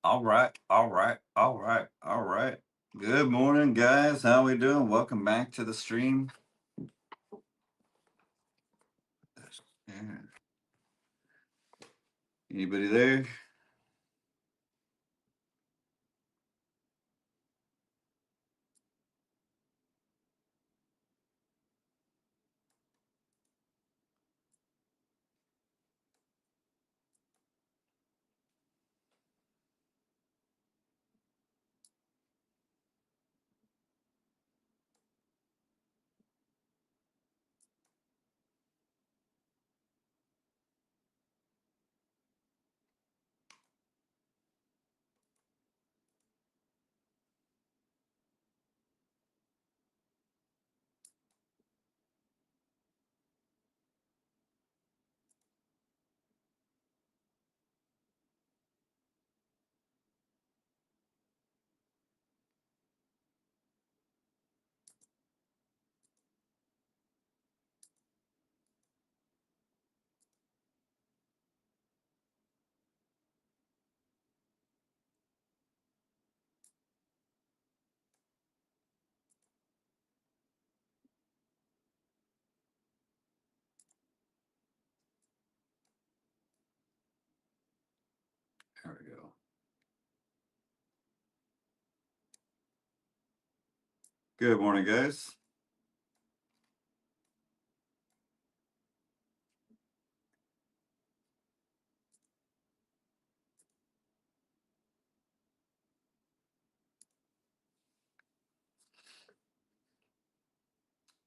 All right, all right, all right, all right. Good morning, guys. How we doing? Welcome back to the stream. Yeah. Anybody there? There we go. Good morning, guys.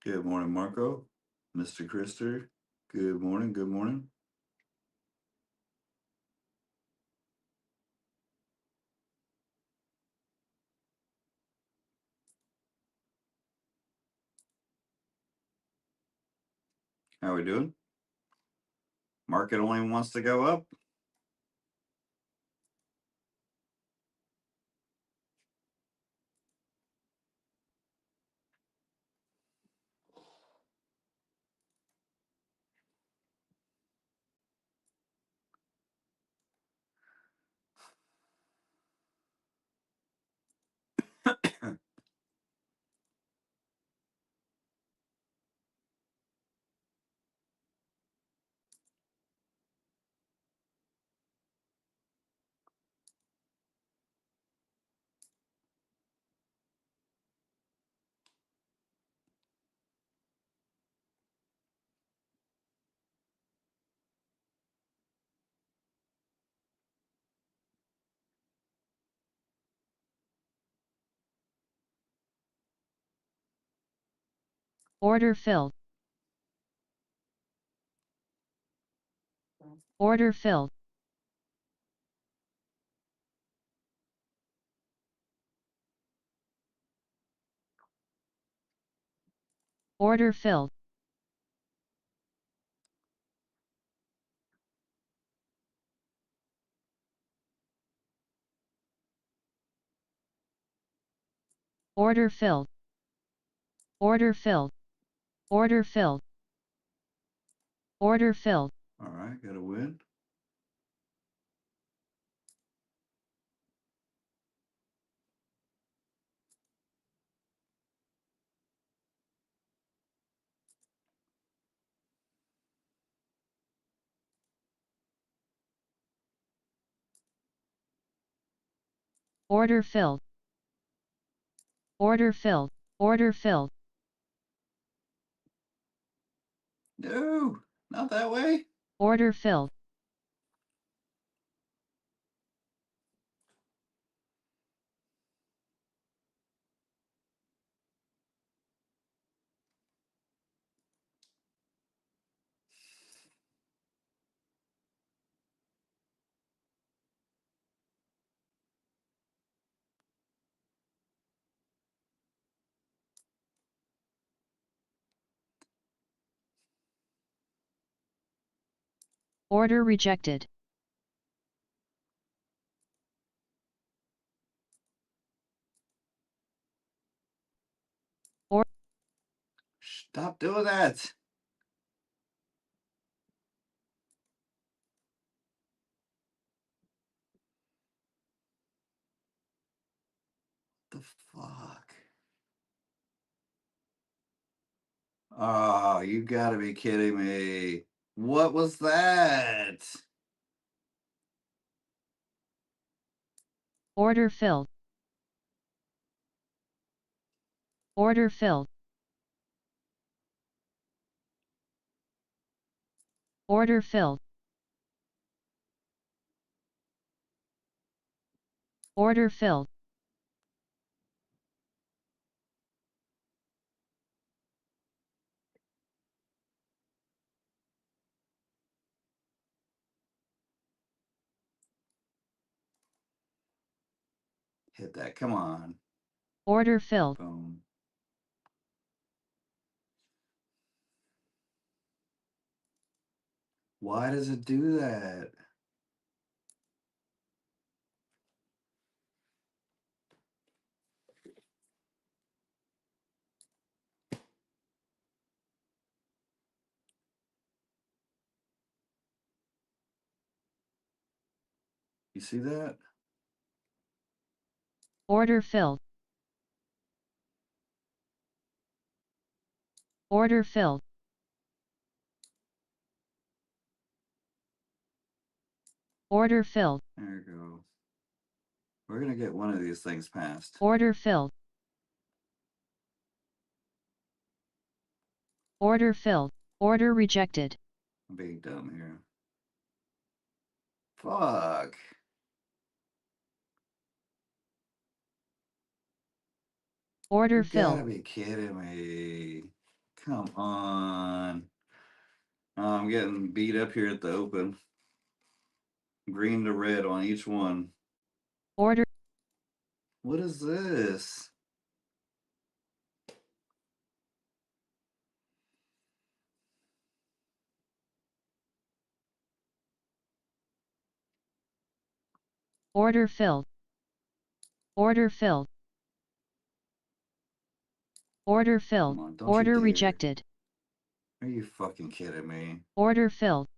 Good morning, Marco. Mr. Krister. Good morning, good morning. How we doing? Market only wants to go up. Order filled. Order filled. Order filled. Order filled. Order filled. Order filled. Order filled. All right, got a win. Order filled. Order filled. Order filled. No, not that way. Order filled. Order rejected. Stop doing that. the fuck? Oh, you gotta be kidding me. What was that? Order filled. Order filled. Order filled. Order filled. Hit that. Come on. Order filled. Boom. Why does it do that? You see that? Order filled. Order filled. Order filled. There you go. We're gonna get one of these things passed. Order filled. Order filled. Order rejected. I'm being dumb here. Fuck. Order You filled. gotta be kidding me. Come on. Oh, I'm getting beat up here at the open. Green to red on each one. Order. What is this? Order filled. Order filled. Order filled. Come on, don't you Order dare. rejected. Are you fucking kidding me? Order filled.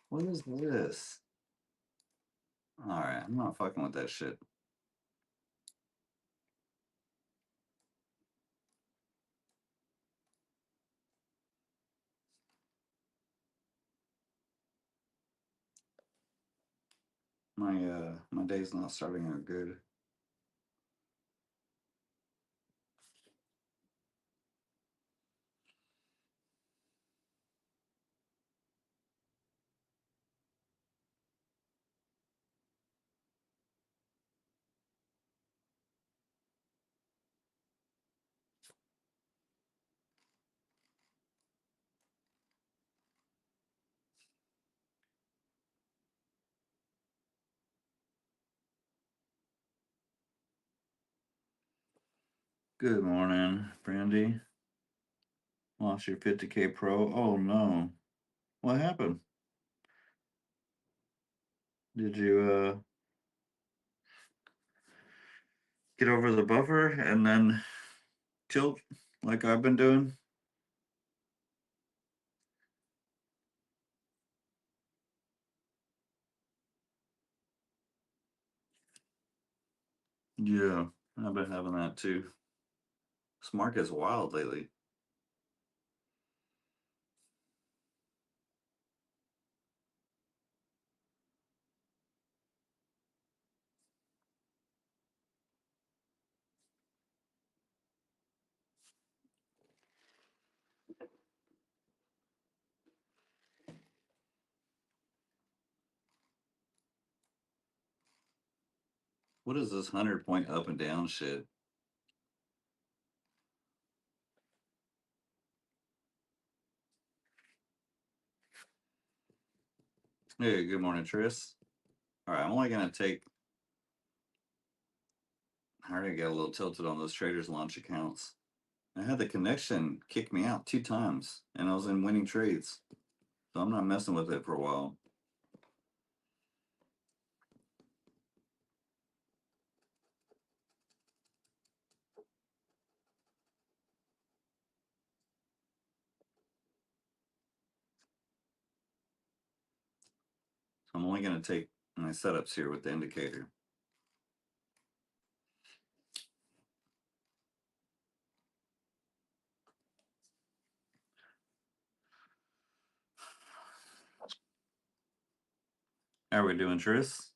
What is this? Alright, I'm not fucking with that shit. My day's not starting out good. Good morning, Brandy. Lost your 50K pro. Oh no. What happened? Did you get over the buffer and then tilt like I've been doing? Yeah, I've been having that too. This market's wild lately. What is this 100-point up and down shit? Hey, good morning, Tris. All right, I'm only gonna take. I already got a little tilted on those traders launch accounts. I had the connection kick me out 2 times, and I was in winning trades, so I'm not messing with it for a while. So I'm only gonna take my setups here with the indicator. How are we doing, Tris?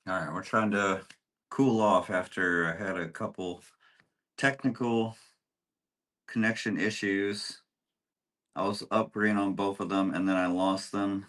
All right, we're trying to cool off after I had a couple technical connection issues. I was up green on both of them, and then I lost them.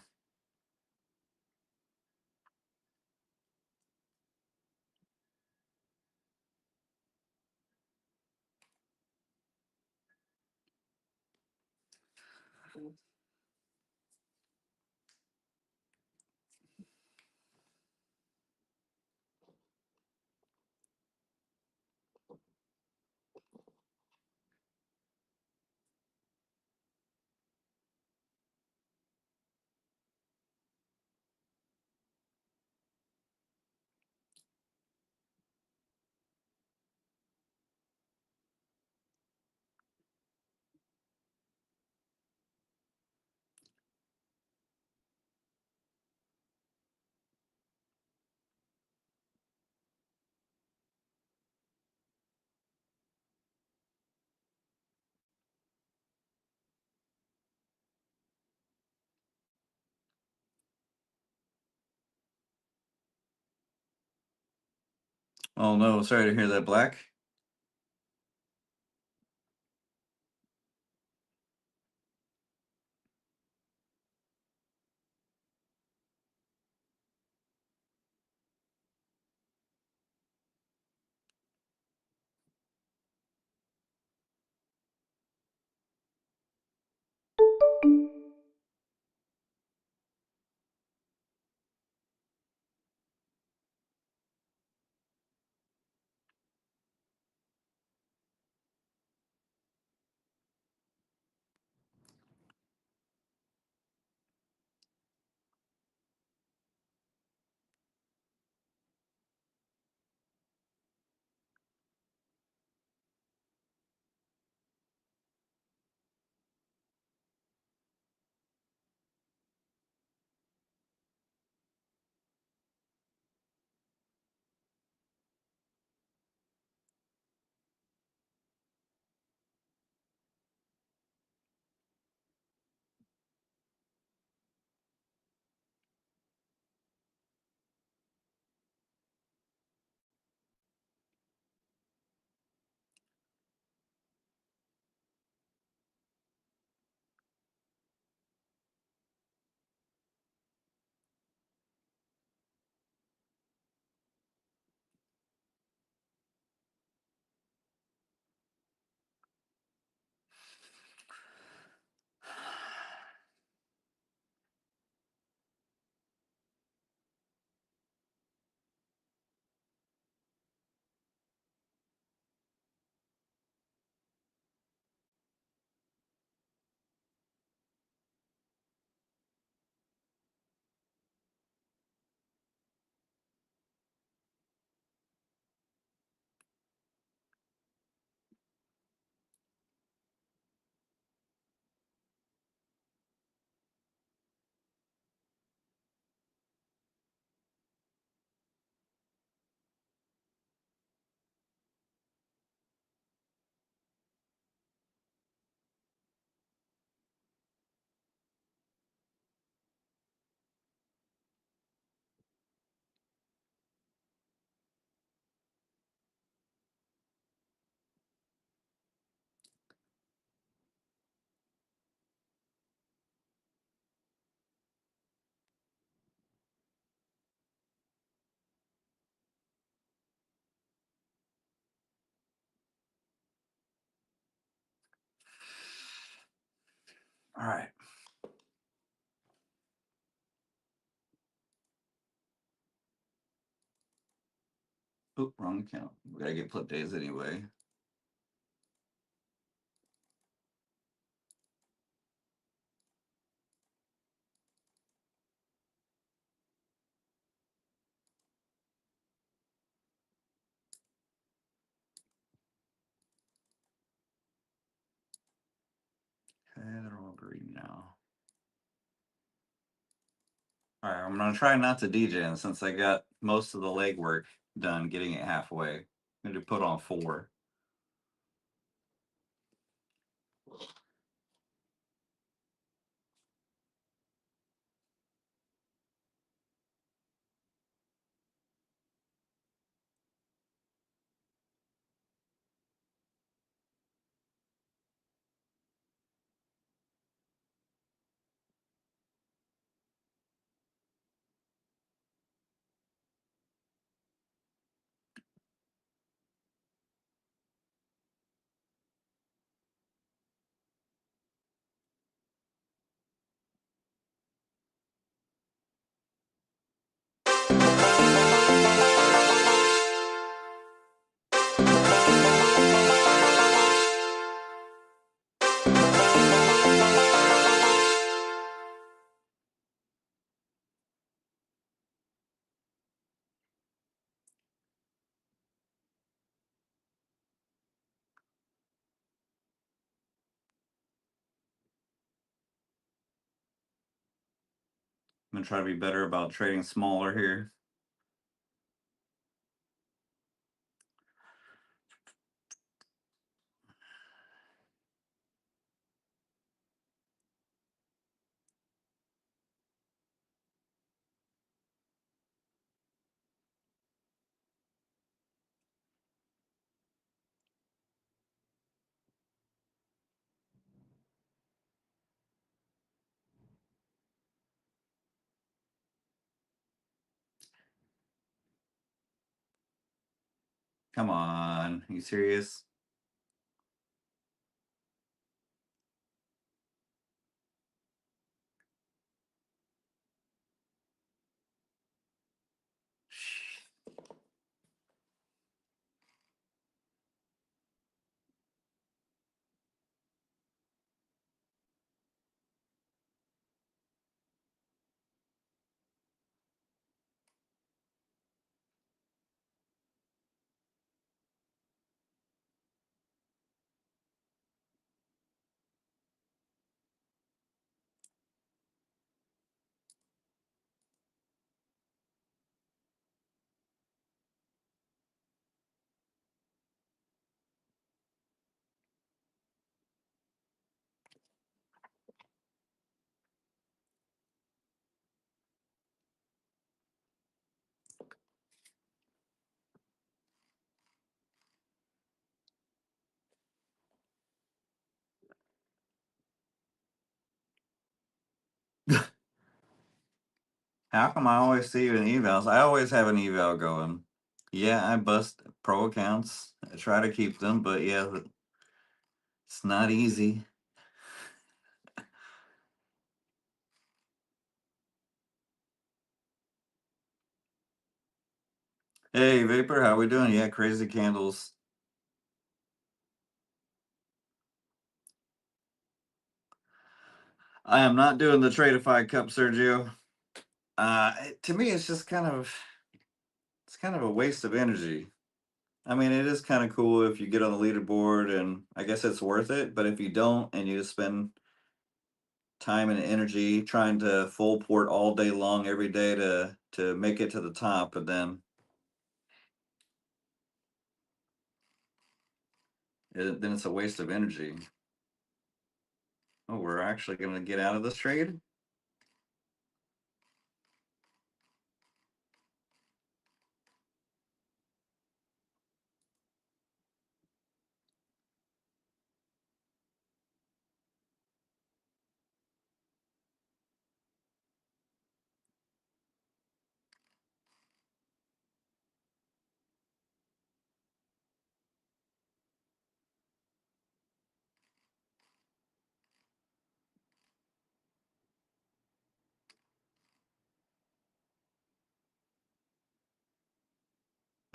Oh no, sorry to hear that, Black. All right. Oop, wrong account. We gotta get flip days anyway. Federal green now. All right, I'm gonna try not to degen since I got most of the legwork done getting it halfway. I'm gonna put on 4. I'm gonna try to be better about trading smaller here. Come on, are you serious? How come I always see you in evals? I always have an eval going. Yeah, I bust pro accounts. I try to keep them, but yeah, it's not easy. Hey, Vapor, how we doing? Yeah, crazy candles. I am not doing the Tradeify cup, Sergio. To me, it's kind of a waste of energy. I mean, it is kind of cool if you get on the leaderboard, and I guess it's worth it. But if you don't, and you just spend time and energy trying to full port all day long every day to make it to the top, and then it's a waste of energy. Oh, we're actually going to get out of this trade.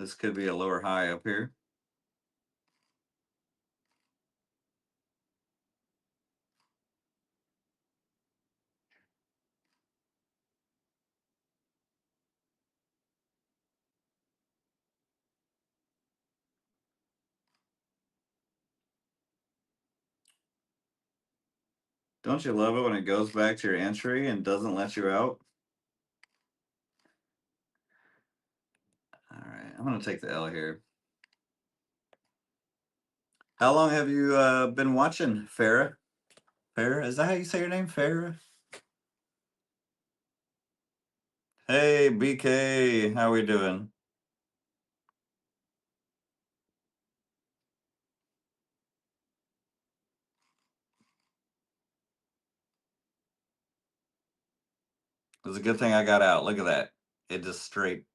This could be a lower high up here. Don't you love it when it goes back to your entry and doesn't let you out? All right, I'm going to take the L here. How long have you been watching, Farah? Farah, is that how you say your name, Farah? Hey, BK, how we doing? It's a good thing I got out. Look at that. It just straight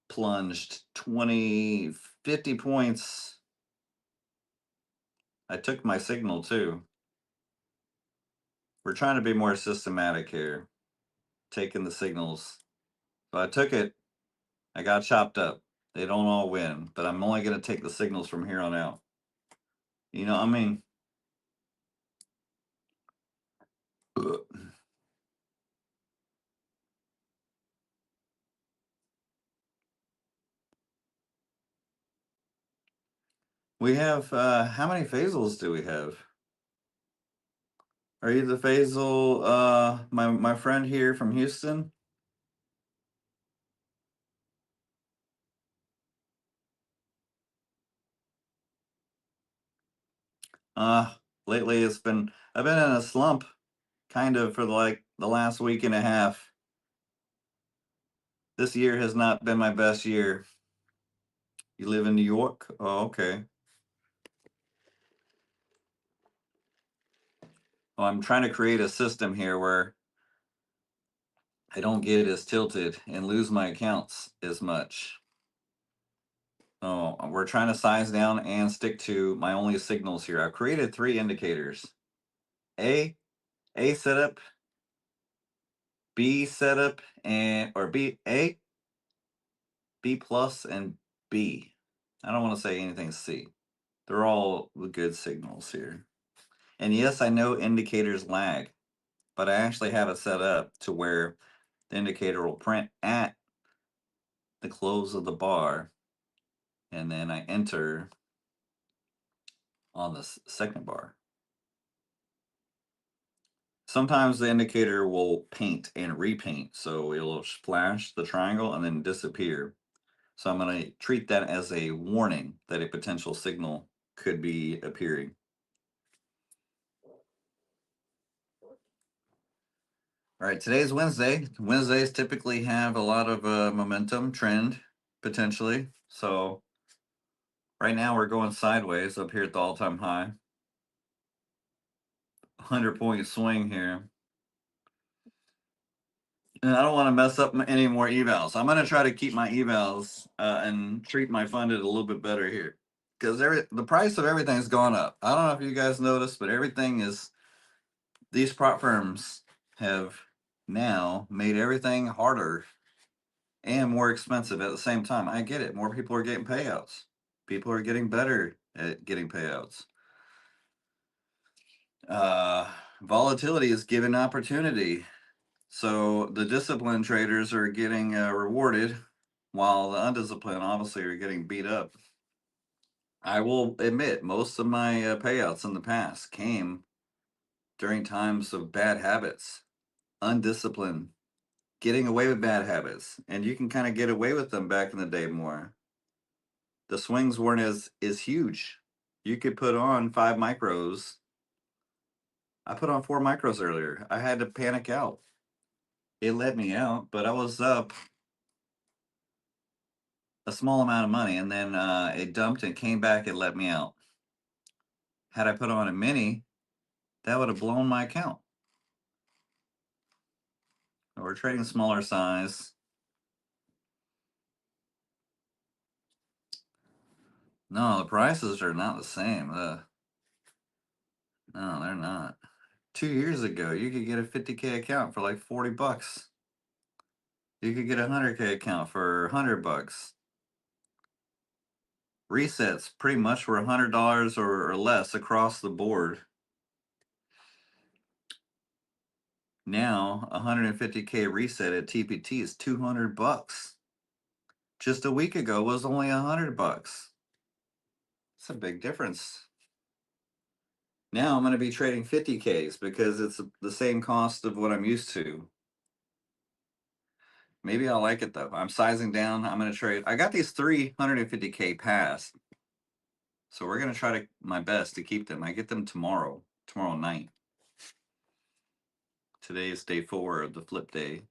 plunged 20, 50 points. I took my signal too. We're trying to be more systematic here, taking the signals. So I took it. I got chopped up. They don't all win, but I'm only going to take the signals from here on out. You know, I mean, we have, how many phasals do we have? Are you the phasal, my friend here from Houston? Uh, Lately I've been in a slump kind of for like the last week and a half. This year has not been my best year. You live in New York? Oh, okay. Well, I'm trying to create a system here where I don't get as tilted and lose my accounts as much. Oh, we're trying to size down and stick to my only signals here. I've created 3 indicators. A setup, B setup, and or B plus, and B. I don't want to say anything C. They're all good signals here. And yes, I know indicators lag, but I actually have it set up to where the indicator will print at the close of the bar, and then I enter on the second bar. Sometimes the indicator will paint and repaint, so it'll flash the triangle and then disappear. So I'm going to treat that as a warning that a potential signal could be appearing. All right, today's Wednesday. Wednesdays typically have a lot of momentum trend, potentially. So right now we're going sideways up here at the all-time high. 100-point swing here. And I don't want to mess up any more evals. I'm going to try to keep my evals and treat my funded a little bit better here. Because the price of everything's gone up. I don't know if you guys noticed, but these prop firms have now made everything harder and more expensive at the same time. I get it. More people are getting payouts. People are getting better at getting payouts. Volatility is given opportunity. So the disciplined traders are getting rewarded, while the undisciplined obviously are getting beat up. I will admit, most of my payouts in the past came during times of bad habits, undisciplined, getting away with bad habits, and you can kind of get away with them back in the day more. The swings weren't as huge. You could put on 5 micros. I put on 4 micros earlier. I had to panic out. It let me out, but I was up a small amount of money, and then it dumped and came back. It let me out. Had I put on a mini, that would have blown my account. We're trading smaller size. No, the prices are not the same. No, they're not. 2 years ago, you could get a 50K account for like $40. You could get a 100K account for $100. Resets pretty much were $100 or less across the board. Now, a 150K reset at TPT is $200. Just a week ago was only $100. It's a big difference. Now I'm going to be trading 50Ks because it's the same cost of what I'm used to. Maybe I'll like it though. I'm sizing down. I'm going to trade. I got these 350K pass. So we're going to try to my best to keep them. I get them tomorrow night. Today is day 4 of the flip day.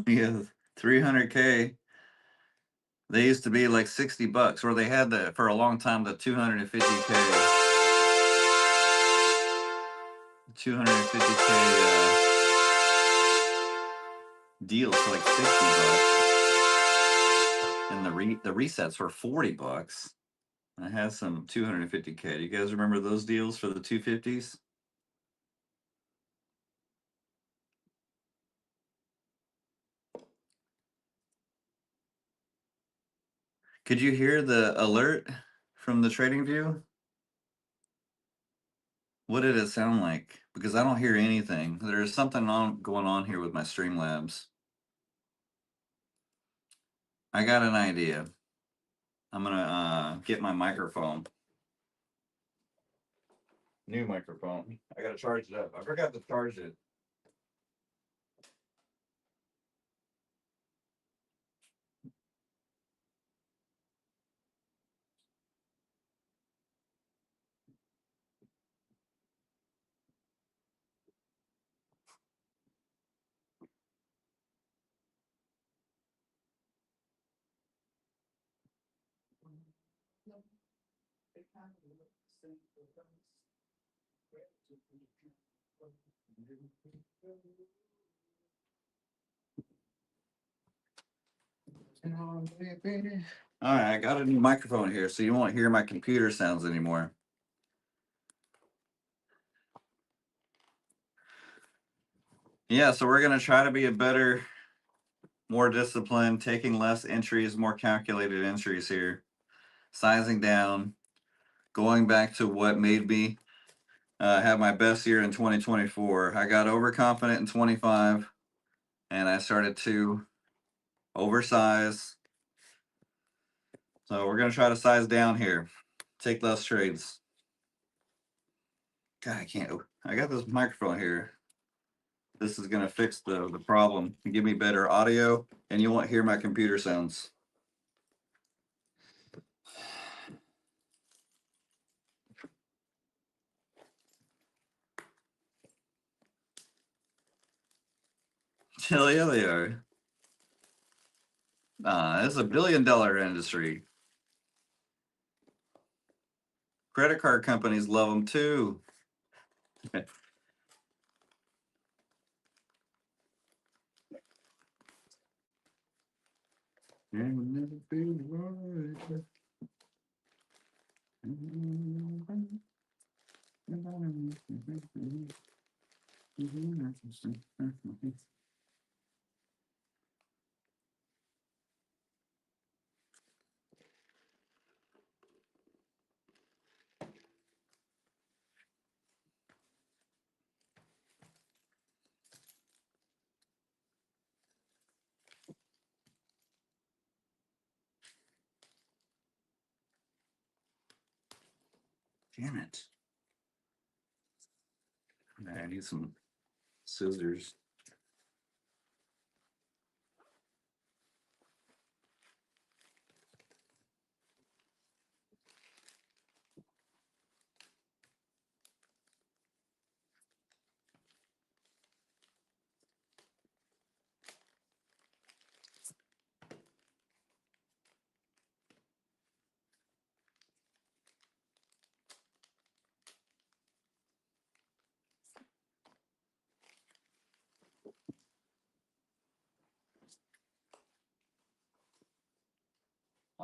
Yeah, 300K. They used to be like $60, or they had the for a long time the 250K 250K deals for like $60, and the resets were $40. I had some 250K. Do you guys remember those deals for the 250s? Could you hear the alert from the trading view? What did it sound like? Because I don't hear anything. There's something going on here with my Streamlabs. I got an idea. I'm gonna get my microphone. New microphone. I gotta charge it up. I forgot to charge it. All right, I got a new microphone here, so you won't hear my computer sounds anymore. Yeah, so we're gonna try to be a better, more disciplined, taking less entries, more calculated entries here, sizing down, going back to what made me have my best year in 2024. I got overconfident in 25, and I started to oversize. So we're gonna try to size down here, take less trades. God, I can't. I got this microphone here. This is gonna fix the problem and give me better audio, and you won't hear my computer sounds. Hell yeah, they are. It's a billion-dollar industry. Credit card companies love them too. Damn it. I need some scissors.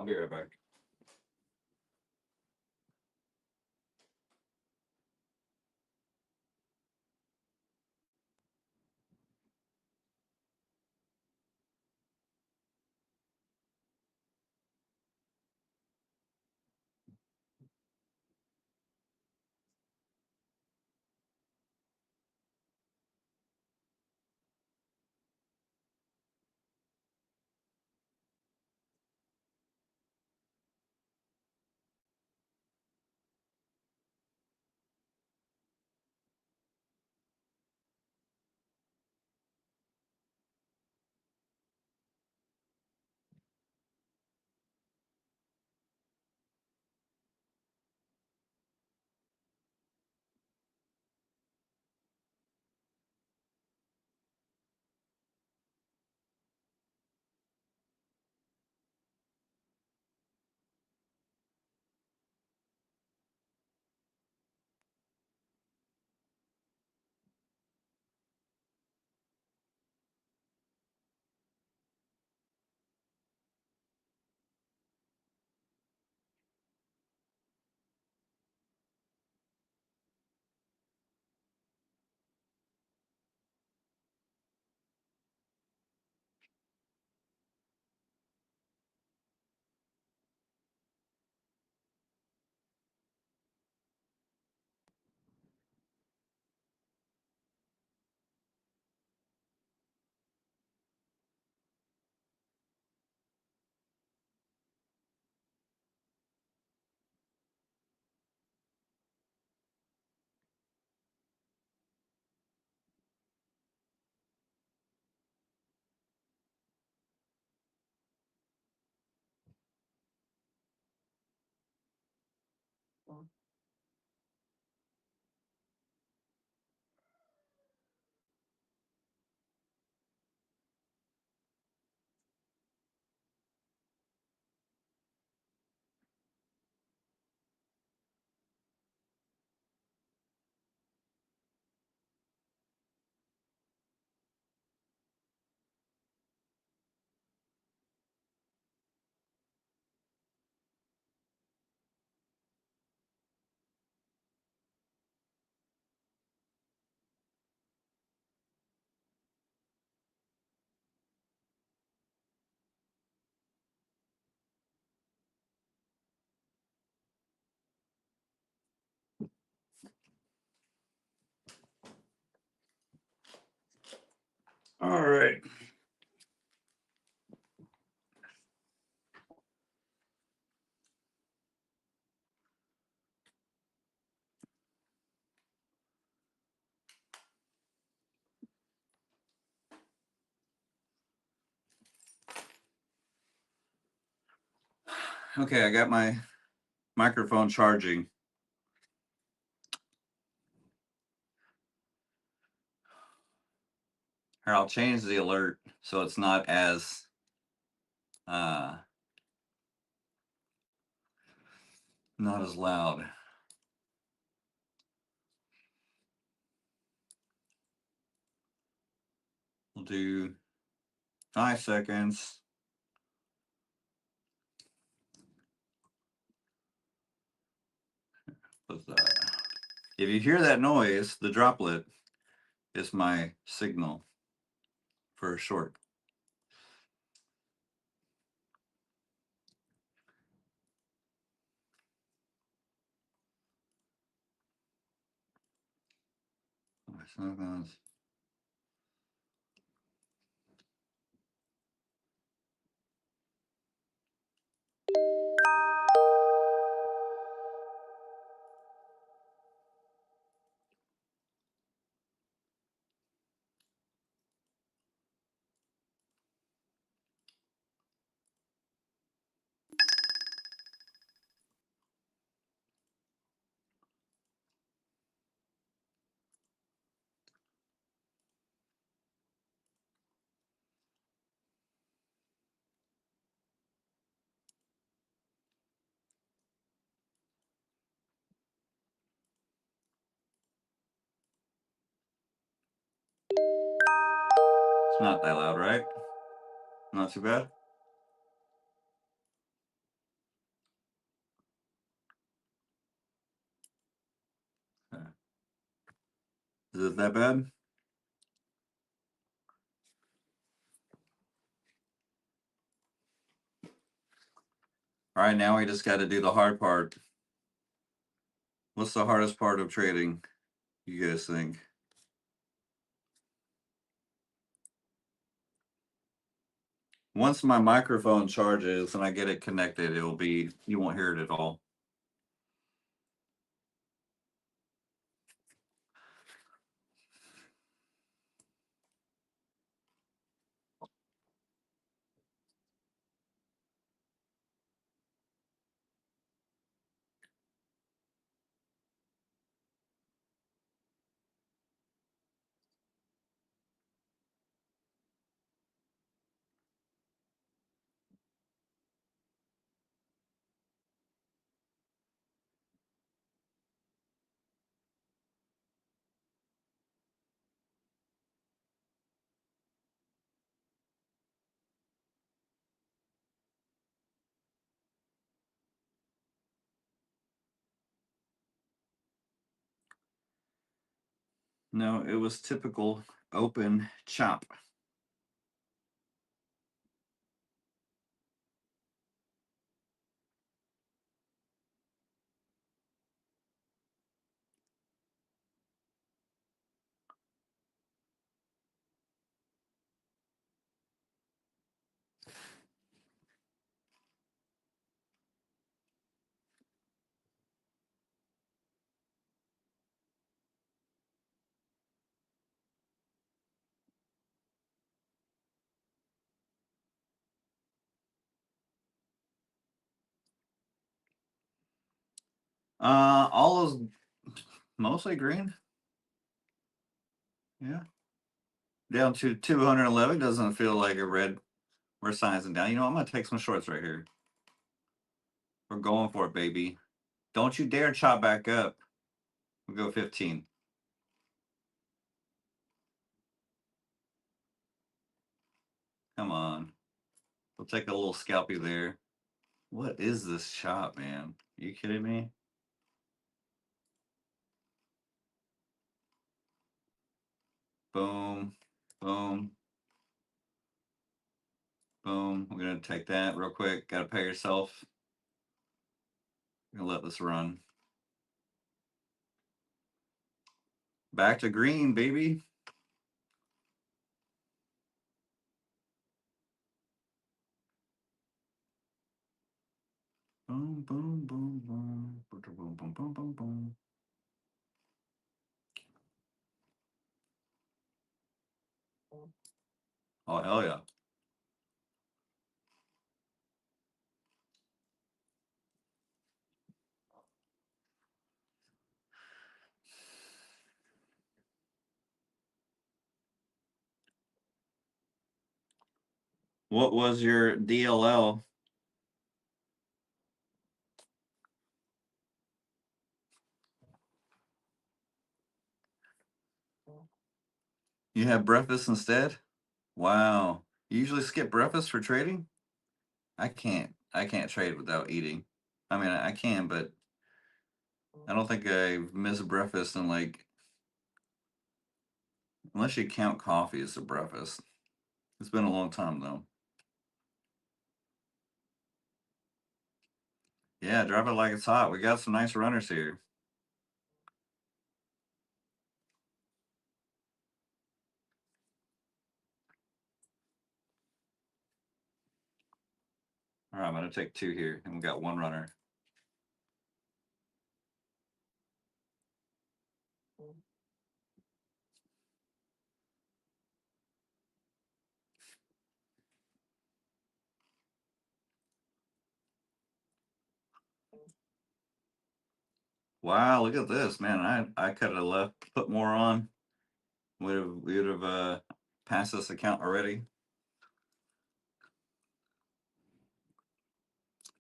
I'll be right back. All right. Okay, I got my microphone charging. Here, I'll change the alert so it's not as loud. We'll do 5 seconds. With if you hear that noise, the droplet is my signal for a short. It's not that loud, right? Not too bad. Is it that bad? All right, now we just got to do the hard part. What's the hardest part of trading, you guys think? Once my microphone charges and I get it connected, it'll be, you won't hear it at all. No, it was typical open chop. All is mostly green. Yeah. Down to 211 doesn't feel like a red. We're sizing down. You know, I'm gonna take some shorts right here. We're going for it, baby. Don't you dare chop back up. We'll go 15. Come on. We'll take a little scalpy there. What is this chop, man? Are you kidding me? Boom, boom, boom. We're gonna take that real quick. Gotta pay yourself. I'm gonna let this run. Back to green, baby. Boom, boom, boom, boom. Boom, boom, boom, boom, boom, boom. Oh, hell yeah. What was your DLL? You have breakfast instead? Wow. You usually skip breakfast for trading? I can't. I can't trade without eating. I mean, I can, but I don't think I've missed breakfast in like, unless you count coffee as a breakfast. It's been a long time though. Yeah, drive it like it's hot. We got some nice runners here. All right, I'm going to take 2 here, and we got 1 runner. Wow, look at this, man. I could have left, put more on. We would have passed this account already.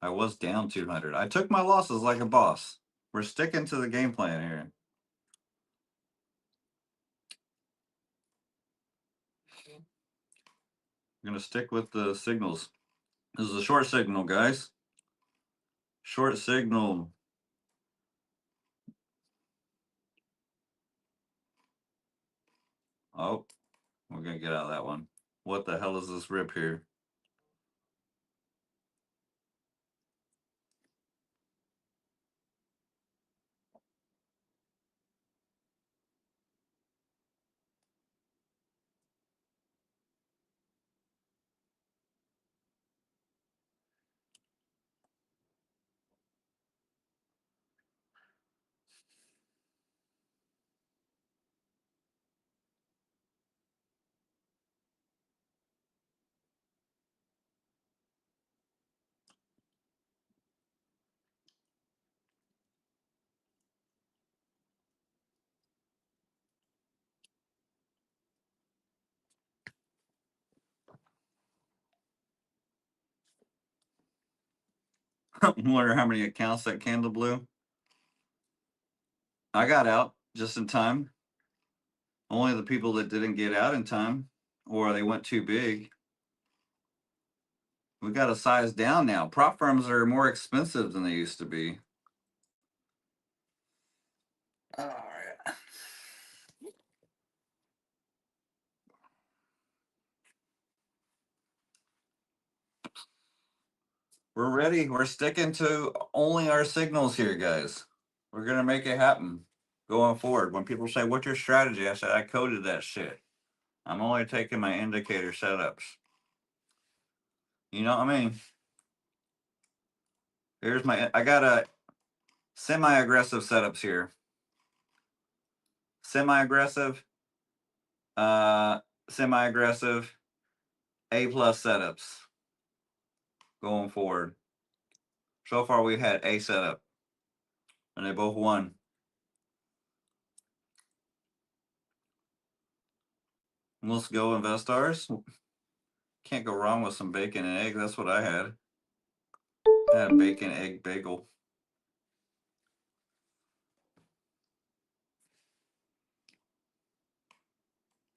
I was down 200. I took my losses like a boss. We're sticking to the game plan here. I'm going to stick with the signals. This is a short signal, guys. Short signal. Oh, we're gonna get out of that one. What the hell is this rip here? Wonder how many accounts that candle blew. I got out just in time. Only the people that didn't get out in time, or they went too big. We got to size down now. Prop firms are more expensive than they used to be. All right. We're ready. We're sticking to only our signals here, guys. We're going to make it happen going forward. When people say, "What's your strategy?" I said, "I coded that shit. I'm only taking my indicator setups." You know what I mean? Here's I got a semi-aggressive setups here. Semi-aggressive, uh, semi-aggressive, A plus setups going forward. So far, we've had A setup, and they both won. Let's go, investors. Can't go wrong with some bacon and egg. That's what I had. I had a bacon egg bagel.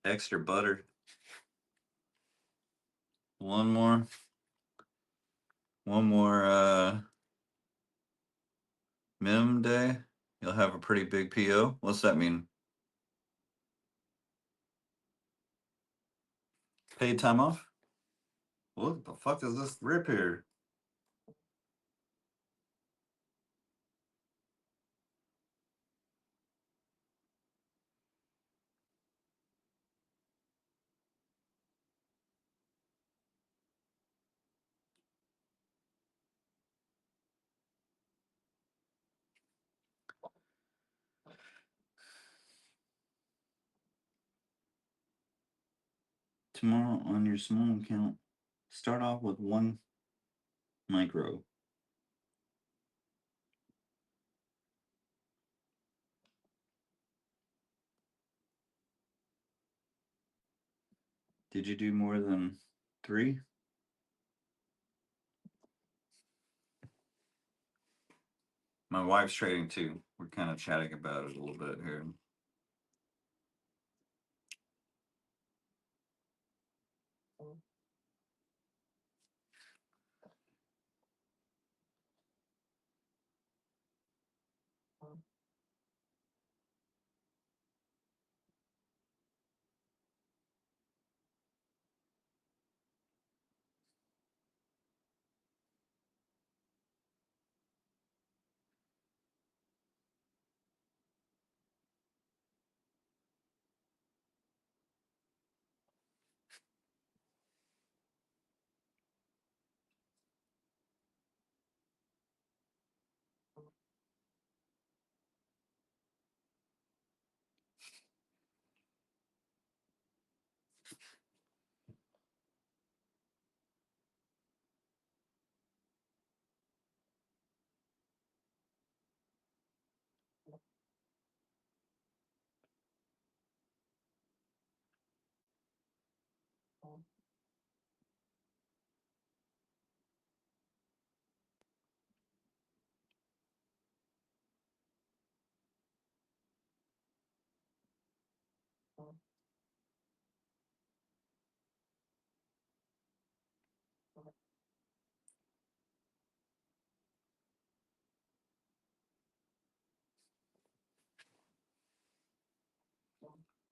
Extra butter. One more. One more minimum day. You'll have a pretty big PO. What's that mean? Paid time off? What the fuck is this rip here? Tomorrow on your small account, start off with 1 micro. Did you do more than 3? My wife's trading too. We're kind of chatting about it a little bit here.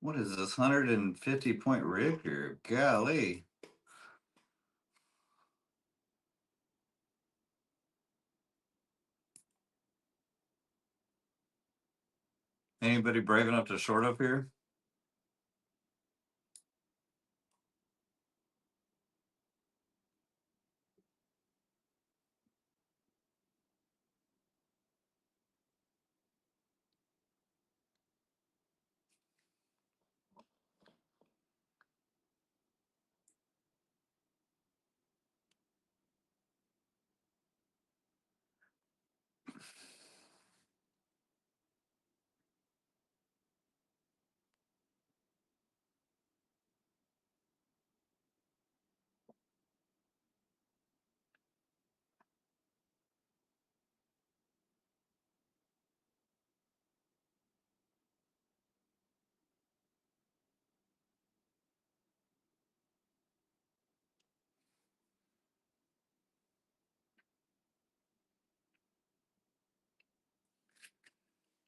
What is this 150-point rig here? Golly. Anybody brave enough to short up here?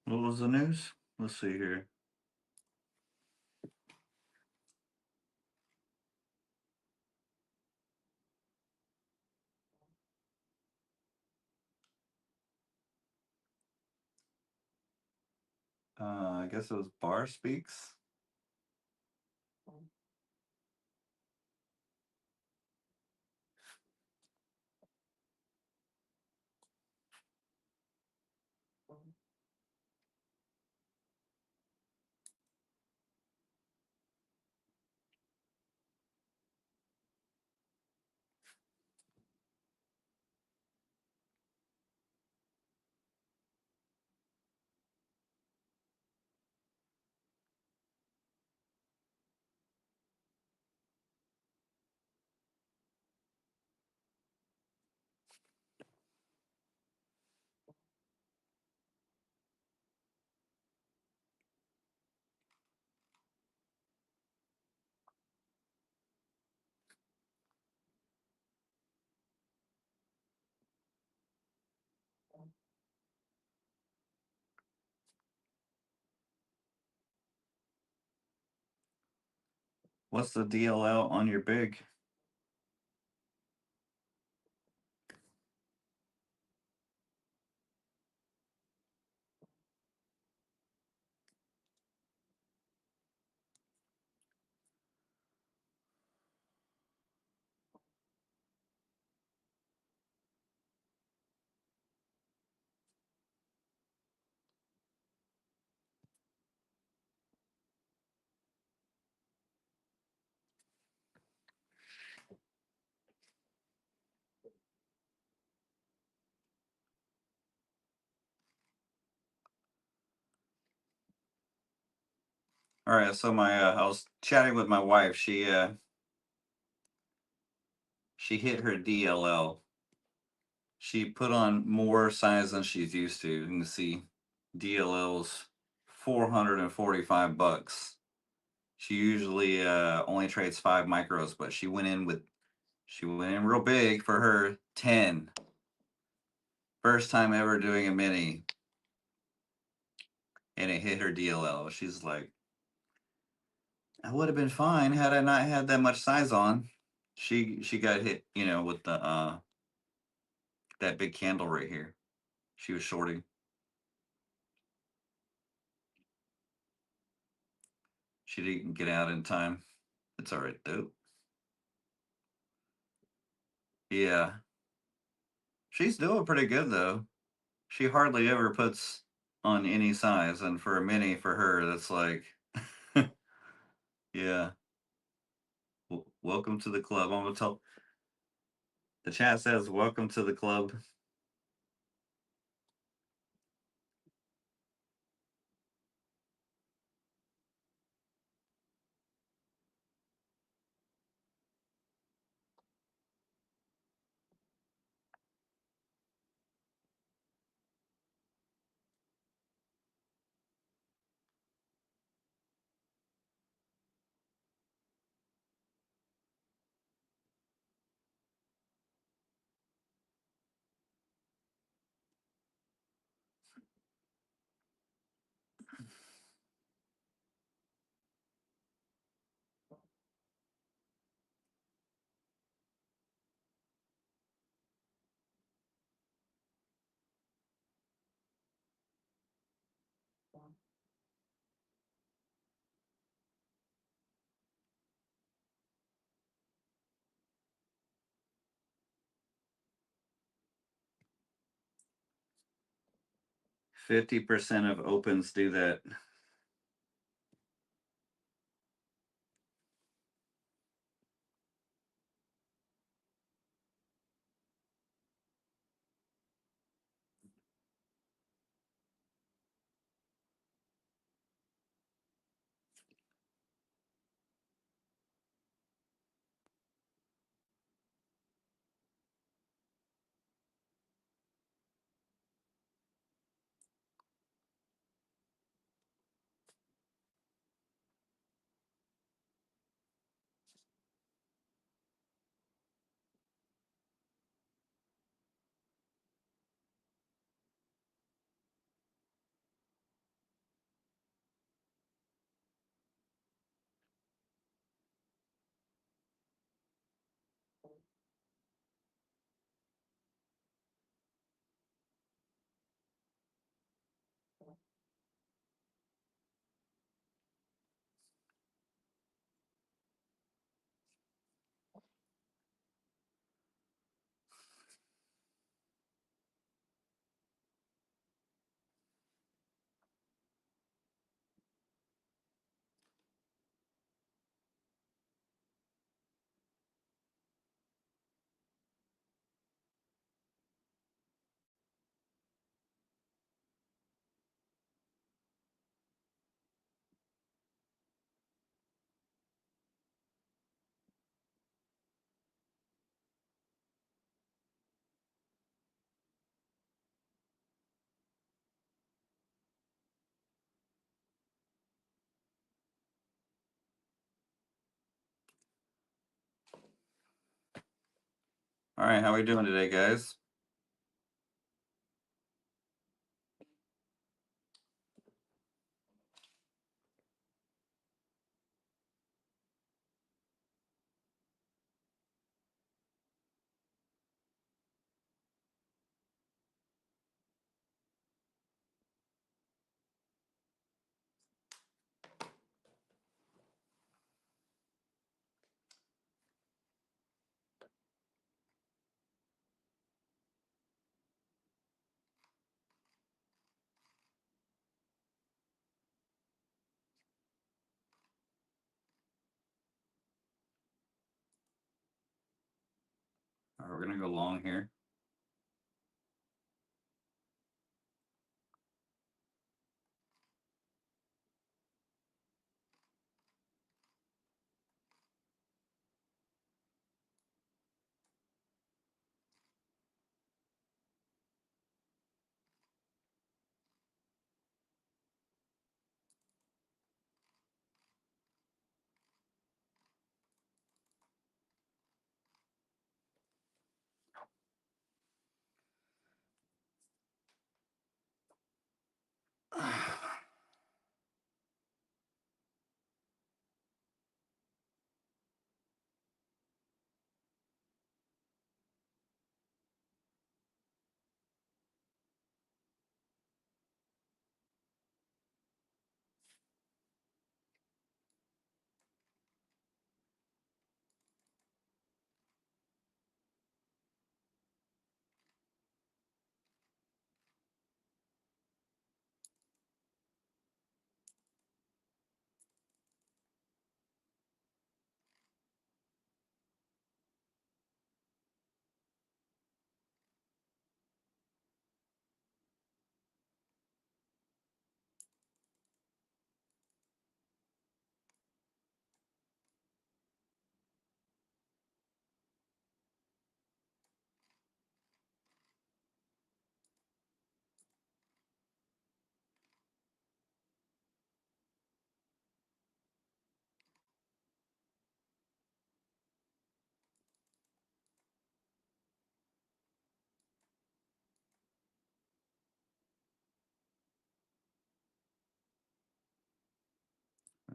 What was the news? Let's see here. I guess it was Bar Speaks. What's the DLL on your big? All right, so I was chatting with my wife. She hit her DLL. She put on more size than she's used to. You can see DLL's $445. She usually only trades 5 micros, but she went in real big for her 10. First time ever doing a mini, and it hit her DLL. She's like, I would have been fine had I not had that much size on. She got hit, with the that big candle right here. She was shorting. She didn't get out in time. It's all right though. Yeah, she's doing pretty good though. She hardly ever puts on any size, and for a mini for her, that's like, yeah. Welcome to the club. I'm gonna tell. The chat says, "Welcome to the club." 50% of opens do that. All right, how are we doing today, guys? All right, we're gonna go long here.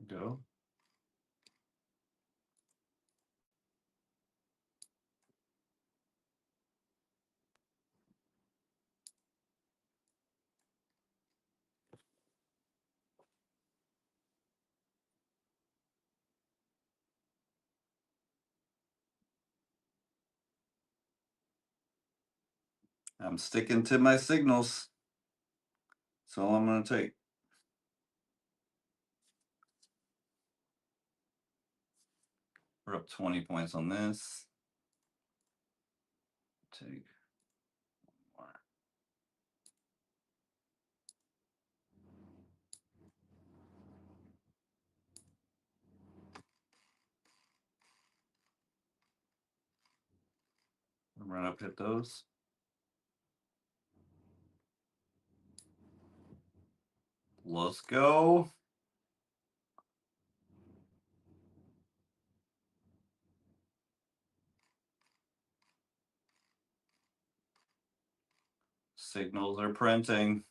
Go. I'm sticking to my signals. So all I'm going to take. We're up 20 points on this. Take more. Run up, hit those. Let's go. Signals are printing.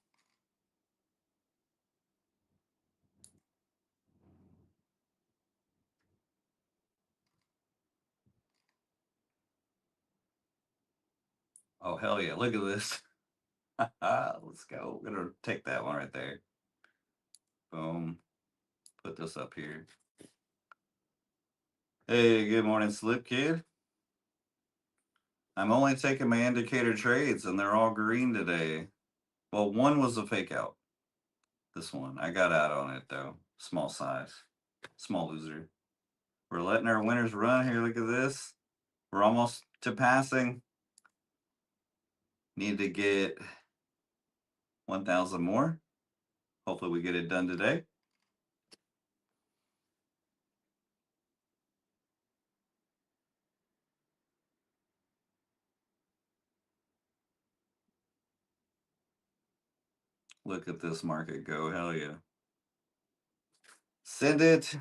Oh, hell yeah. Look at this. Let's go. We're going to take that one right there. Boom. Put this up here. Hey, good morning, Slip Kid. I'm only taking my indicator trades, and they're all green today. Well, one was a fake out. This one. I got out on it, though. Small size. Small loser. We're letting our winners run here. Look at this. We're almost to passing. Need to get 1,000 more. Hopefully we get it done today. Look at this market go. Hell yeah. Send it.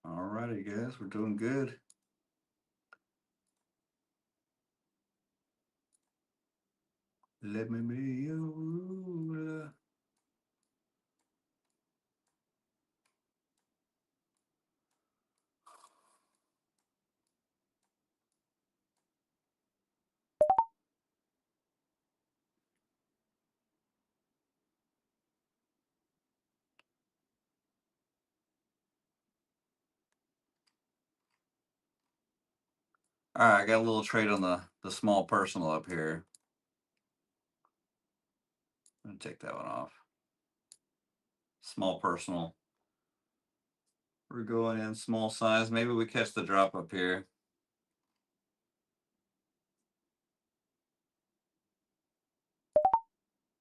Alrighty, guys. We're doing good. Let me be your ruler. All right, I got a little trade on the small personal up here. I'm gonna take that one off. Small personal. We're going in small size. Maybe we catch the drop up here.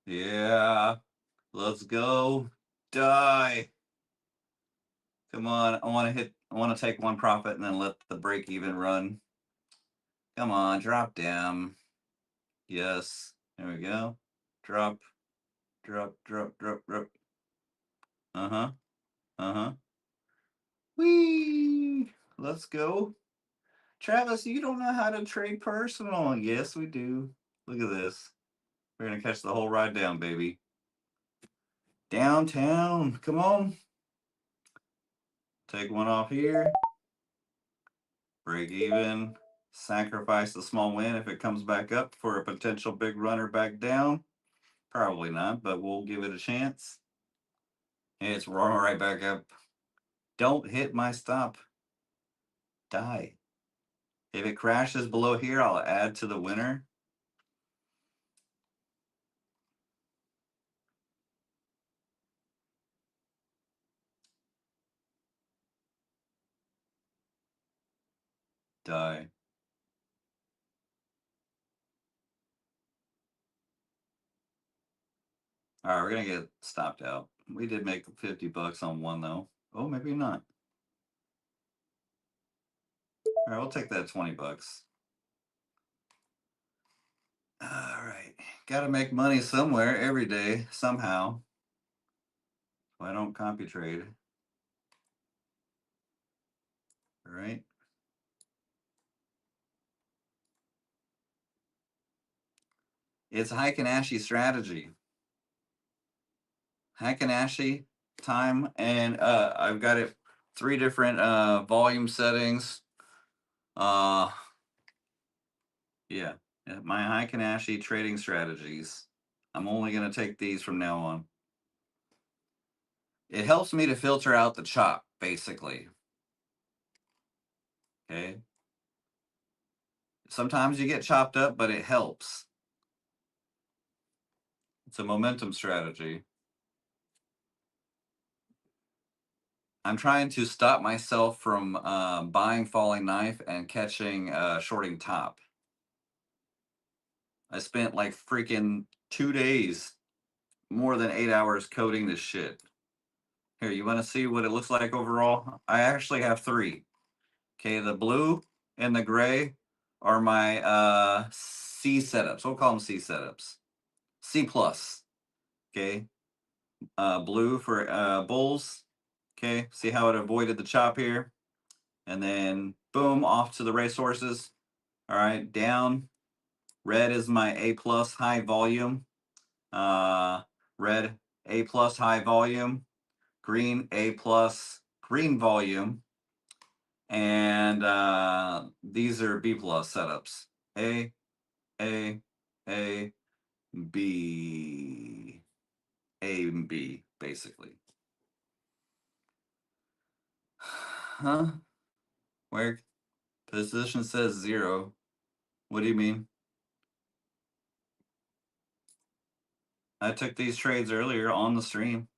Yeah. Let's go. Die. Come on. I want to take one profit and then let the break even run. Come on, drop down. Yes. There we go. Drop. Drop, drop, drop, drop. Uh-huh. Uh-huh. Whee! Let's go. Travis, you don't know how to trade personal. Yes, we do. Look at this. We're going to catch the whole ride down, baby. Downtown. Come on. Take one off here. Break even. Sacrifice the small win if it comes back up for a potential big runner back down. Probably not, but we'll give it a chance. And it's rolling right back up. Don't hit my stop. Die. If it crashes below here, I'll add to the winner. Die. All right, we're gonna get stopped out. We did make 50 bucks on one though. Oh, maybe not. All right, we'll take that 20 bucks. All right, got to make money somewhere every day somehow. So I don't copy trade. All right. It's Heikin-Ashi strategy. Heikin-Ashi time, and I've got it 3 different volume settings. Yeah, my Heikin-Ashi trading strategies. I'm only going to take these from now on. It helps me to filter out the chop, basically. Okay. Sometimes you get chopped up, but it helps. It's a momentum strategy. I'm trying to stop myself from buying falling knife and catching shorting top. I spent like freaking 2 days, more than 8 hours coding this shit. Here, you want to see what it looks like overall? I actually have 3. Okay, the blue and the gray are my C setups. We'll call them C setups. C plus. Okay. Blue for bulls. Okay, see how it avoided the chop here? And then boom, off to the racehorses. All right, down. Red is my A plus high volume. Red A plus high volume. Green A plus green volume. And these are B plus setups. A, A, A, B. A and B, basically. Huh? Where position says 0. What do you mean? I took these trades earlier on the stream.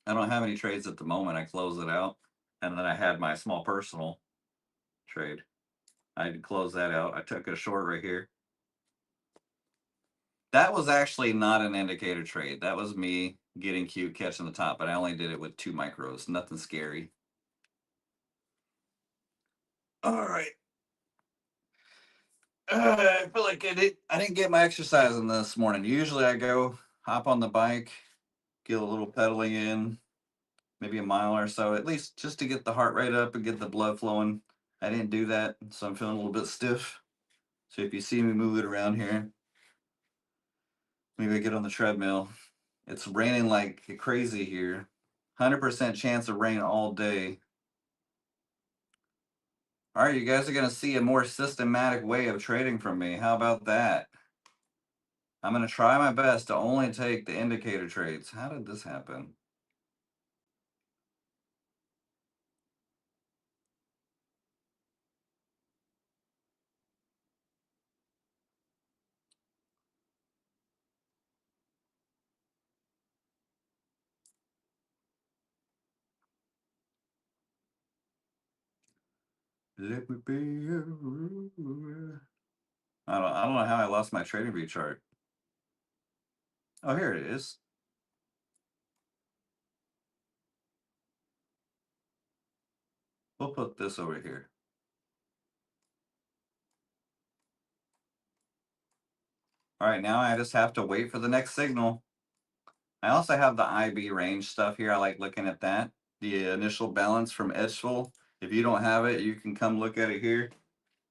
I don't have any trades at the moment. I closed it out. And then I had my small personal trade. I had to close that out. I took a short right here. That was actually not an indicator trade. That was me getting cute, catching the top, but I only did it with 2 micros. Nothing scary. All right. I feel like I didn't get my exercise in this morning. Usually I go hop on the bike, get a little pedaling in, maybe a mile or so, at least just to get the heart rate up and get the blood flowing. I didn't do that, so I'm feeling a little bit stiff. So if you see me move it around here, maybe I get on the treadmill. It's raining like crazy here. 100% chance of rain all day. All right, you guys are going to see a more systematic way of trading from me. How about that? I'm going to try my best to only take the indicator trades. How did this happen? Let me be your... I don't know how I lost my trading view chart. Oh, here it is. We'll put this over here. All right, now I just have to wait for the next signal. I also have the IB range stuff here. I like looking at that. The initial balance from Edgeville. If you don't have it, you can come look at it here.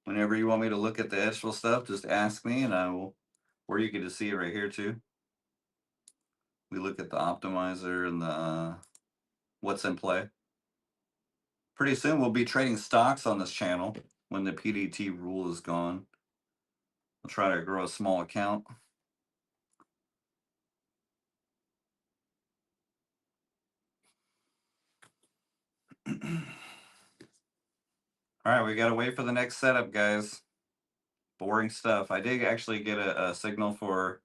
Whenever you want me to look at the Edgeville stuff, just ask me and I will, or you can just see it right here too. We look at the optimizer and the what's in play. Pretty soon we'll be trading stocks on this channel when the PDT rule is gone. I'll try to grow a small account. All right, we got to wait for the next setup, guys. Boring stuff. I did actually get a signal for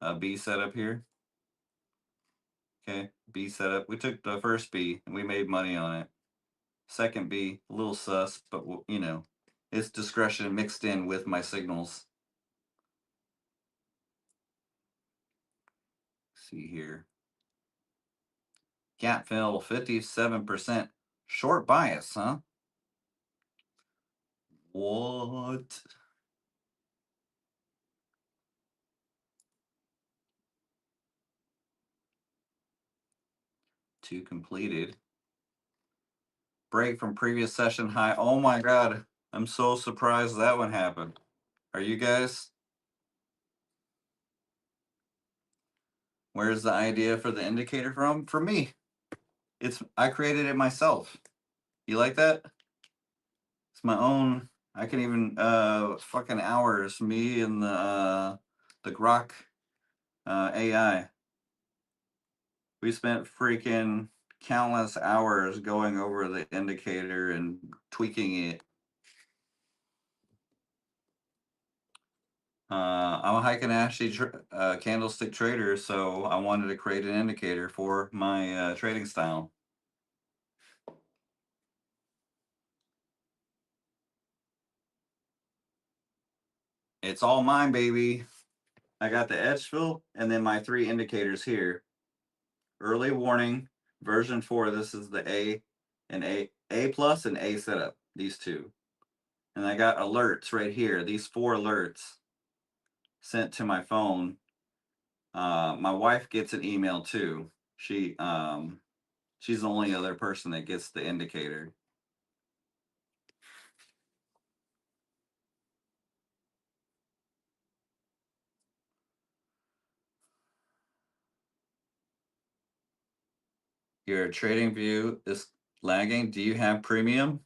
a B setup here. Okay, B setup. We took the first B and we made money on it. Second B, a little sus, but it's discretion mixed in with my signals. See here. Gap fill 57%. Short bias, huh? What? Two completed. Break from previous session high. Oh my God. I'm so surprised that one happened. Are you guys? Where's the idea for the indicator from? For me. I created it myself. You like that? It's my own. I can even fucking hours. Me and the Grok AI. We spent freaking countless hours going over the indicator and tweaking it. I'm a Heiken-Ashey candlestick trader, so I wanted to create an indicator for my trading style. It's all mine, baby. I got the edge fill and then my 3 indicators here. Early warning, version 4. This is the A plus and A setup. These two, and I got alerts right here. These 4 alerts sent to my phone. My wife gets an email too. She's the only other person that gets the indicator. Your trading view is lagging. Do you have premium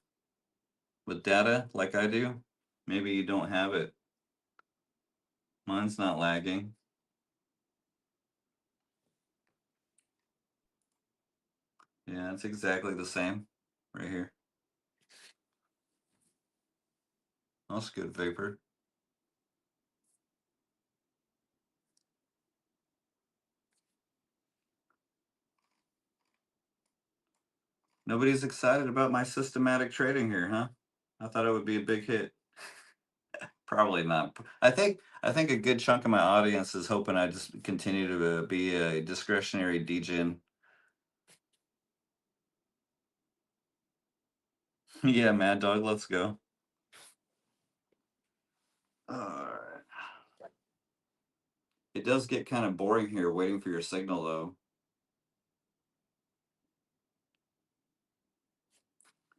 with data like I do? Maybe you don't have it. Mine's not lagging. Yeah, it's exactly the same right here. That's good, Vapor. Nobody's excited about my systematic trading here, huh? I thought it would be a big hit. Probably not. I think a good chunk of my audience is hoping I just continue to be a discretionary degen. Yeah, Mad Dog, let's go. Alright. It does get kind of boring here waiting for your signal, though.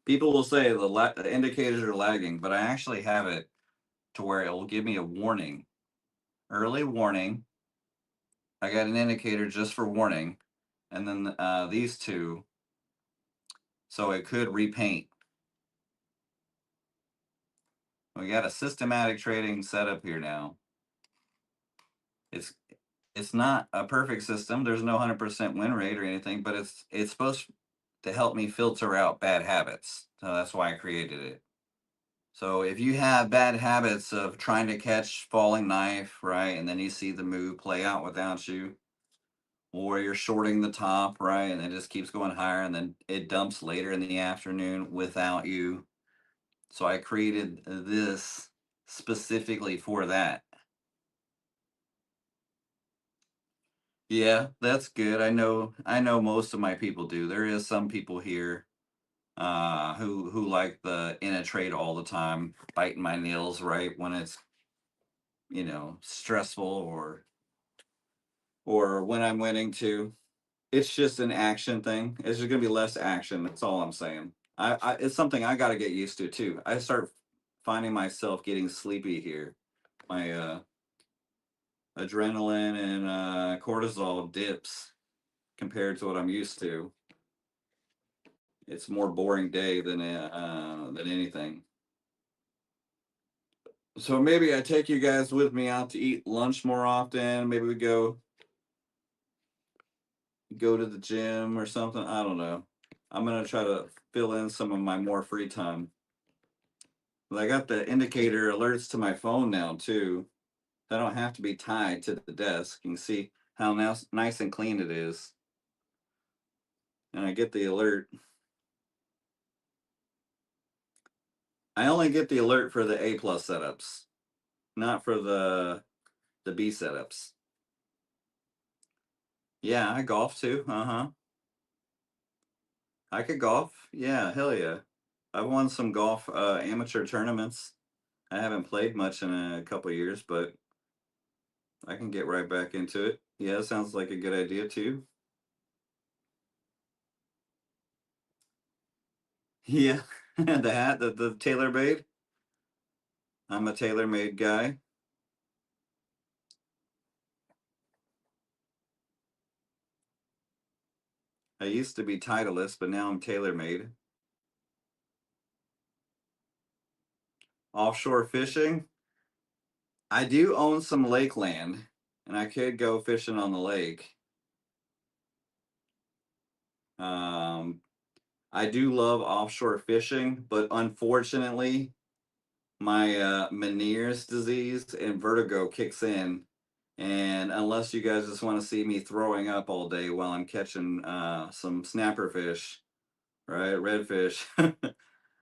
People will say the indicators are lagging, but I actually have it to where it will give me a warning. Early warning. I got an indicator just for warning. And then these two. So it could repaint. We got a systematic trading setup here now. It's not a perfect system. There's no 100% win rate or anything, but it's supposed to help me filter out bad habits. So that's why I created it. So if you have bad habits of trying to catch falling knife, right, and then you see the move play out without you, or you're shorting the top, right, and it just keeps going higher, and then it dumps later in the afternoon without you. So I created this specifically for that. Yeah, that's good. I know most of my people do. There is some people here who like the in a trade all the time, biting my nails right when it's, stressful or when I'm winning too. It's just an action thing. It's just gonna be less action. That's all I'm saying. It's something I gotta get used to too. I start finding myself getting sleepy here. My adrenaline and cortisol dips compared to what I'm used to. It's more boring day than anything. So maybe I take you guys with me out to eat lunch more often. Maybe we go to the gym or something. I don't know. I'm gonna try to fill in some of my more free time. But I got the indicator alerts to my phone now too. I don't have to be tied to the desk. You can see how nice and clean it is. And I get the alert. I only get the alert for the A plus setups, not for the B setups. Yeah, I golf too. Uh-huh. I could golf. Yeah, hell yeah. I've won some golf amateur tournaments. I haven't played much in a couple years, but I can get right back into it. Yeah, sounds like a good idea too. Yeah, the hat, the tailor-made. I'm a tailor-made guy. I used to be Titleist, but now I'm tailor-made. Offshore fishing. I do own some lake land, and I could go fishing on the lake. Um, I do love offshore fishing, but unfortunately, my Meniere's disease and vertigo kicks in. And unless you guys just want to see me throwing up all day while I'm catching some snapper fish, right, redfish,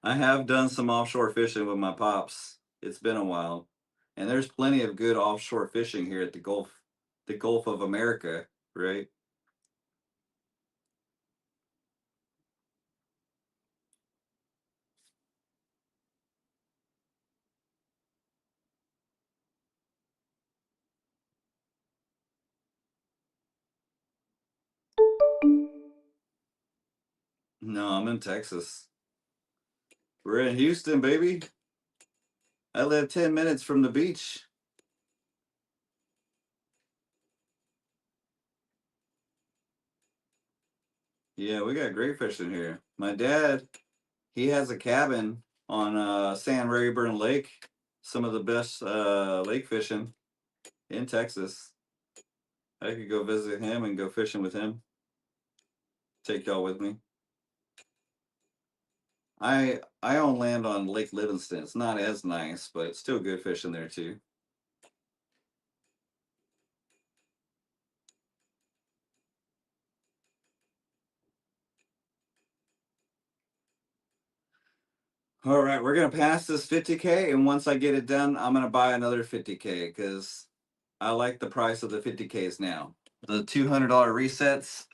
I have done some offshore fishing with my pops. It's been a while, and there's plenty of good offshore fishing here at the Gulf of America, right? No, I'm in Texas. We're in Houston, baby. I live 10 minutes from the beach. Yeah, we got great fishing here. My dad, he has a cabin on San Rayburn Lake, some of the best lake fishing in Texas. I could go visit him and go fishing with him. Take y'all with me. I own land on Lake Livingston. It's not as nice, but it's still good fishing there too. All right, we're gonna pass this 50K, and once I get it done, I'm gonna buy another 50K because I like the price of the 50Ks now. The $200 resets,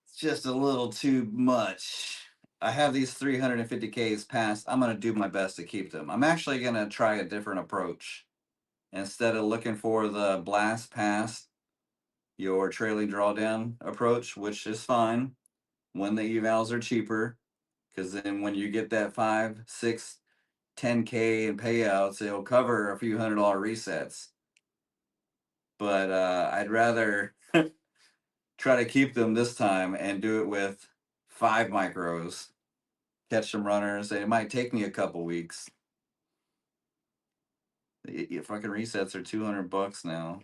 it's just a little too much. I have these 350Ks passed. I'm gonna do my best to keep them. I'm actually gonna try a different approach. Instead of looking for the blast past your trailing drawdown approach, which is fine when the evals are cheaper, because then when you get that 5, 6, 10K in payouts, it'll cover a few $100 resets. But I'd rather try to keep them this time and do it with 5 micros, catch some runners. And it might take me a couple weeks. Your fucking resets are $200 now.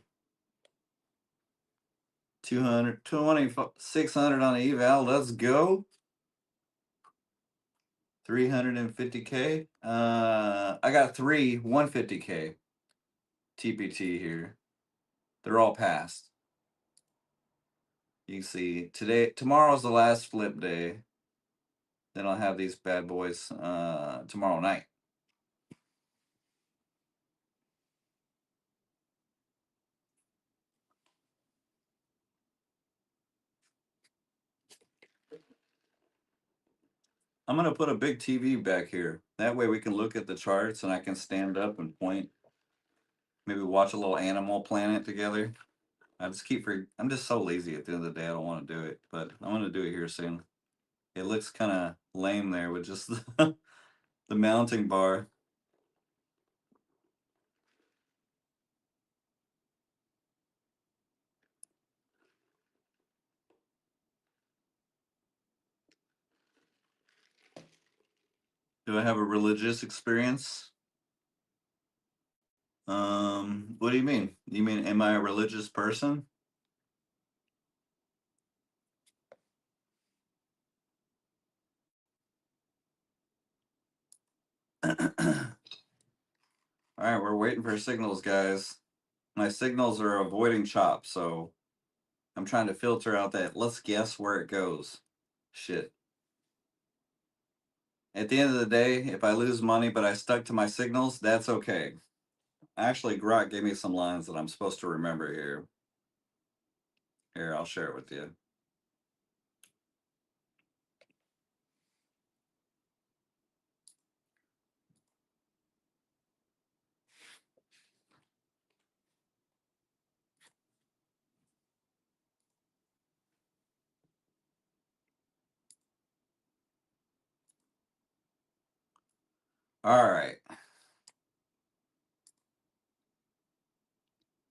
200, 20, 600 on the eval. Let's go. 350K. I got 3 150K TPT here. They're all passed. You can see tomorrow's the last flip day. Then I'll have these bad boys tomorrow night. I'm gonna put a big TV back here. That way we can look at the charts and I can stand up and point. Maybe watch a little Animal Planet together. I'm just so lazy at the end of the day. I don't want to do it, but I'm gonna do it here soon. It looks kind of lame there with just the mounting bar. Do I have a religious experience? What do you mean? You mean, am I a religious person? All right, we're waiting for signals, guys. My signals are avoiding chop, so I'm trying to filter out that let's guess where it goes. Shit. At the end of the day, if I lose money but I stuck to my signals, that's okay. Actually, Grok gave me some lines that I'm supposed to remember here. Here, I'll share it with you. All right.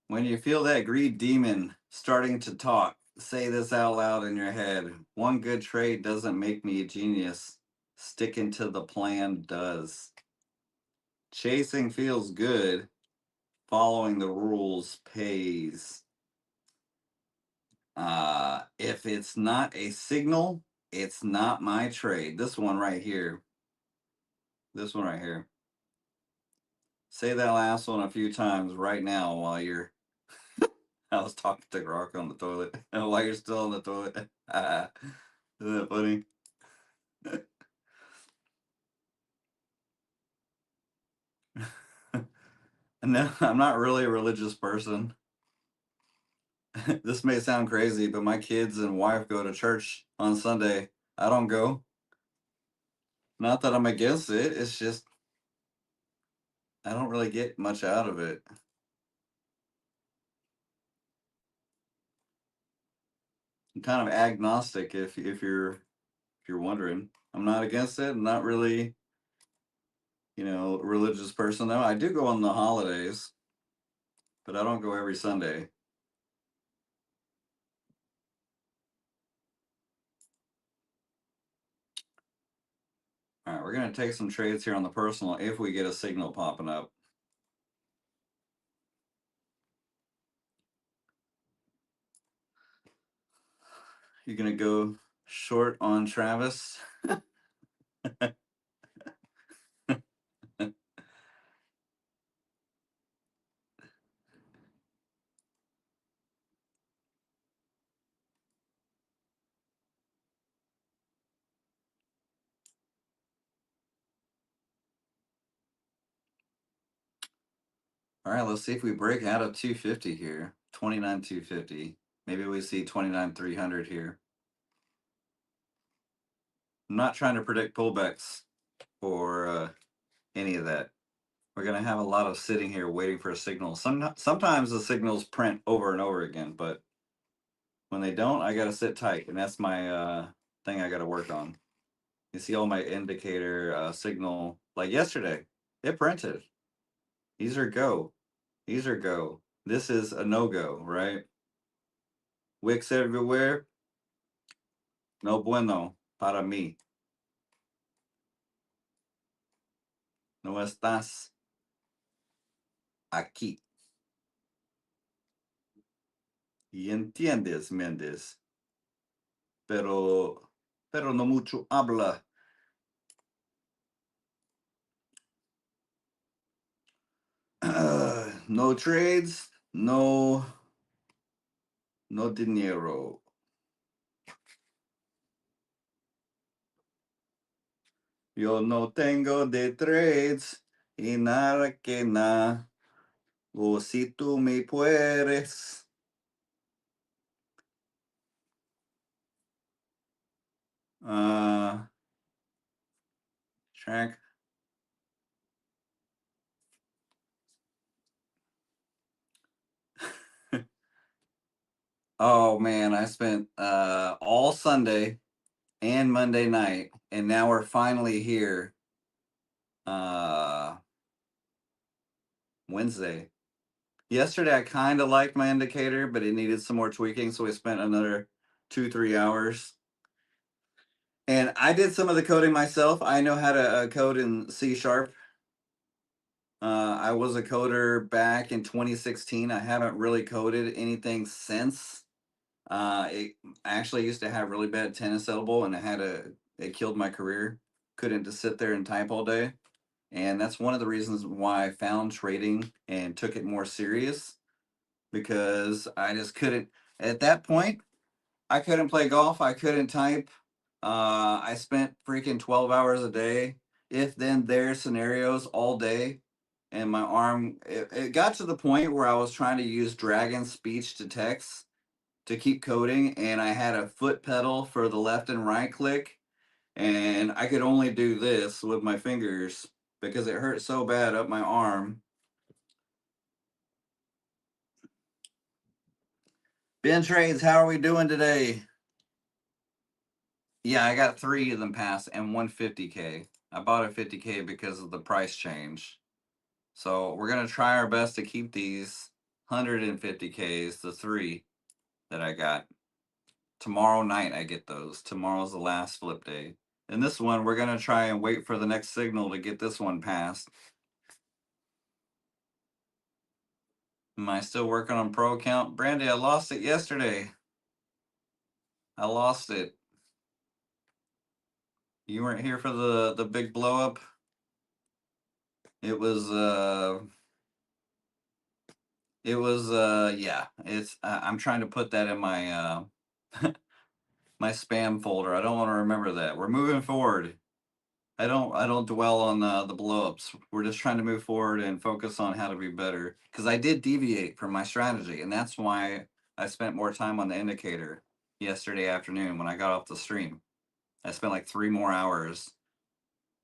When you feel that greed demon starting to talk, say this out loud in your head. One good trade doesn't make me a genius. Sticking to the plan does. Chasing feels good. Following the rules pays. If it's not a signal, it's not my trade. This one right here. This one right here. Say that last one a few times right now while you're. I was talking to Grok on the toilet. While you're still on the toilet. Isn't that funny? No, I'm not really a religious person. This may sound crazy, but my kids and wife go to church on Sunday. I don't go. Not that I'm against it. It's just I don't really get much out of it. I'm kind of agnostic if you're wondering. I'm not against it. I'm not really, a religious person though. I do go on the holidays, but I don't go every Sunday. All right, we're gonna take some trades here on the personal if we get a signal popping up. You're gonna go short on Travis. All right, let's see if we break out of 250 here. 29,250. Maybe we see 29,300 here. I'm not trying to predict pullbacks or any of that. We're going to have a lot of sitting here waiting for a signal. Sometimes the signals print over and over again, but when they don't, I got to sit tight, and that's my thing I got to work on. You see all my indicator signal, like yesterday, it printed. These are go. These are go. This is a no-go, right? Wicks everywhere. No bueno para mí. No estás aquí. Y entiendes, Méndez. Pero no mucho habla. No trades, no dinero. Yo no tengo de trades y nada que nada. O si tú me puedes. Track. Oh man, I spent all Sunday and Monday night, and now we're finally here. Wednesday. Yesterday, I kind of liked my indicator, but it needed some more tweaking, so we spent another 2-3 hours. And I did some of the coding myself. I know how to code in C#. I was a coder back in 2016. I haven't really coded anything since. I actually used to have really bad tennis elbow, and it killed my career. Couldn't just sit there and type all day. And that's one of the reasons why I found trading and took it more serious, because I just couldn't, at that point, I couldn't play golf, I couldn't type, I spent freaking 12 hours a day, if then there scenarios all day. And my arm, it got to the point where I was trying to use dragon speech to text to keep coding, and I had a foot pedal for the left and right click, and I could only do this with my fingers because it hurt so bad up my arm. Ben Trades, how are we doing today? Yeah, I got 3 of them passed and one 50K. I bought a 50K because of the price change. So we're going to try our best to keep these 150Ks, the 3 that I got. Tomorrow night I get those. Tomorrow's the last flip day. And this one, we're going to try and wait for the next signal to get this one passed. Am I still working on pro account? Brandy, I lost it yesterday. I lost it. You weren't here for the big blow up. It was yeah, it's I'm trying to put that in my my spam folder. I don't want to remember that. We're moving forward. I don't dwell on the blowups. We're just trying to move forward and focus on how to be better. Because I did deviate from my strategy, and that's why I spent more time on the indicator yesterday afternoon when I got off the stream. I spent like 3 more hours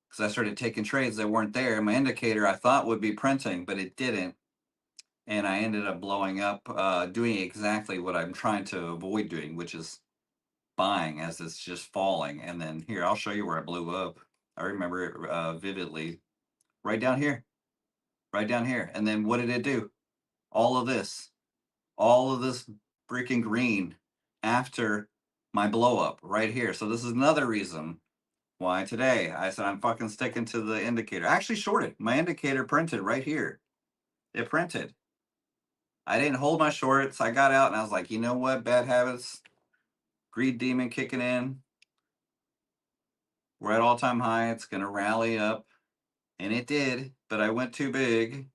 because I started taking trades that weren't there. My indicator I thought would be printing, but it didn't, and I ended up blowing up, doing exactly what I'm trying to avoid doing, which is buying as it's just falling. And then here, I'll show you where I blew up. I remember it vividly. Right down here, right down here. And then what did it do? All of this, all of this freaking green after my blow up right here. So this is another reason why today I said I'm fucking sticking to the indicator. I actually shorted. My indicator printed right here. It printed. I didn't hold my shorts. I got out and I was like, you know what? Bad habits, greed demon kicking in. We're at all time high. It's going to rally up. And it did, but I went too big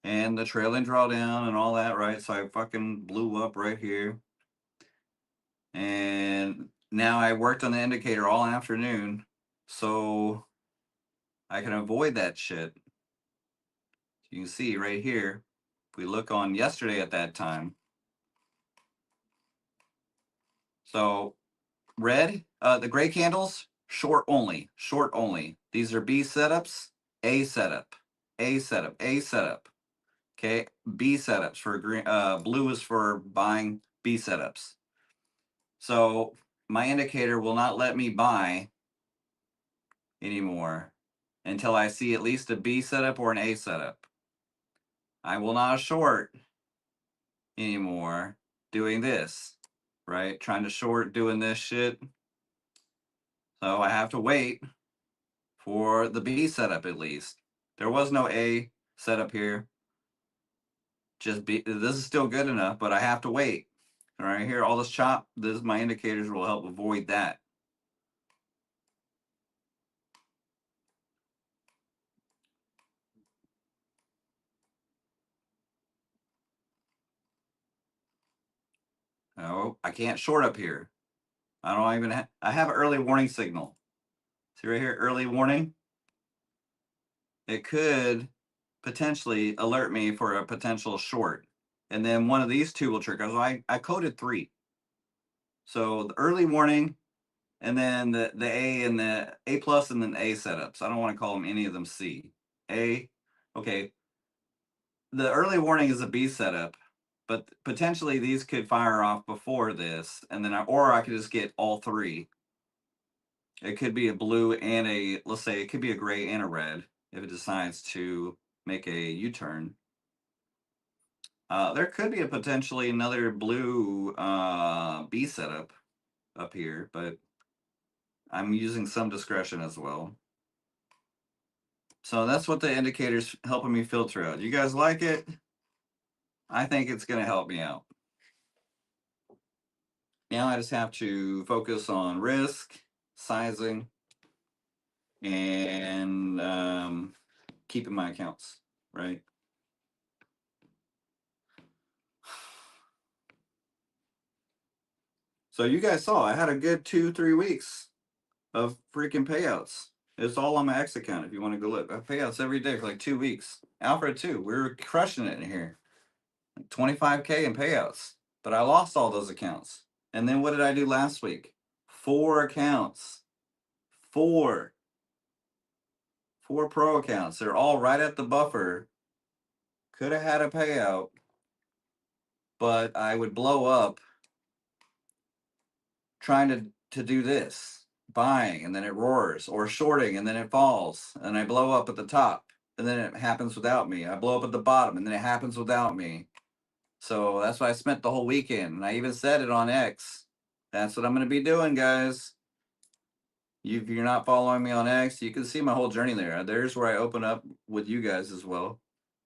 and the trailing drawdown and all that, right? So I fucking blew up right here. And now I worked on the indicator all afternoon so I can avoid that shit. You can see right here, if we look on yesterday at that time. So red, the gray candles, short only, short only. These are B setups, A setup, A setup, A setup. Okay, B setups for green. Blue is for buying B setups. So my indicator will not let me buy anymore until I see at least a B setup or an A setup. I will not short anymore doing this, right? Trying to short doing this shit. So I have to wait for the B setup at least. There was no A setup here. Just B. This is still good enough, but I have to wait. All right, here, all this chop, this my indicators will help avoid that. Oh, I can't short up here. I don't even I have an early warning signal. See right here, early warning. It could potentially alert me for a potential short. And then one of these two will trigger. So I coded 3. So the early warning and then the A and the A plus and then A setups. I don't want to call them any of them C. A, okay. The early warning is a B setup, but potentially these could fire off before this, and then or I could just get all 3. It could be a blue and a, let's say it could be a gray and a red if it decides to make a U-turn. There could be a potentially another blue B setup up here, but I'm using some discretion as well. So that's what the indicator's helping me filter out. You guys like it? I think it's going to help me out. Now I just have to focus on risk, sizing, and keeping my accounts, right? So you guys saw I had a good 2-3 weeks. of freaking payouts. It's all on my X account if you want to go look. I have payouts every day for like 2 weeks. Alfred too. We were crushing it in here. Like 25K in payouts. But I lost all those accounts. And then what did I do last week? 4 accounts. 4. 4 pro accounts. They're all right at the buffer. Could have had a payout, but I would blow up trying to do this, buying, and then it roars, or shorting and then it falls, and I blow up at the top, and then it happens without me. I blow up at the bottom, and then it happens without me. So that's why I spent the whole weekend, and I even said it on X. That's what I'm going to be doing, guys. If you're not following me on X, you can see my whole journey there. There's where I open up with you guys as well.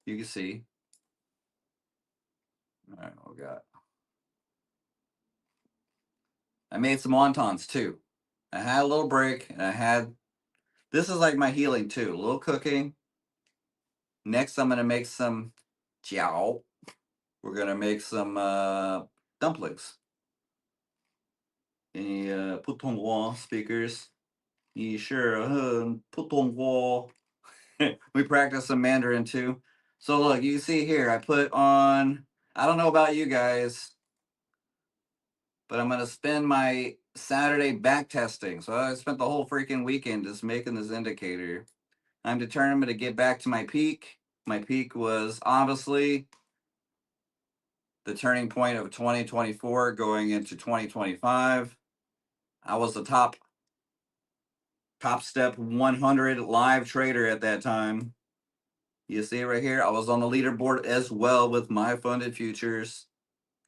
You can see. All right, what we got? I made some wontons too. I had a little break, and I had this is like my healing too. A little cooking. Next, I'm gonna make some jiao. We're gonna make some dumplings. Any putonghua speakers? You sure? Putonghua. We practice some Mandarin too. So look, you see here, I put on. I don't know about you guys, but I'm gonna spend my Saturday back testing. So I spent the whole freaking weekend just making this indicator. I'm determined to get back to my peak. My peak was obviously the turning point of 2024 going into 2025. I was the Topstep 100 live trader at that time. You see right here, I was on the leaderboard as well with my funded futures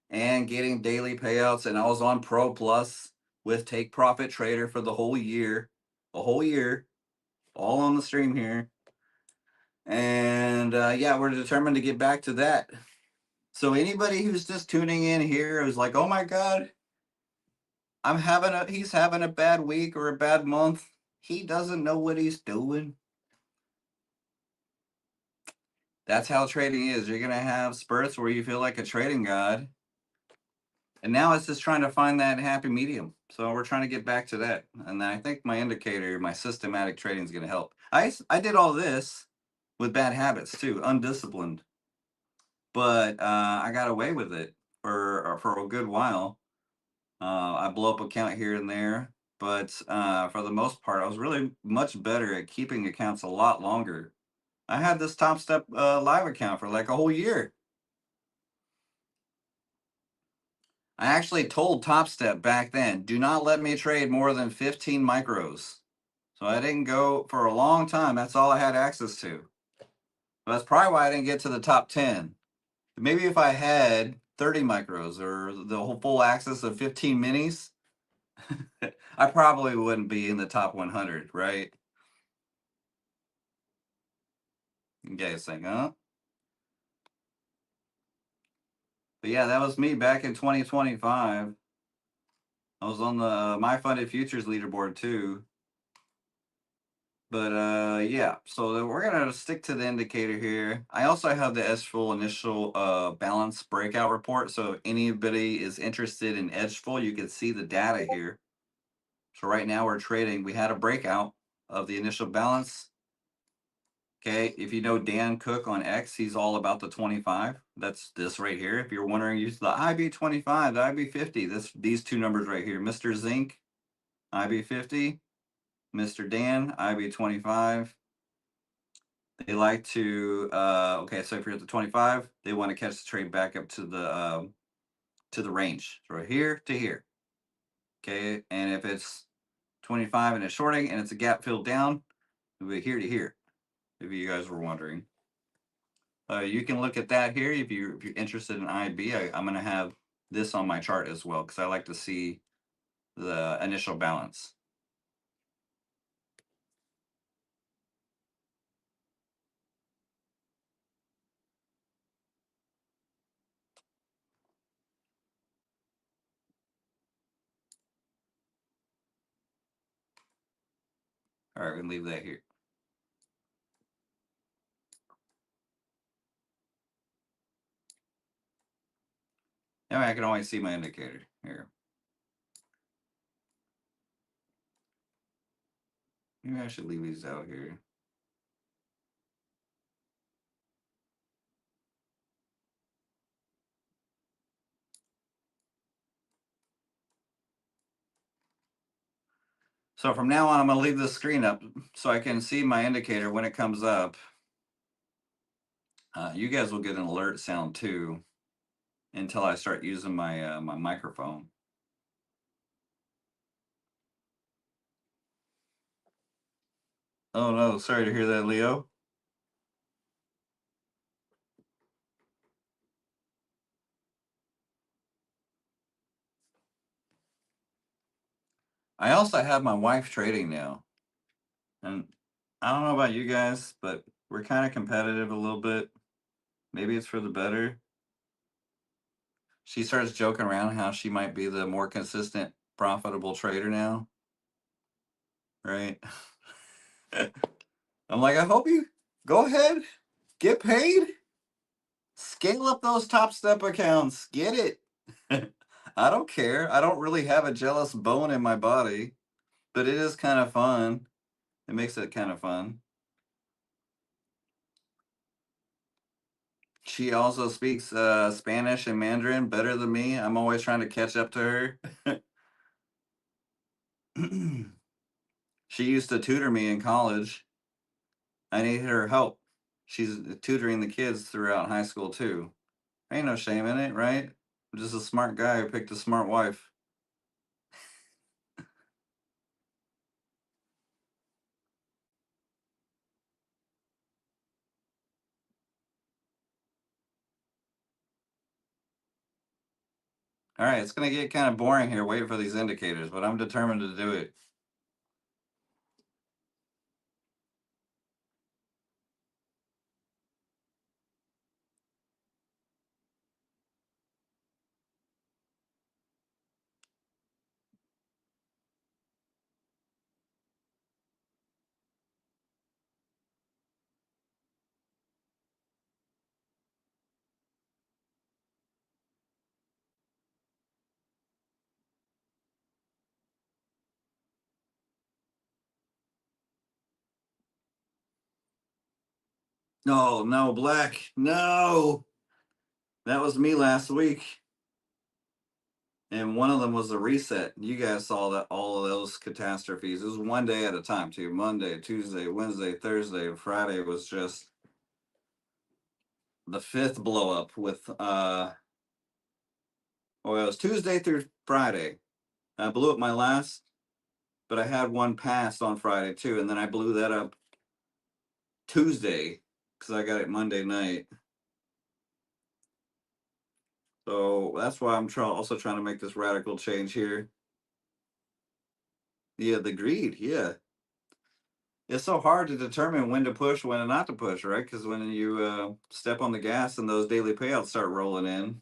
and getting daily payouts, and I was on Pro Plus with Take Profit Trader for the whole year, all on the stream here. And yeah, we're determined to get back to that. So anybody who's just tuning in here who's like, "Oh my God, he's having a bad week or a bad month. He doesn't know what he's doing." That's how trading is. You're gonna have spurts where you feel like a trading god, and now it's just trying to find that happy medium. So we're trying to get back to that, and I think my indicator, my systematic trading, is gonna help. I did all this with bad habits too, undisciplined, but I got away with it for a good while. I blow up account here and there, but for the most part, I was really much better at keeping accounts a lot longer. I had this Topstep live account for like a whole year. I actually told Topstep back then, do not let me trade more than 15 micros. So I didn't go for a long time. That's all I had access to. But that's probably why I didn't get to the top 10. Maybe if I had 30 micros or the whole full access of 15 minis, I probably wouldn't be in the top 100, right? You guys think, huh? But yeah, that was me back in 2025. I was on the My Funded Futures leaderboard too. But yeah, so we're gonna stick to the indicator here. I also have the Edgeful initial balance breakout report. So if anybody is interested in Edgeful, you can see the data here. So right now we're trading. We had a breakout of the initial balance. Okay, if you know Dan Cook on X, he's all about the 25. That's this right here. If you're wondering, use the IB25, the IB50. These two numbers right here. Mr. Zink, IB50. Mr. Dan, IB25. They like to okay, so if you're at the 25, they want to catch the trade back up to the range. So right here to here. Okay, and if it's 25 and it's shorting and it's a gap filled down, it'll be here to here. If you guys were wondering. You can look at that here if you're interested in IB. I'm gonna have this on my chart as well because I like to see the initial balance. All right, we can leave that here. Now I can always see my indicator here. Maybe I should leave these out here. So from now on, I'm going to leave the screen up so I can see my indicator when it comes up. You guys will get an alert sound too until I start using my my microphone. Oh no, sorry to hear that, Leo. I also have my wife trading now. And I don't know about you guys, but we're kind of competitive a little bit. Maybe it's for the better. She starts joking around how she might be the more consistent, profitable trader now, right? I'm like, I hope you go ahead, get paid, scale up those top step accounts, get it. I don't care. I don't really have a jealous bone in my body, but it is kind of fun. It makes it kind of fun. She also speaks Spanish and Mandarin better than me. I'm always trying to catch up to her. She used to tutor me in college. I needed her help. She's tutoring the kids throughout high school too. Ain't no shame in it, right? I'm just a smart guy who picked a smart wife. All right, it's going to get kind of boring here waiting for these indicators, but I'm determined to do it. No, no, Black. No. That was me last week. And one of them was a reset. You guys saw that all of those catastrophes. It was one day at a time, too. Monday, Tuesday, Wednesday, Thursday, Friday was just the fifth blow up with well, it was Tuesday through Friday. I blew up my last, but I had one pass on Friday too, and then I blew that up Tuesday because I got it Monday night. So that's why I'm also trying to make this radical change here. Yeah, the greed. Yeah, it's so hard to determine when to push, when not to push, right? Because when you step on the gas and those daily payouts start rolling in,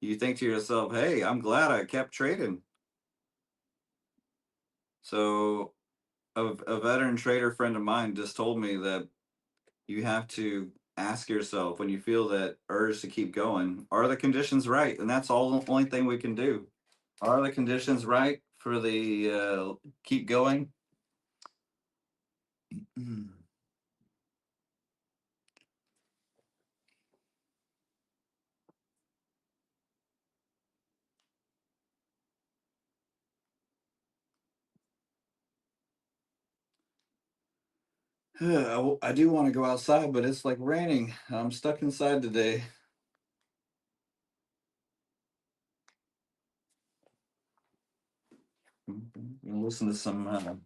you think to yourself, "Hey, I'm glad I kept trading." So a veteran trader friend of mine just told me that you have to ask yourself when you feel that urge to keep going, are the conditions right? And that's all the only thing we can do. Are the conditions right for the keep going? I do want to go outside, but it's like raining. I'm stuck inside today. Gonna listen to some.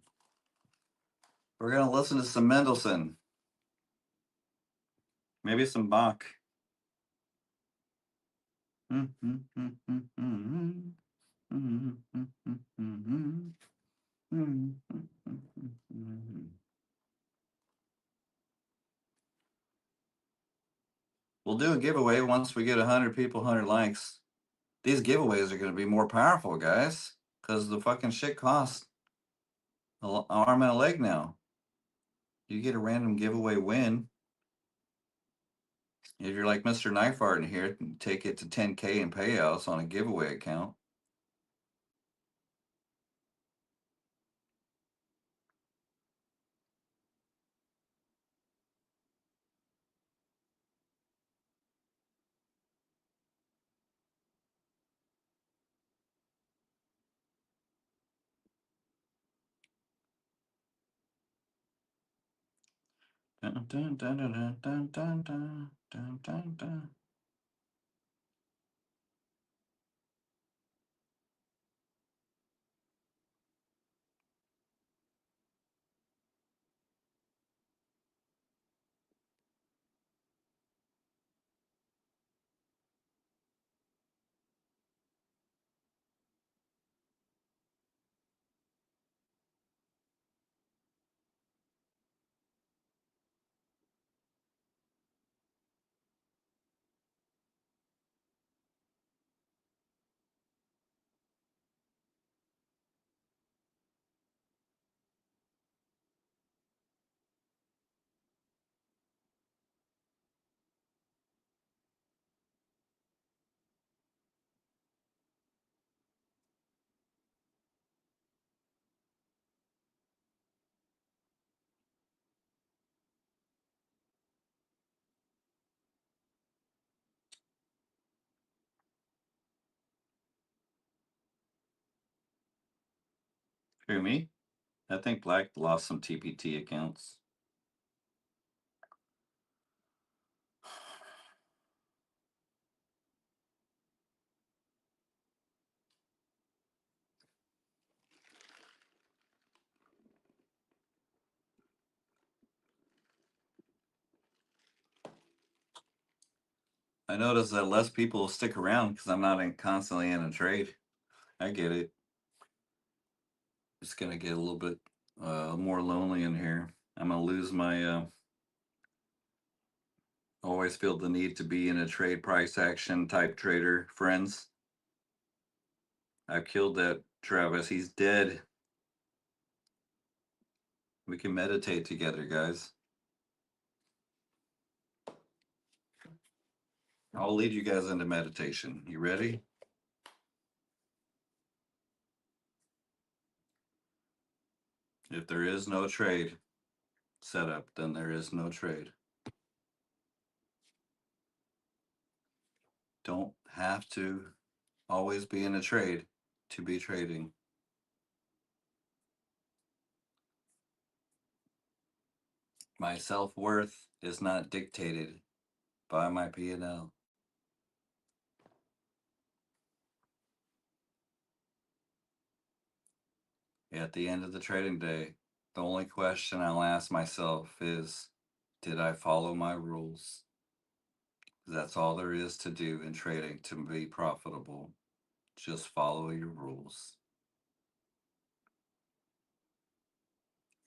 We're gonna listen to some Mendelssohn, maybe some Bach. We'll do a giveaway once we get 100 people, 100 likes. These giveaways are going to be more powerful, guys, because the fucking shit costs an arm and a leg now. You get a random giveaway win. If you're like Mr. Knife Art in here, take it to 10K in payouts on a giveaway account. Dun, dun, dun, dun, dun, dun, dun, dun, dun, dun, dun. Who, me? I think Black lost some TPT accounts. I noticed that less people stick around because I'm not constantly in a trade. I get it. It's gonna get a little bit more lonely in here. I'm gonna lose my always feel the need to be in a trade price action type trader friends. I killed that Travis. He's dead. We can meditate together, guys. I'll lead you guys into meditation. You ready? If there is no trade setup, then there is no trade. Don't have to always be in a trade to be trading. My self-worth is not dictated by my P&L. At the end of the trading day, the only question I'll ask myself is, did I follow my rules? That's all there is to do in trading to be profitable. Just follow your rules.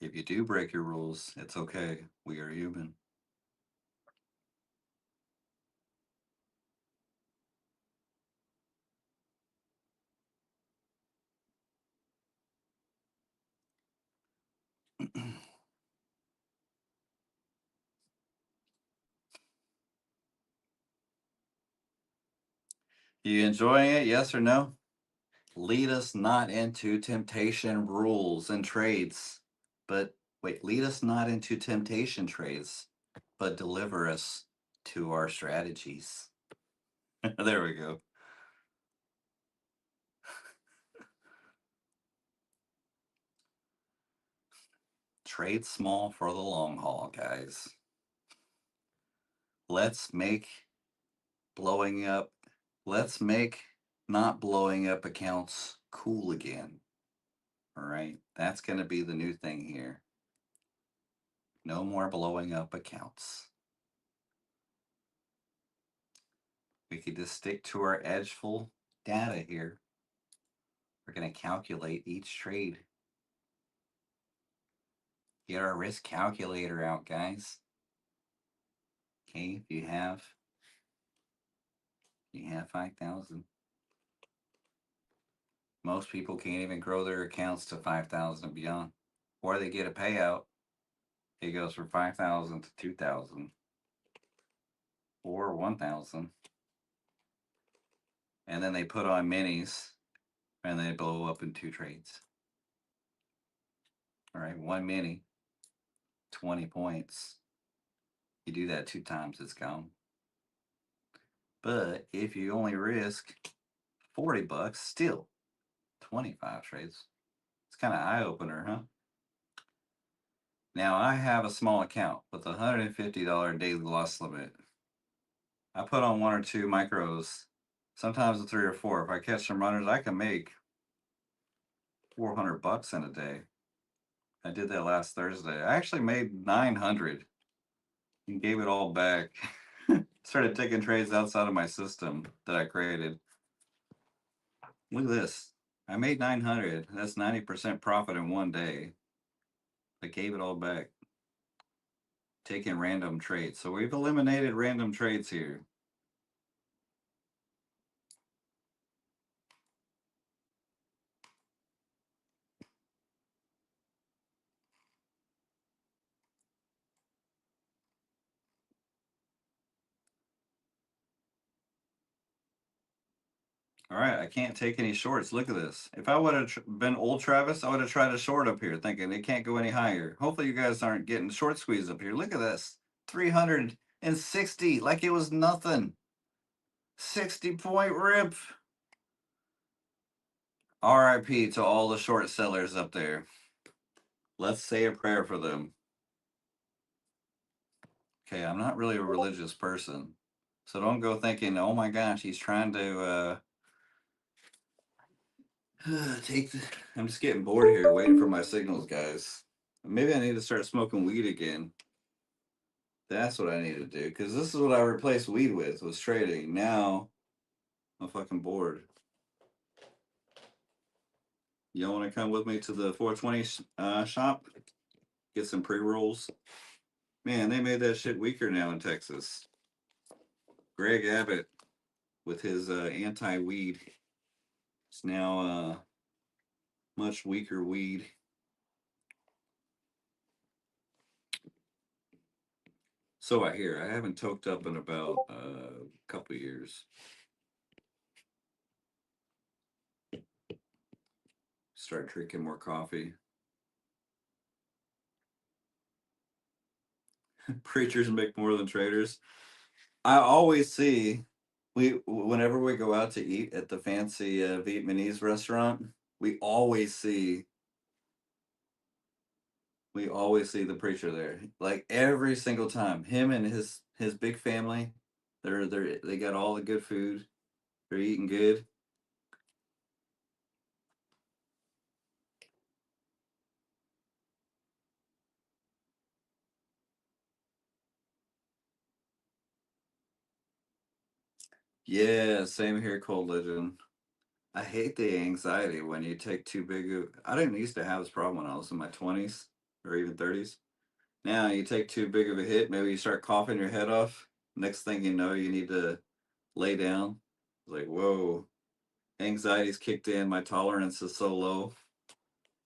If you do break your rules, it's okay. We are human. You enjoying it? Yes or no? Lead us not into temptation rules and trades, but wait, lead us not into temptation trades, but deliver us to our strategies. There we go. Trade small for the long haul, guys. Let's make blowing up, let's make not blowing up accounts cool again. All right. That's going to be the new thing here. No more blowing up accounts. We could just stick to our edgeful data here. We're going to calculate each trade. Get our risk calculator out, guys. Okay, if you have 5,000. Most people can't even grow their accounts to 5,000 and beyond. Or they get a payout. It goes from 5,000 to 2,000 or 1,000. And then they put on minis and they blow up in 2 trades. All right, 1 mini, 20 points. You do that 2 times, it's gone. But if you only risk $40, still 25 trades. It's kind of eye opener, huh? Now I have a small account with a $150 daily loss limit. I put on one or two micros, sometimes a three or four. If I catch some runners, I can make $400 in a day. I did that last Thursday. I actually made 900 and gave it all back. Started taking trades outside of my system that I created. Look at this. I made 900. That's 90% profit in one day. I gave it all back. Taking random trades. So we've eliminated random trades here. All right, I can't take any shorts. Look at this. If I would have been old Travis, I would have tried a short up here, thinking it can't go any higher. Hopefully, you guys aren't getting short squeeze up here. Look at this, 360, like it was nothing. 60-point rip. RIP to all the short sellers up there. Let's say a prayer for them. Okay, I'm not really a religious person, so don't go thinking, oh my gosh, he's trying to take the. I'm just getting bored here waiting for my signals, guys. Maybe I need to start smoking weed again. That's what I need to do, because this is what I replaced weed with, was trading. Now I'm fucking bored. Y'all want to come with me to the 420 shop? Get some pre-rolls? Man, they made that shit weaker now in Texas. Greg Abbott with his anti-weed. It's now much weaker weed. So I hear. I haven't toked up in about a couple years. Start drinking more coffee. Preachers make more than traders. I always see whenever we go out to eat at the fancy Vietnamese restaurant, we always see the preacher there. Like every single time. Him and his big family. They got all the good food. They're eating good. Yeah, same here, Cold Legend. I hate the anxiety when you take too big of. I didn't used to have this problem when I was in my 20s or even 30s. Now you take too big of a hit, maybe you start coughing your head off. Next thing you know, you need to lay down. Like, whoa, anxiety's kicked in. My tolerance is so low.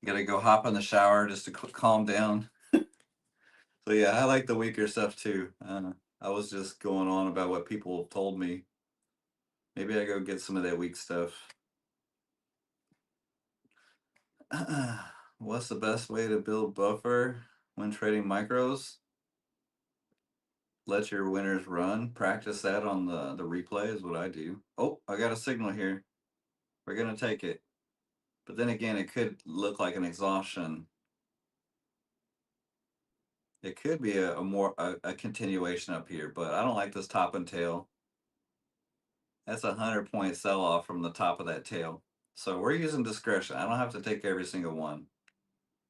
Gotta go hop in the shower just to calm down. So yeah, I like the weaker stuff too. I was just going on about what people told me. Maybe I go get some of that weak stuff. What's the best way to build buffer when trading micros? Let your winners run. Practice that on the replay is what I do. Oh, I got a signal here. We're gonna take it. But then again, it could look like an exhaustion. It could be a continuation up here, but I don't like this top and tail. That's a 100-point sell off from the top of that tail. So we're using discretion. I don't have to take every single one.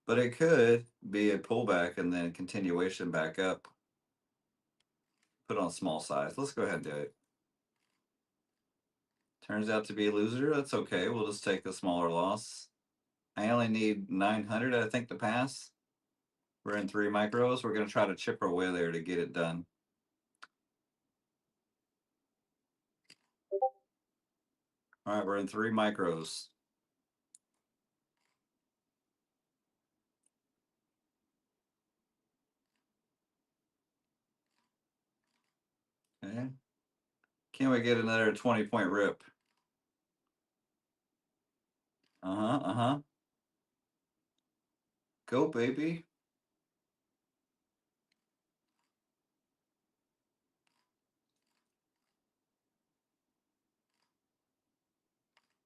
But it could be a pullback and then continuation back up. Put on small size. Let's go ahead and do it. Turns out to be a loser. That's okay. We'll just take a smaller loss. I only need 900, I think, to pass. We're in 3 micros. We're going to try to chip our way there to get it done. All right, we're in 3 micros. Okay. Can we get another 20-point rip? Uh-huh, uh-huh. Go, baby.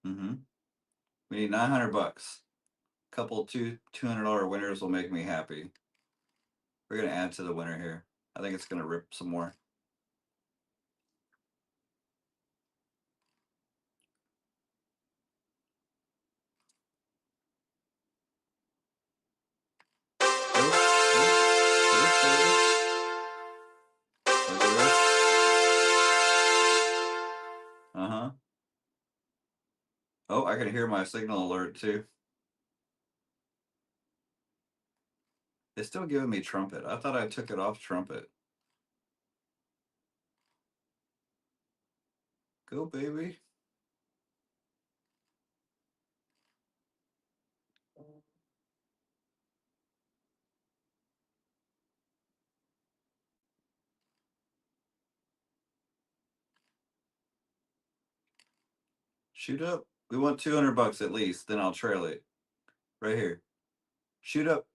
Mm-hmm. We need $900. Couple $200 winners will make me happy. We're gonna add to the winner here. I think it's gonna rip some more. Uh-huh. Oh, I can hear my signal alert too. It's still giving me trumpet. I thought I took it off trumpet. Go, baby. Shoot up. We want 200 bucks at least, then I'll trail it. Right here. Shoot up.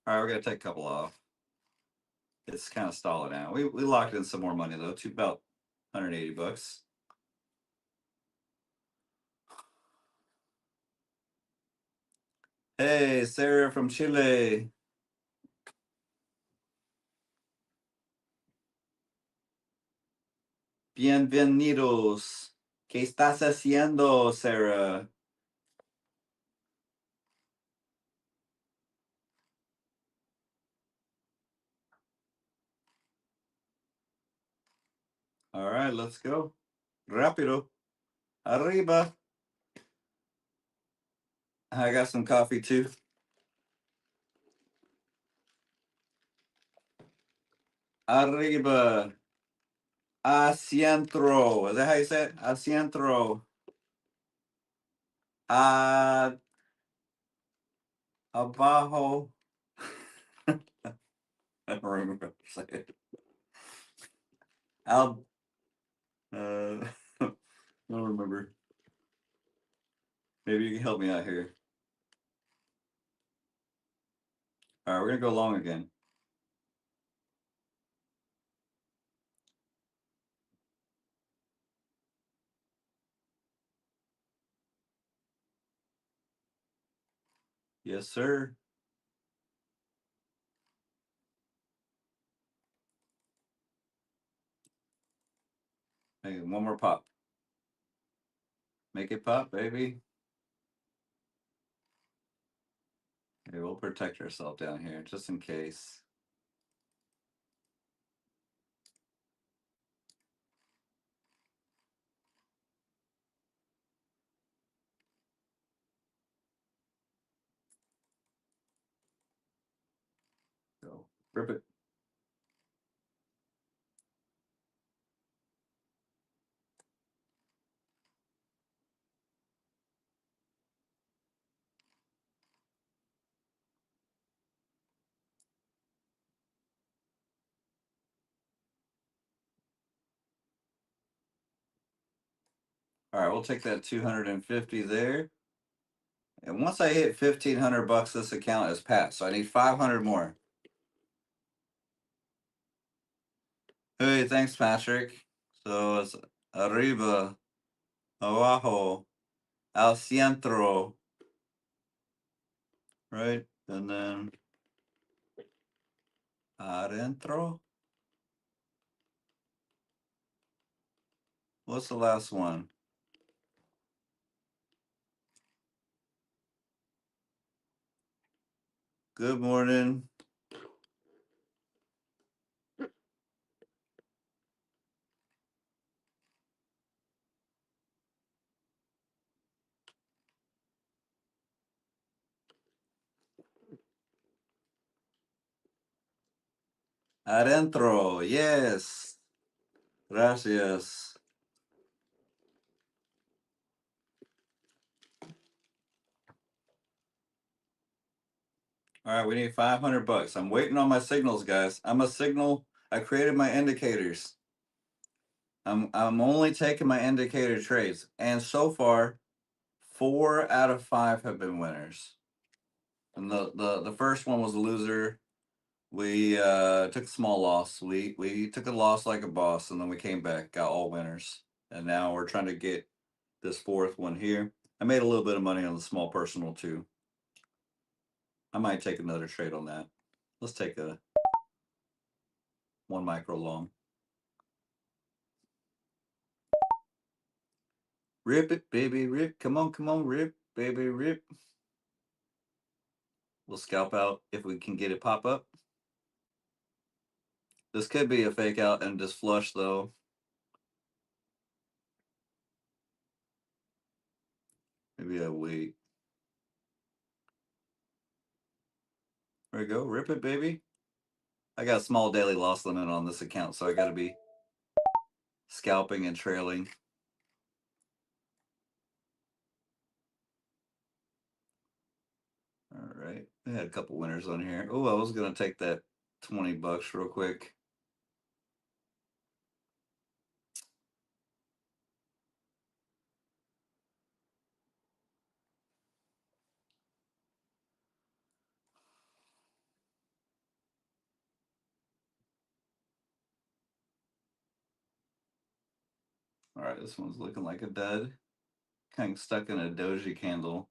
All right, we're gonna take a couple off. It's kind of stalling out. We locked in some more money though, to about 180 bucks. Hey, Sarah from Chile. Bienvenidos. ¿Qué estás haciendo, Sarah? All right, let's go. Rápido. Arriba. I got some coffee too. Arriba. Asientro. Is that how you say it? Asientro. Abajo. I don't remember how to say it. I don't remember. Maybe you can help me out here. All right, we're gonna go long again. Yes, sir. Hey, one more pop. Make it pop, baby. Okay, we'll protect ourselves down here just in case. Go. Rip it. All right, we'll take that 250 there. And once I hit 1,500 bucks, this account is passed. So I need 500 more. Hey, thanks, Patrick. So it's arriba, abajo, al centro, right? And then adentro. What's the last one? Good morning. Adentro, yes. Gracias. All right, we need 500 bucks. I'm waiting on my signals, guys. I'm a signal. I created my indicators. I'm only taking my indicator trades, and so far, 4 out of 5 have been winners. And the first one was a loser. We took a small loss. We took a loss like a boss, and then we came back, got all winners, and now we're trying to get this fourth one here. I made a little bit of money on the small personal too. I might take another trade on that. Let's take a 1 micro long. Rip it, baby, rip. Come on, rip, baby, rip. We'll scalp out if we can get it pop up. This could be a fake out and just flush though. Maybe I wait. There we go. Rip it, baby. I got a small daily loss limit on this account, so I got to be scalping and trailing. All right. I had a couple winners on here. Oh, I was going to take that 20 bucks real quick. All right, this one's looking like a dud. Kind of stuck in a doji candle.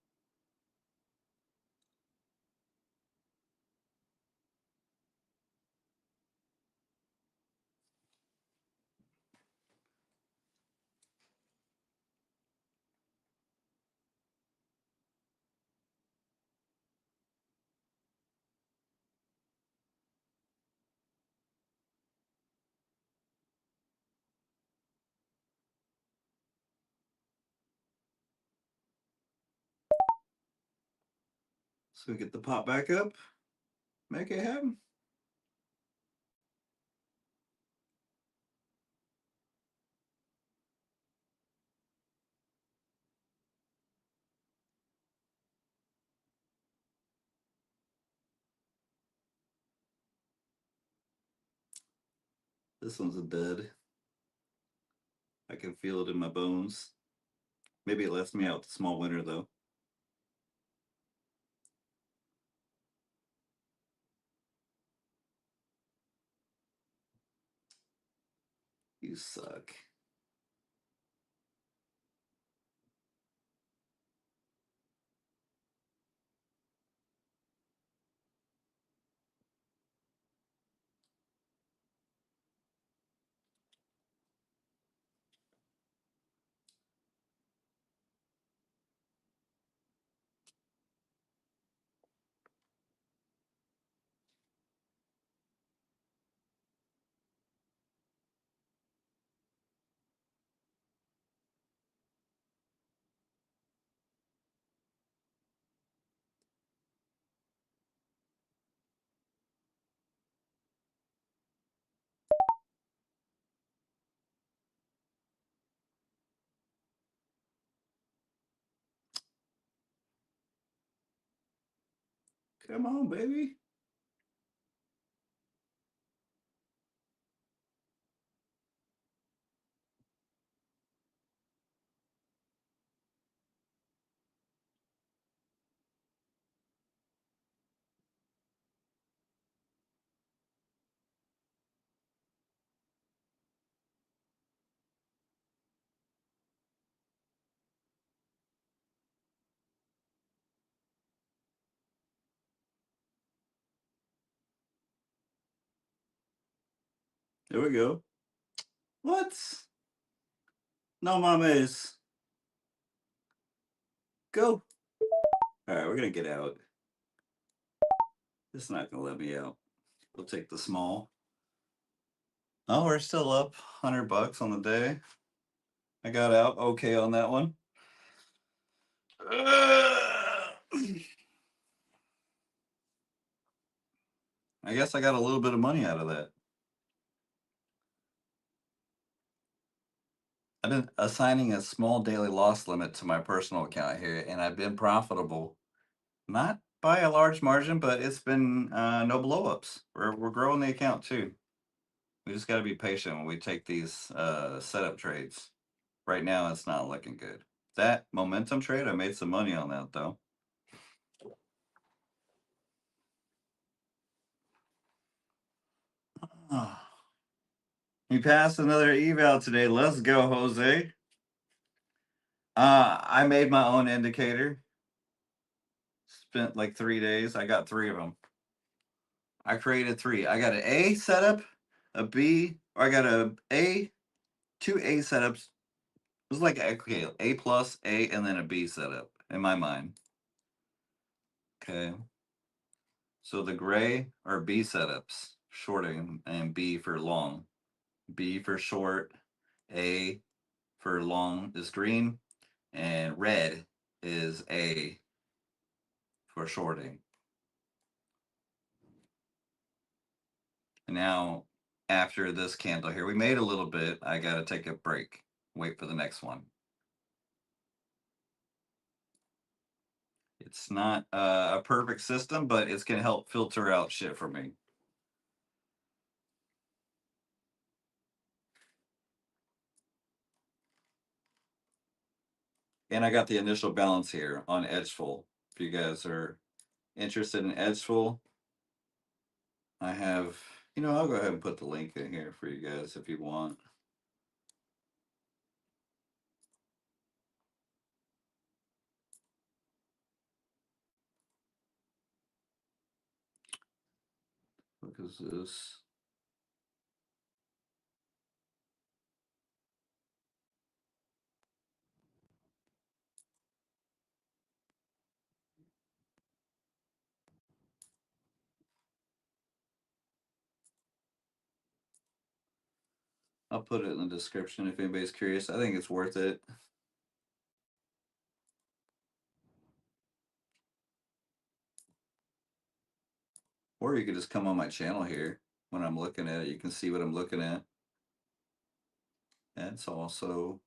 So we get the pop back up. Make it happen. This one's a dud. I can feel it in my bones. Maybe it lets me out the small winner though. You suck. Come on, baby. There we go. What? No mames. Go. All right, we're going to get out. It's not going to let me out. We'll take the small. Oh, we're still up 100 bucks on the day. I got out okay on that one. I guess I got a little bit of money out of that. I've been assigning a small daily loss limit to my personal account here, and I've been profitable. Not by a large margin, but it's been no blowups. We're growing the account too. We just got to be patient when we take these setup trades. Right now, it's not looking good. That momentum trade, I made some money on that though. He passed another eval today. Let's go, Jose. I made my own indicator. Spent like 3 days. I got 3 of them. I created 3. I got an A setup, a B, or I got two A setups. It was like, okay, A plus, A, and then a B setup in my mind. Okay. So the gray are B setups, shorting, and B for long. B for short, A for long is green, and red is A for shorting. And now, after this candle here, we made a little bit. I got to take a break, wait for the next one. It's not a perfect system, but it's going to help filter out shit for me. And I got the initial balance here on Edgeful. If you guys are interested in Edgeful, I have, I'll go ahead and put the link in here for you guys if you want. What is this? I'll put it in the description if anybody's curious. I think it's worth it. Or you could just come on my channel here when I'm looking at it. You can see what I'm looking at. That's also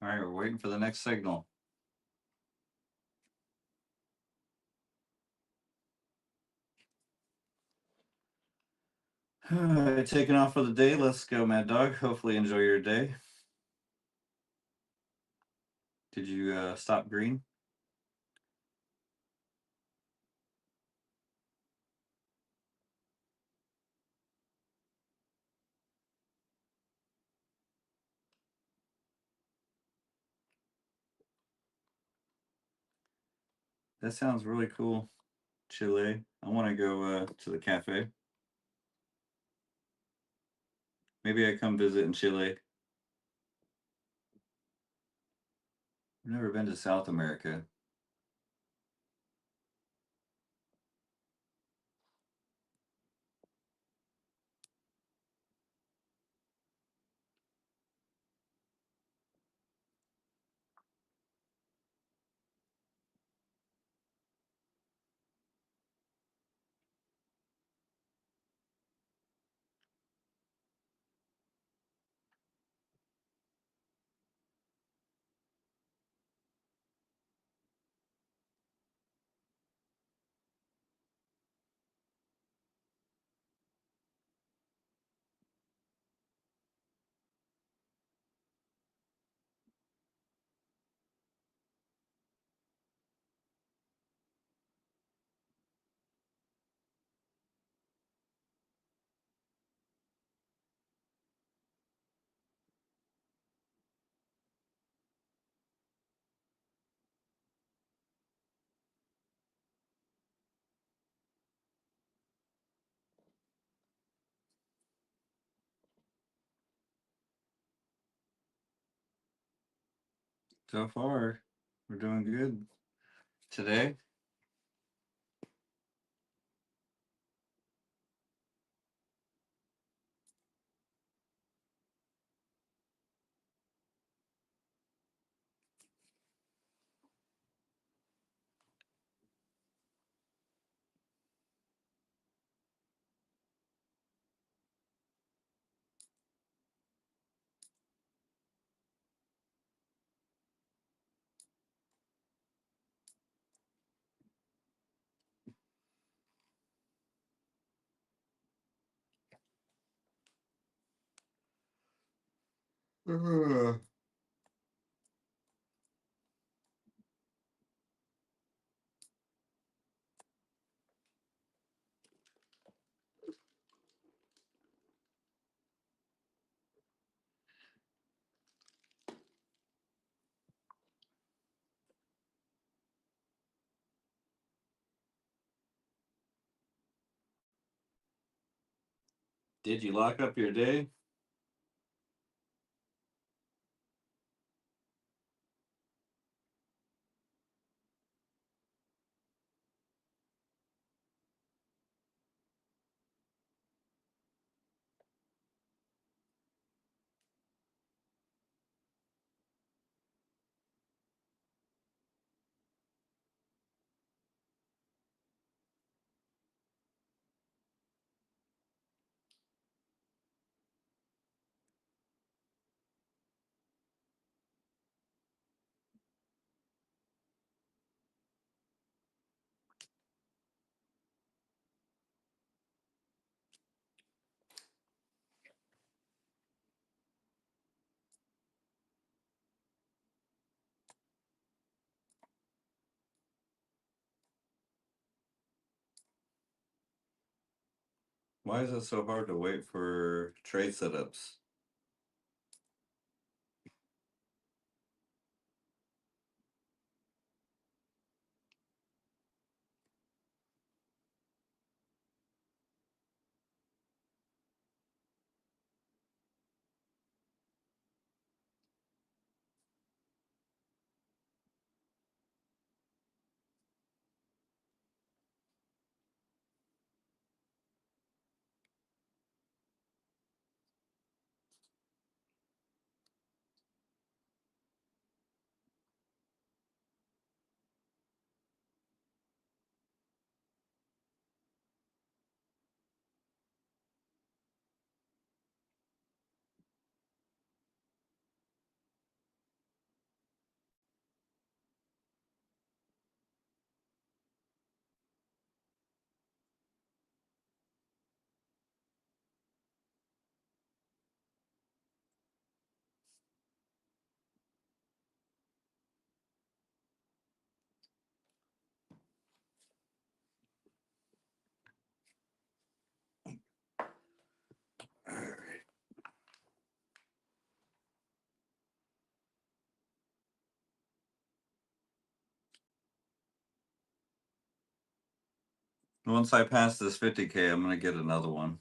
All right, we're waiting for the next signal. Taking off for the day. Let's go, Mad Dog. Hopefully enjoy your day. Did you stop green? That sounds really cool. Chile. I want to go to the cafe. Maybe I come visit in Chile. I've never been to South America. So far, we're doing good. Today, did you lock up your day? Why is it so hard to wait for trade setups? Once I pass this 50K, I'm gonna get another one.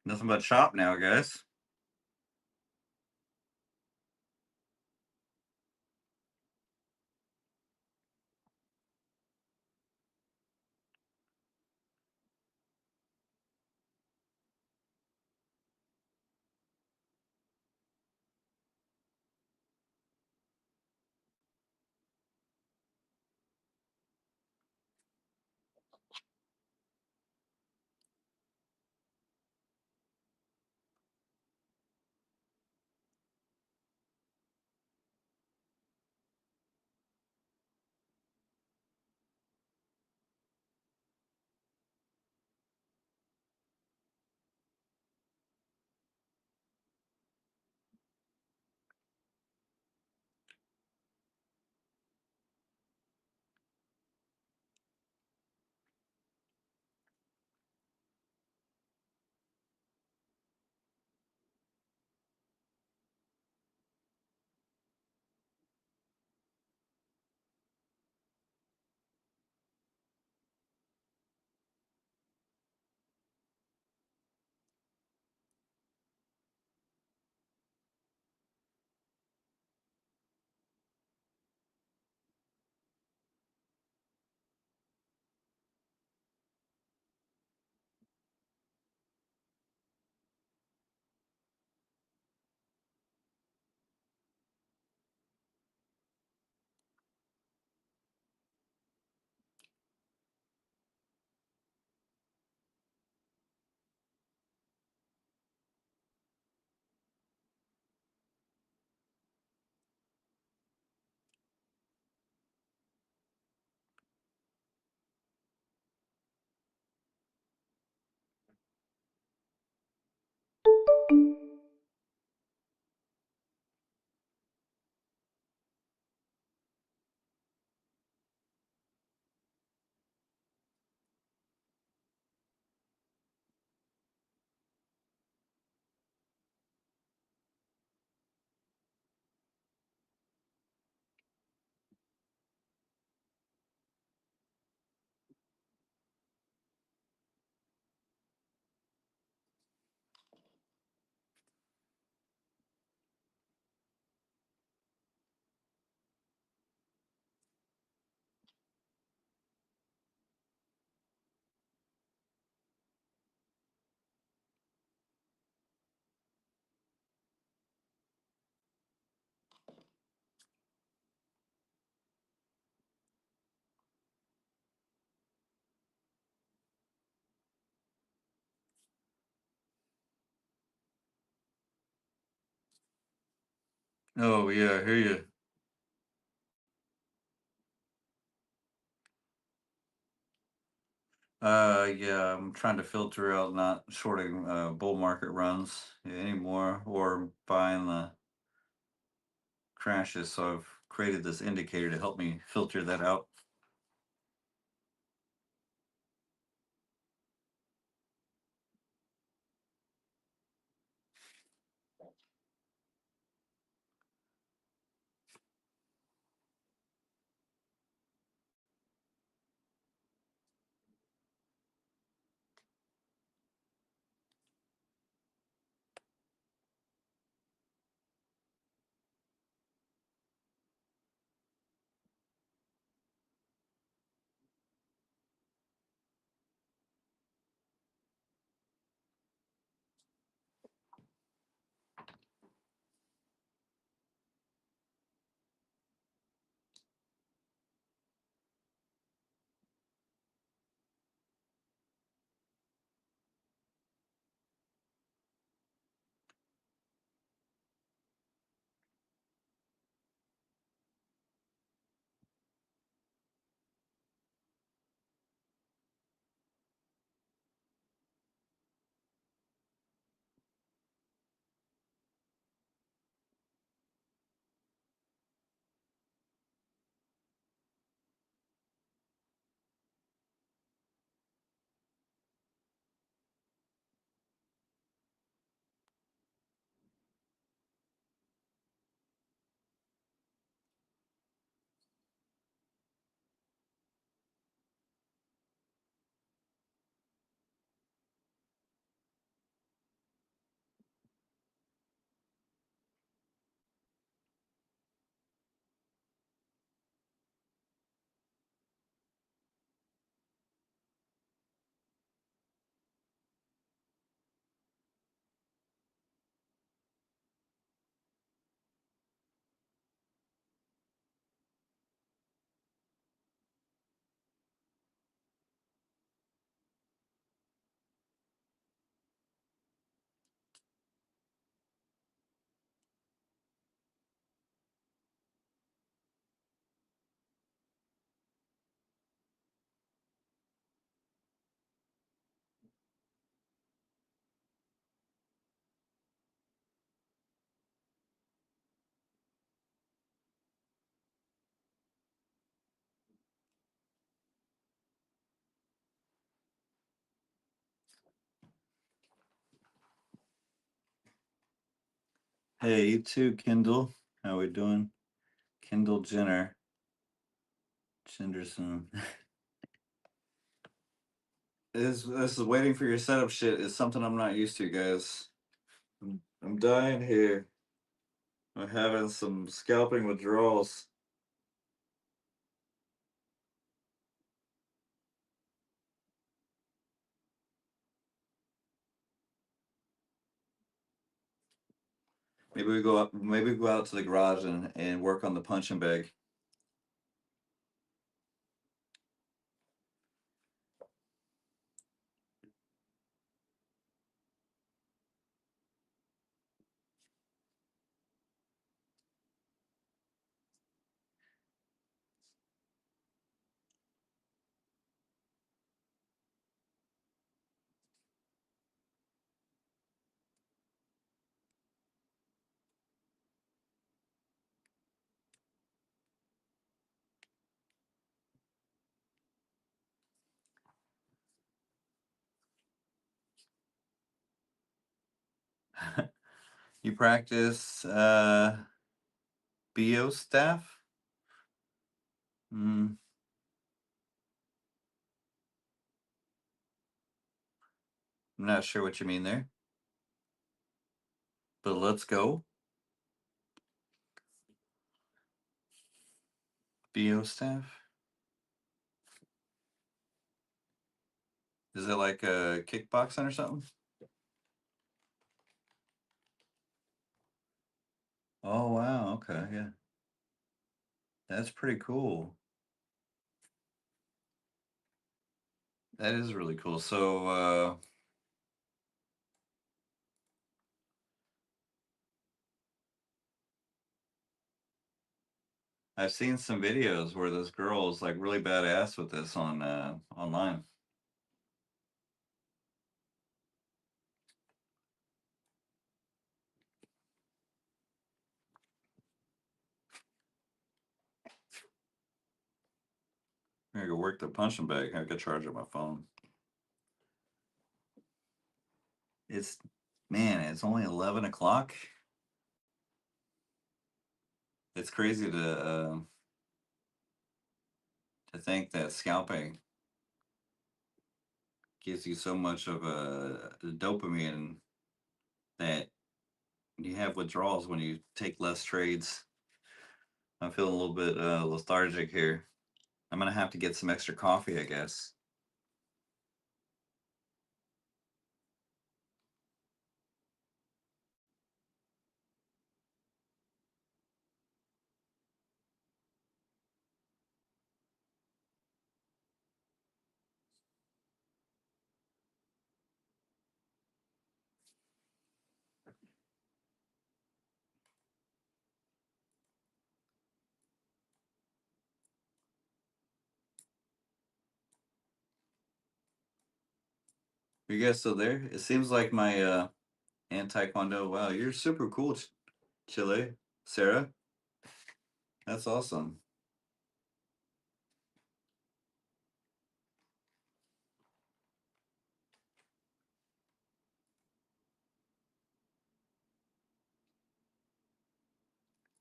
Nothing but chop now, guys. Oh yeah, I hear you. Yeah, I'm trying to filter out not shorting bull market runs anymore or buying the crashes. So I've created this indicator to help me filter that out. Hey, you too, Kindle. How we doing? Kendall Jenner. Jenderson. This is waiting for your setup shit is something I'm not used to, guys. I'm dying here. I'm having some scalping withdrawals. Maybe we go out to the garage and work on the punching bag. You practice BO staff? Mm, I'm not sure what you mean there. But let's go. BO staff? Is it like a kickboxing or something? Oh wow, okay, yeah. That's pretty cool. That is really cool. So I've seen some videos where this girl is like really badass with this on online. I gotta go work the punching bag. I gotta charge up my phone. It's man, it's only 11 o'clock. It's crazy to think that scalping gives you so much of a dopamine that you have withdrawals when you take less trades. I'm feeling a little bit lethargic here. I'm gonna have to get some extra coffee, I guess. Are you guys still there? It seems like my and Taekwondo. Wow, you're super cool, Chile, Sarah. That's awesome.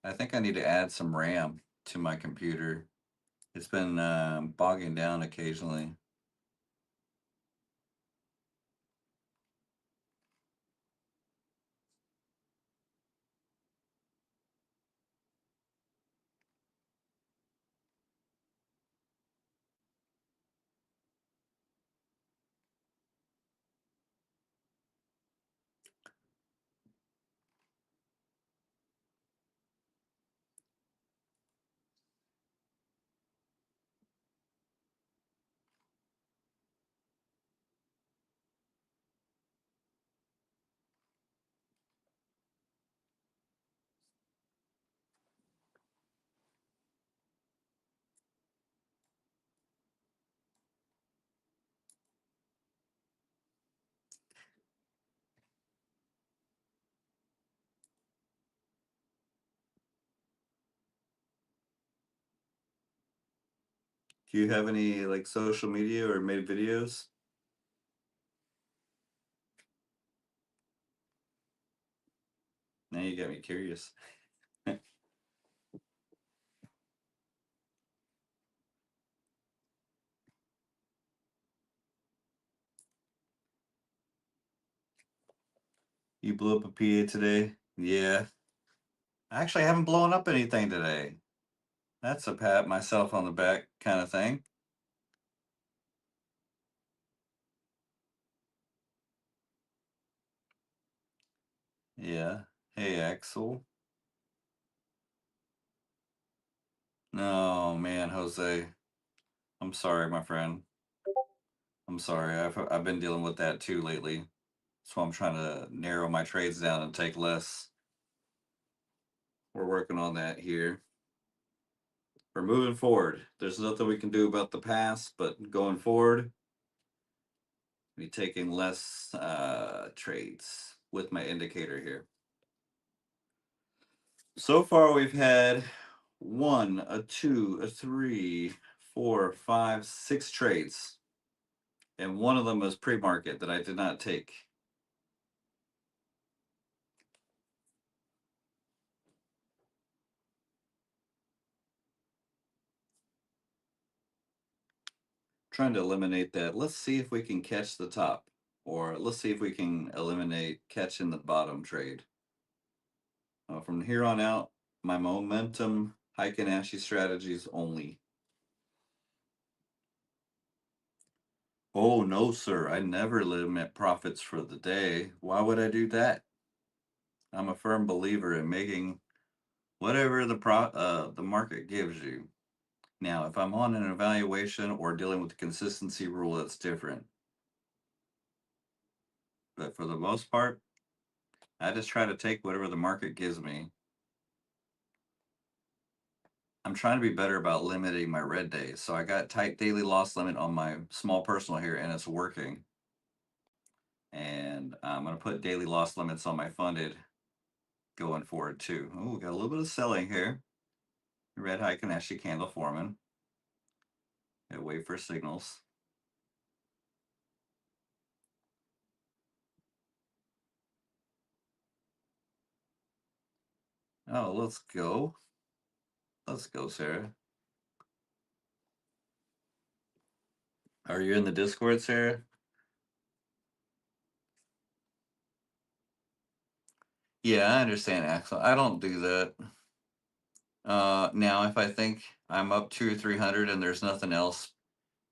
I think I need to add some RAM to my computer. It's been bogging down occasionally. Do you have any like social media or made videos? Now you got me curious. You blew up a PA today? Yeah. Actually, I haven't blown up anything today. That's a pat myself on the back kind of thing. Yeah. Hey, Axel. No, man, Jose. I'm sorry, my friend. I'm sorry. I've been dealing with that too lately. So I'm trying to narrow my trades down and take less. We're working on that here. We're moving forward. There's nothing we can do about the past, but going forward, be taking less trades with my indicator here. So far, we've had one, a two, a three, four, five, six trades, and one of them was pre-market that I did not take. Trying to eliminate that. Let's see if we can catch the top, or let's see if we can eliminate catching the bottom trade. From here on out, my momentum Heiken-Ashi strategies only. Oh no, sir! I never limit profits for the day. Why would I do that? I'm a firm believer in making whatever the market gives you. Now, if I'm on an evaluation or dealing with the consistency rule, that's different. But for the most part, I just try to take whatever the market gives me. I'm trying to be better about limiting my red days. So I got tight daily loss limit on my small personal here, and it's working. And I'm going to put daily loss limits on my funded going forward too. Oh, we got a little bit of selling here. Red high Kaneshi candle forming. Gotta wait for signals. Oh, let's go. Let's go, Sarah. Are you in the Discord, Sarah? Yeah, I understand, Axel. I don't do that. Now if I think I'm up 200 or 300 and there's nothing else,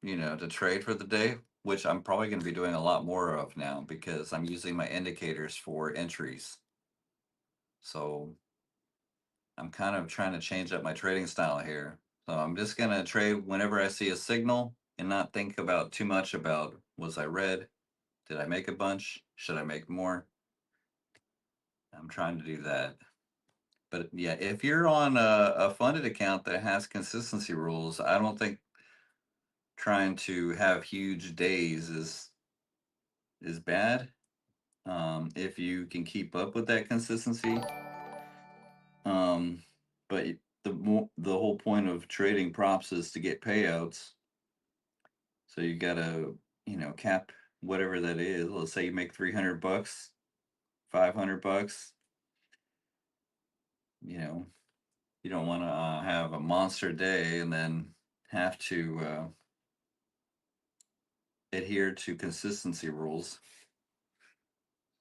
to trade for the day, which I'm probably going to be doing a lot more of now because I'm using my indicators for entries. So I'm kind of trying to change up my trading style here. So I'm just going to trade whenever I see a signal and not think about too much about, was I red? Did I make a bunch? Should I make more? I'm trying to do that. But yeah, if you're on a funded account that has consistency rules, I don't think trying to have huge days is bad. If you can keep up with that consistency. Um, but the whole point of trading props is to get payouts. So you gotta, cap whatever that is. Let's say you make $300, $500. You know, you don't want to have a monster day and then have to adhere to consistency rules.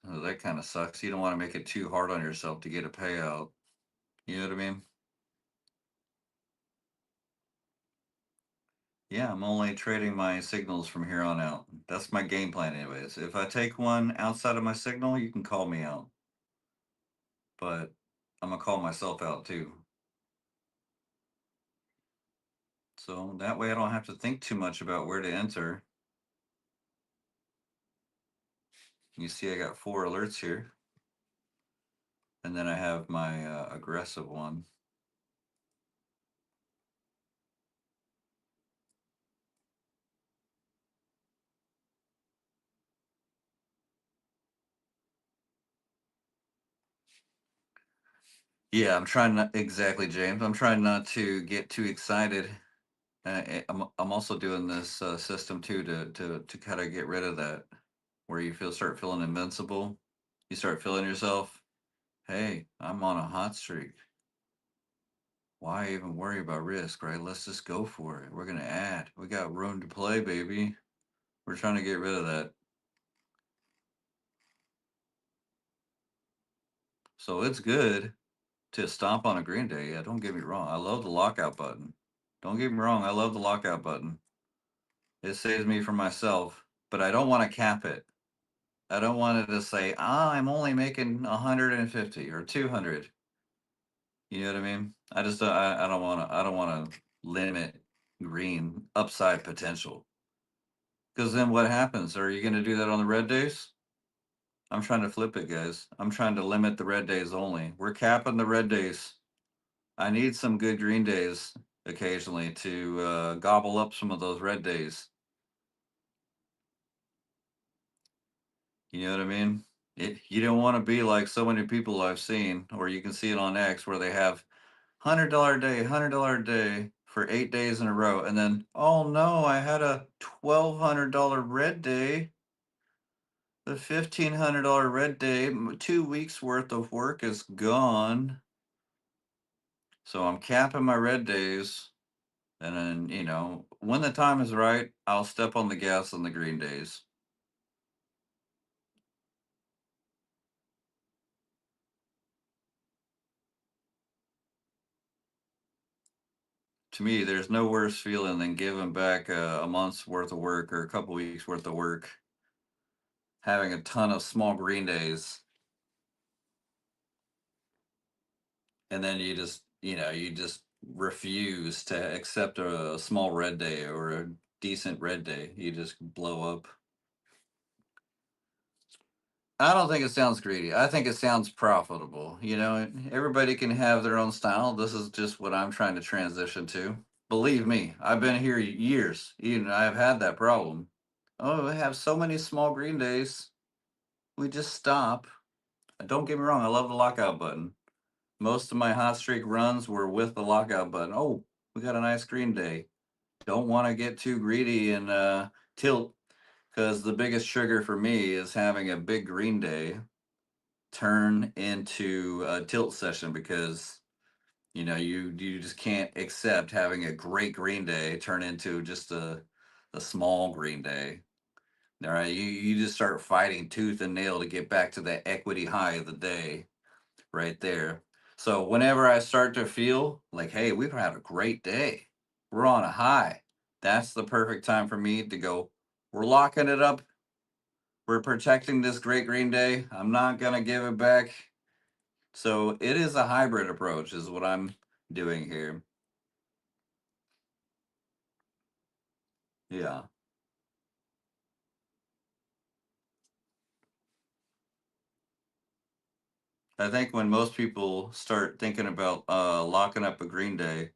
That kind of sucks. You don't want to make it too hard on yourself to get a payout. You know what I mean? Yeah, I'm only trading my signals from here on out. That's my game plan, anyways. If I take one outside of my signal, you can call me out. But I'm gonna call myself out too. So that way I don't have to think too much about where to enter. You see I got 4 alerts here. And then I have my aggressive one. Yeah, I'm trying not exactly, James. I'm trying not to get too excited. I'm also doing this system too to kind of get rid of that, where you start feeling invincible. You start feeling yourself. Hey, I'm on a hot streak. Why even worry about risk, right? Let's just go for it. We're gonna add. We got room to play, baby. We're trying to get rid of that. So it's good to stomp on a green day. Yeah, don't get me wrong. I love the lockout button. Don't get me wrong. I love the lockout button. It saves me from myself, but I don't want to cap it. I don't want it to say, I'm only making 150 or 200. You know what I mean? I just I don't want to limit green upside potential. Because then what happens? Are you going to do that on the red days? I'm trying to flip it, guys. I'm trying to limit the red days only. We're capping the red days. I need some good green days occasionally to gobble up some of those red days. You know what I mean? You don't want to be like so many people I've seen, or you can see it on X, where they have $100 day, $100 day for 8 days in a row, and then, oh no, I had a $1,200 red day. The $1,500 red day, 2 weeks worth of work is gone. So I'm capping my red days. And then, when the time is right, I'll step on the gas on the green days. To me, there's no worse feeling than giving back a month's worth of work or a couple weeks worth of work, having a ton of small green days, and then you just refuse to accept a small red day or a decent red day. You just blow up. I don't think it sounds greedy. I think it sounds profitable. You know, everybody can have their own style. This is just what I'm trying to transition to. Believe me, I've been here years. Even I've had that problem. Oh, we have so many small green days. We just stop. Don't get me wrong, I love the lockout button. Most of my hot streak runs were with the lockout button. Oh, we got a nice green day. Don't want to get too greedy and tilt, because the biggest trigger for me is having a big green day turn into a tilt session, because you just can't accept having a great green day turn into just a small green day. All right, you just start fighting tooth and nail to get back to that equity high of the day right there. So whenever I start to feel like, hey, we've had a great day, we're on a high, that's the perfect time for me to go, we're locking it up, we're protecting this great green day, I'm not going to give it back. So it is a hybrid approach, is what I'm doing here. Yeah. I think when most people start thinking about locking up a green day,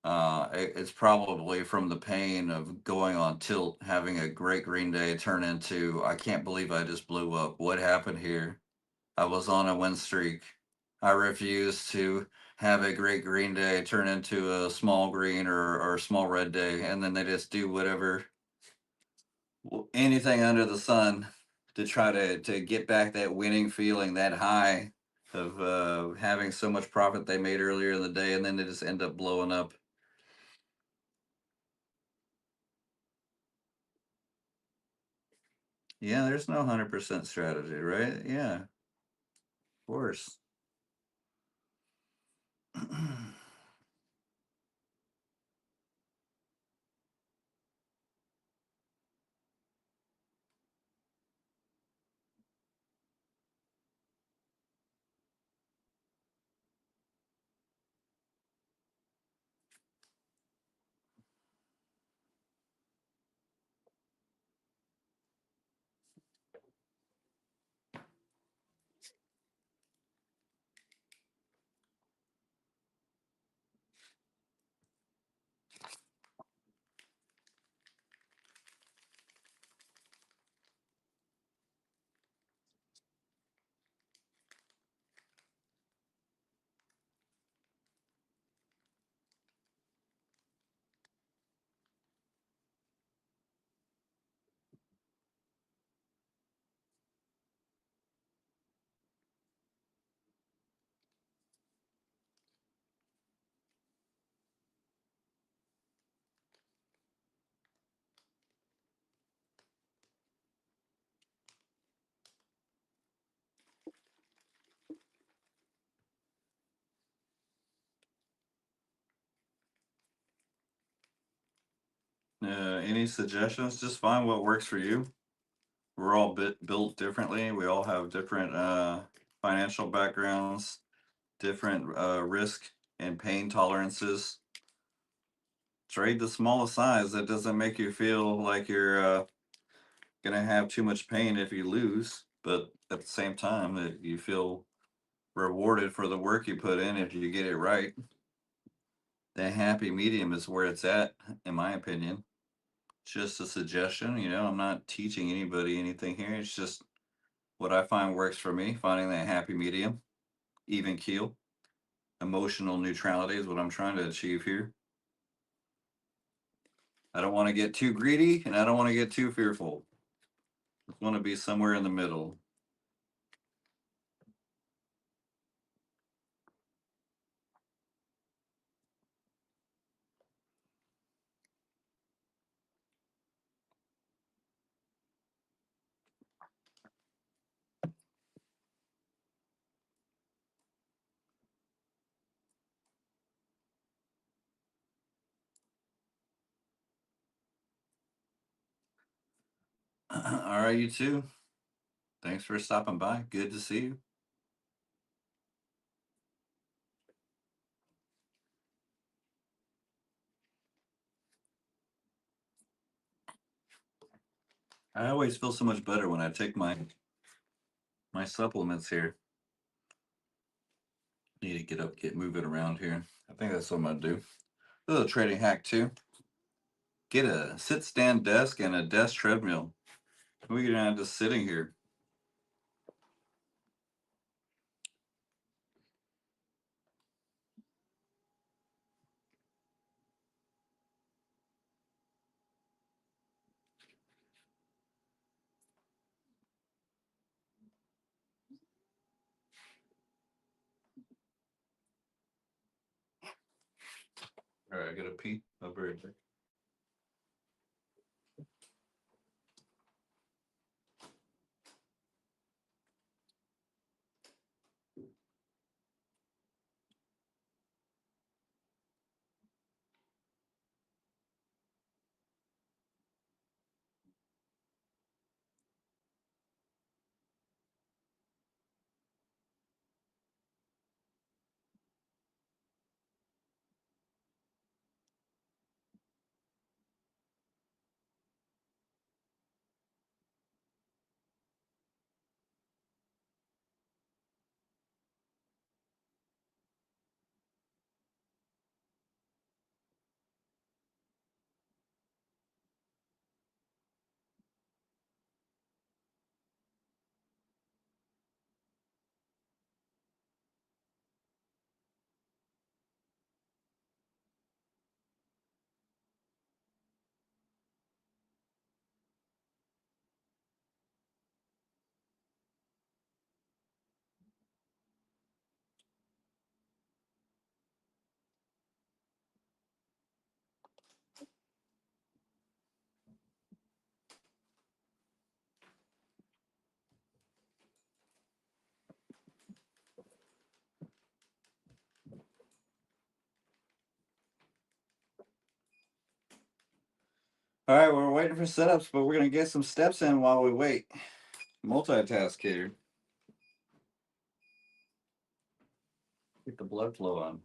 it's probably from the pain of going on tilt, having a great green day turn into, I can't believe I just blew up. What happened here? I was on a win streak. I refuse to have a great green day turn into a small green or a small red day. And then they just do whatever, anything under the sun to try to get back that winning feeling, that high of having so much profit they made earlier in the day. And then they just end up blowing up. Yeah, there's no 100% strategy, right? Yeah, of course. Any suggestions? Just find what works for you. We're all built differently. We all have different financial backgrounds, different risk and pain tolerances. Trade the smallest size. That doesn't make you feel like you're gonna have too much pain if you lose, but at the same time, that you feel rewarded for the work you put in if you get it right. The happy medium is where it's at, in my opinion. Just a suggestion, I'm not teaching anybody anything here. It's just what I find works for me, finding that happy medium, even keel. Emotional neutrality is what I'm trying to achieve here. I don't want to get too greedy and I don't want to get too fearful. I want to be somewhere in the middle. All right, you too. Thanks for stopping by. Good to see you. I always feel so much better when I take my my supplements here. Need to get up, get moving around here. I think that's what I'm gonna do. This is a trading hack too. Get a sit stand desk and a desk treadmill. We're not just sitting here. All right, I gotta pee. I'll be right back. All right, we're waiting for setups, but we're gonna get some steps in while we wait. Multitask here. Get the blood flow on.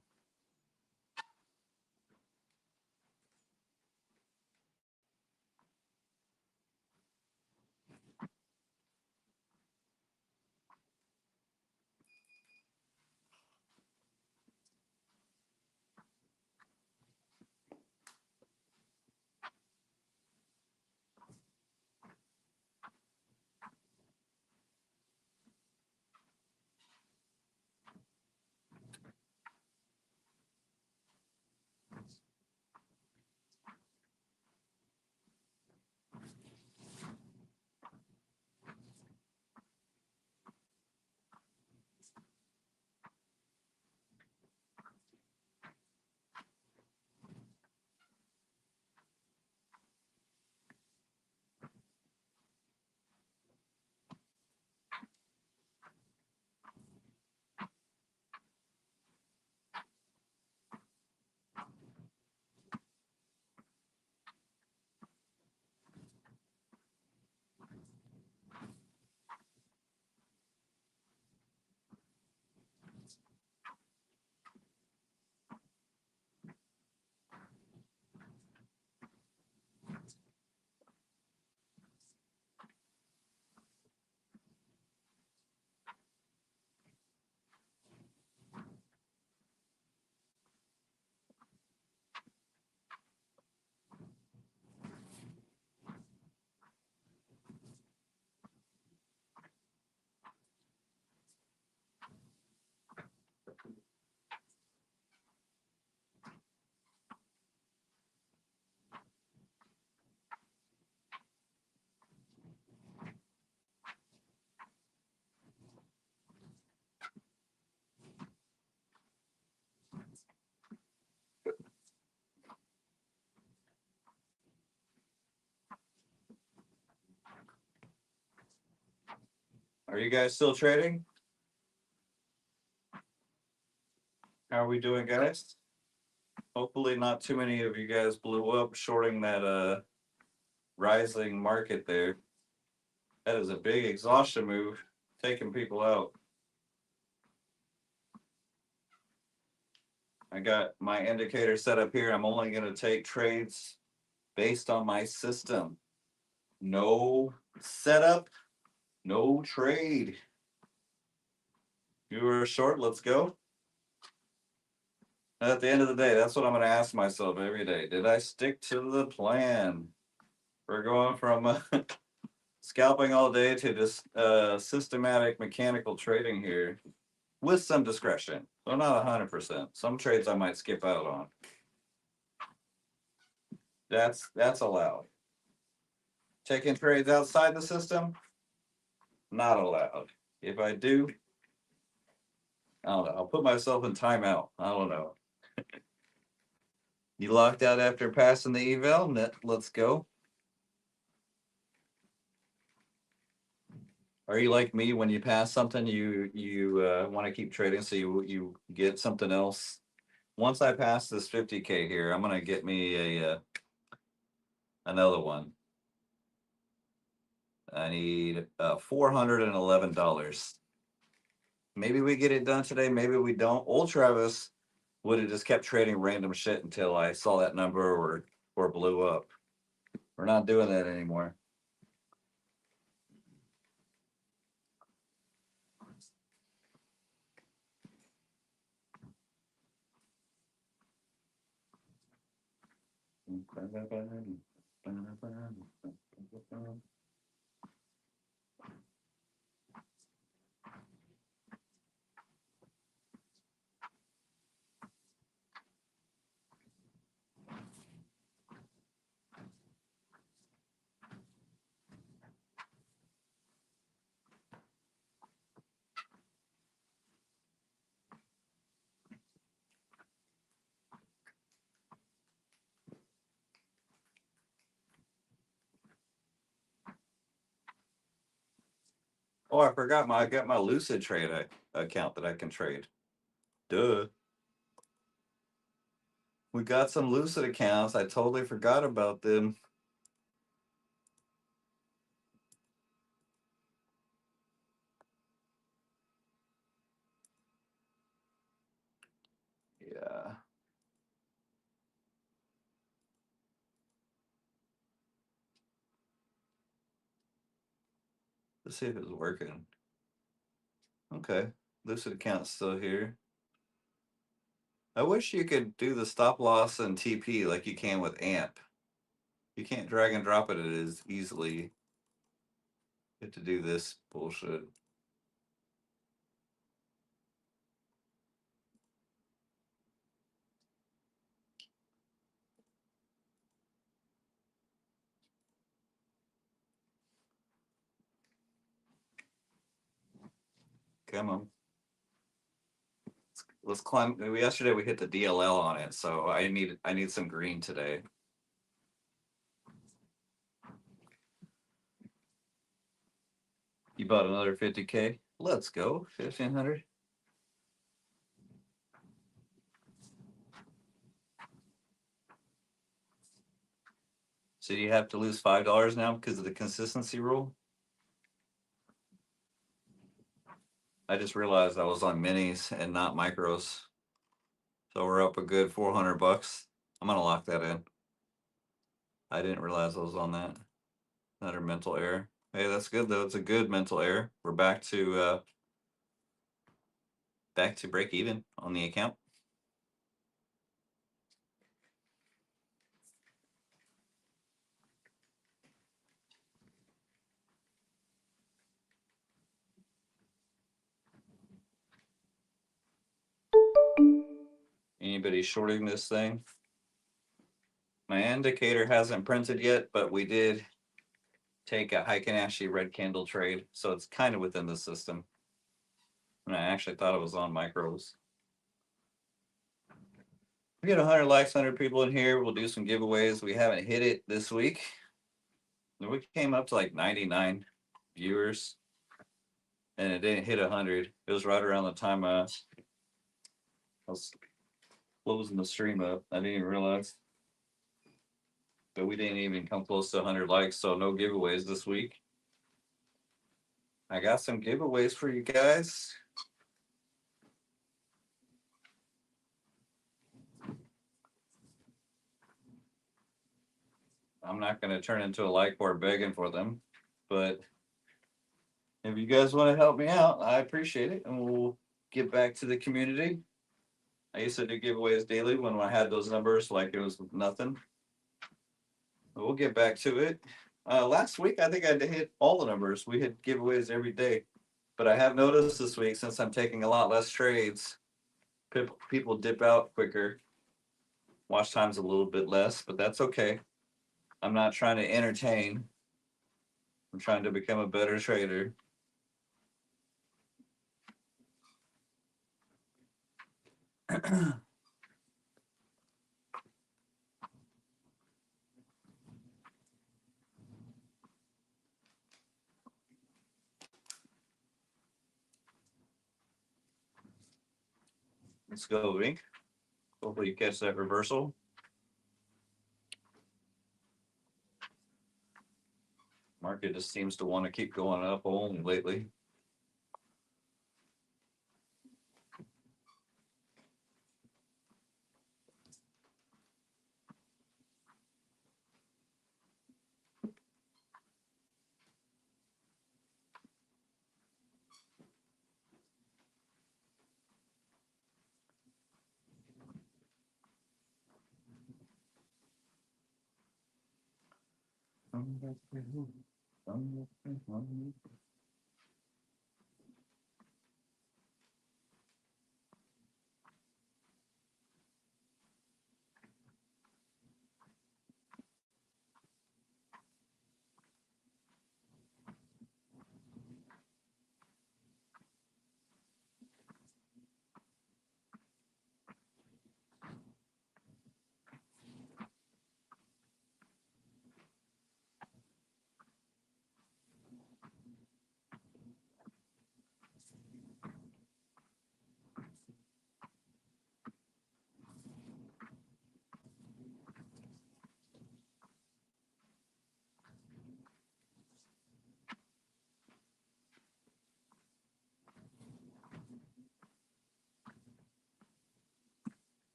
Are you guys still trading? How are we doing, guys? Hopefully not too many of you guys blew up shorting that rising market there. That is a big exhaustion move, taking people out. I got my indicator set up here. I'm only going to take trades based on my system. No setup, no trade. You were short. Let's go. At the end of the day, that's what I'm going to ask myself every day. Did I stick to the plan? We're going from scalping all day to just systematic mechanical trading here with some discretion. So not 100%. Some trades I might skip out on. That's allowed. Taking trades outside the system, not allowed. If I do, I don't know. I'll put myself in timeout. I don't know. You locked out after passing the eval? Let's go. Are you like me when you pass something, you want to keep trading, so you get something else? Once I pass this 50K here, I'm gonna get me a another one. I need $411. Maybe we get it done today. Maybe we don't. Old Travis would have just kept trading random shit until I saw that number or blew up. We're not doing that anymore. Oh, I forgot I got my Lucid Trade account that I can trade. Duh. We got some Lucid accounts. I totally forgot about them. Yeah. Let's see if it's working. Okay. Lucid account's still here. I wish you could do the stop loss and TP like you can with AMP. You can't drag and drop it as easily. You have to do this bullshit. Come on. Let's climb. Yesterday we hit the DLL on it, so I need some green today. You bought another 50K? Let's go. 1,500. So you have to lose $5 now because of the consistency rule? I just realized I was on minis and not micros. So we're up a good 400 bucks. I'm gonna lock that in. I didn't realize I was on that. Another mental error. Hey, that's good though. It's a good mental error. We're back to break even on the account. Anybody shorting this thing? My indicator hasn't printed yet, but we did take a Heikin-Ashi red candle trade, so it's kind of within the system. And I actually thought it was on micros. We get 100 likes, 100 people in here. We'll do some giveaways. We haven't hit it this week. We came up to like 99 viewers, and it didn't hit 100. It was right around the time I was closing the stream up. I didn't even realize. But we didn't even come close to 100 likes, so no giveaways this week. I got some giveaways for you guys. I'm not going to turn into a like board begging for them, but if you guys want to help me out, I appreciate it, and we'll give back to the community. I used to do giveaways daily when I had those numbers like it was nothing. But we'll get back to it. Last week, I think I hit all the numbers. We hit giveaways every day. But I have noticed this week, since I'm taking a lot less trades, people dip out quicker. Watch time's a little bit less, but that's okay. I'm not trying to entertain. I'm trying to become a better trader. Let's go, Vink. Hopefully you catch that reversal. Market just seems to want to keep going up only lately.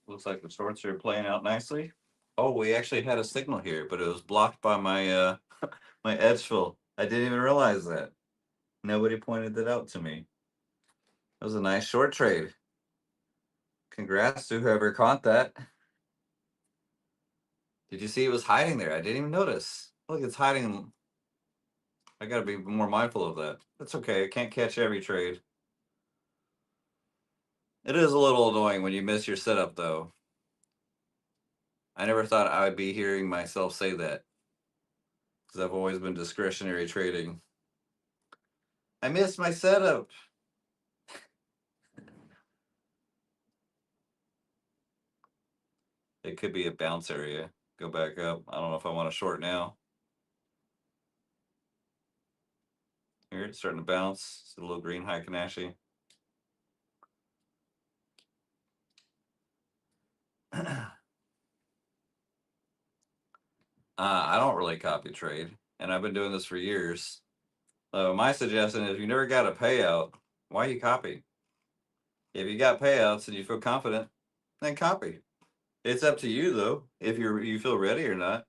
Looks like the shorts are playing out nicely. Oh, we actually had a signal here, but it was blocked by my my edge fill. I didn't even realize that. Nobody pointed that out to me. That was a nice short trade. Congrats to whoever caught that. Did you see it was hiding there? I didn't even notice. Look, it's hiding. I gotta be more mindful of that. That's okay. I can't catch every trade. It is a little annoying when you miss your setup, though. I never thought I would be hearing myself say that because I've always been discretionary trading. I missed my setup. It could be a bounce area. Go back up. I don't know if I want to short now. Here, it's starting to bounce. It's a little green Heikenashe. I don't really copy trade, and I've been doing this for years. So my suggestion is, if you never got a payout, why you copy? If you got payouts and you feel confident, then copy. It's up to you though, if you feel ready or not.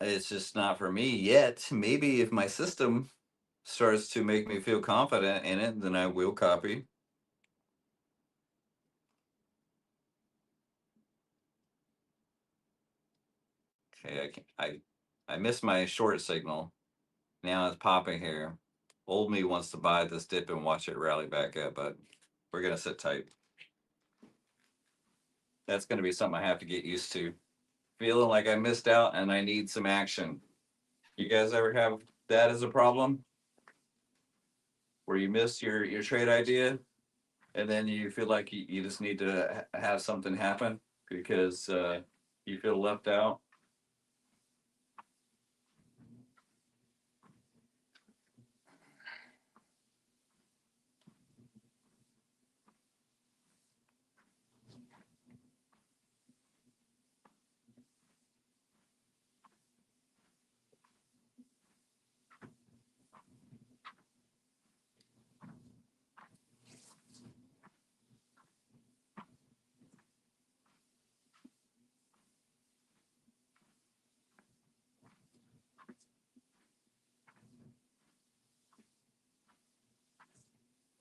It's just not for me yet. Maybe if my system starts to make me feel confident in it, then I will copy. Okay, I missed my short signal. Now it's popping here. Old me wants to buy this dip and watch it rally back up, but we're gonna sit tight. That's gonna be something I have to get used to. Feeling like I missed out and I need some action. You guys ever have that as a problem? Where you miss your trade idea and then you feel like you just need to have something happen because you feel left out?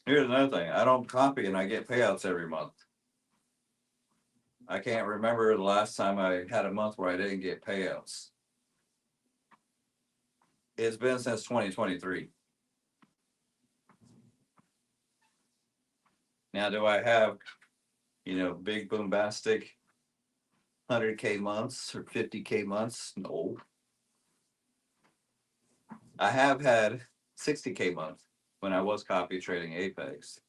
Here's another thing. I don't copy and I get payouts every month. I can't remember the last time I had a month where I didn't get payouts. It's been since 2023. Now, do I have, big bombastic 100K months or 50K months? No. I have had 60K months when I was copy trading Apex.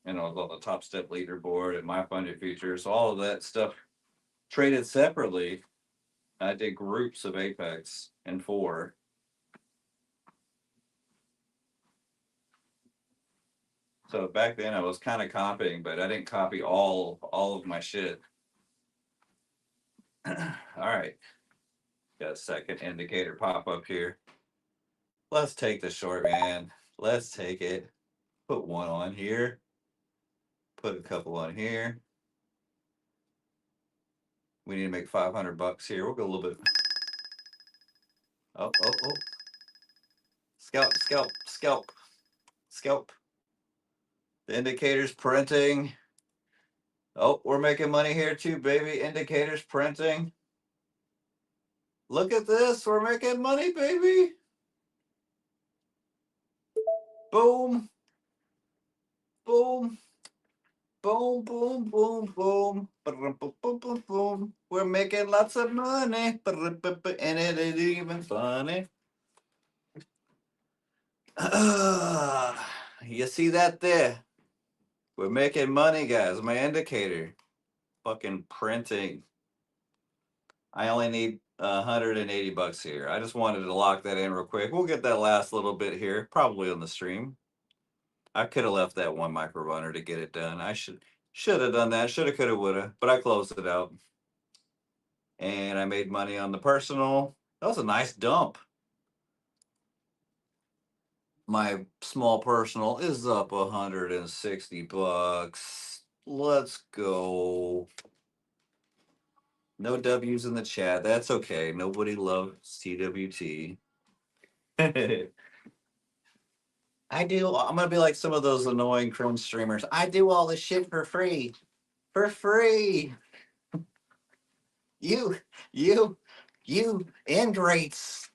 And I was on the Topstep leaderboard and my funded futures, all of that stuff traded separately. I did groups of Apex and 4. So back then I was kind of copying, but I didn't copy all of my shit. All right. Got a second indicator pop up here. Let's take the short, man. Let's take it. Put one on here. Put a couple on here. We need to make $500 here. We'll go a little bit. Oh, oh, oh. Scalp, scalp, scalp, scalp. The indicator's printing. Oh, we're making money here too, baby. Indicators printing. Look at this. We're making money, baby. Boom. Boom. Boom, boom, boom, boom. Boom, boom, boom, boom, boom. We're making lots of money. And it ain't even funny. You see that there? We're making money, guys. My indicator. Fucking printing. I only need $180 here. I just wanted to lock that in real quick. We'll get that last little bit here, probably on the stream. I could have left that one micro runner to get it done. I should have done that. Shoulda, coulda, woulda. But I closed it out. And I made money on the personal. That was a nice dump. My small personal is up $160. Let's go. No W's in the chat. That's okay. Nobody loves TWT. I do. I'm gonna be like some of those annoying cringe streamers. I do all this shit for free. For free. You, you, you ingrates.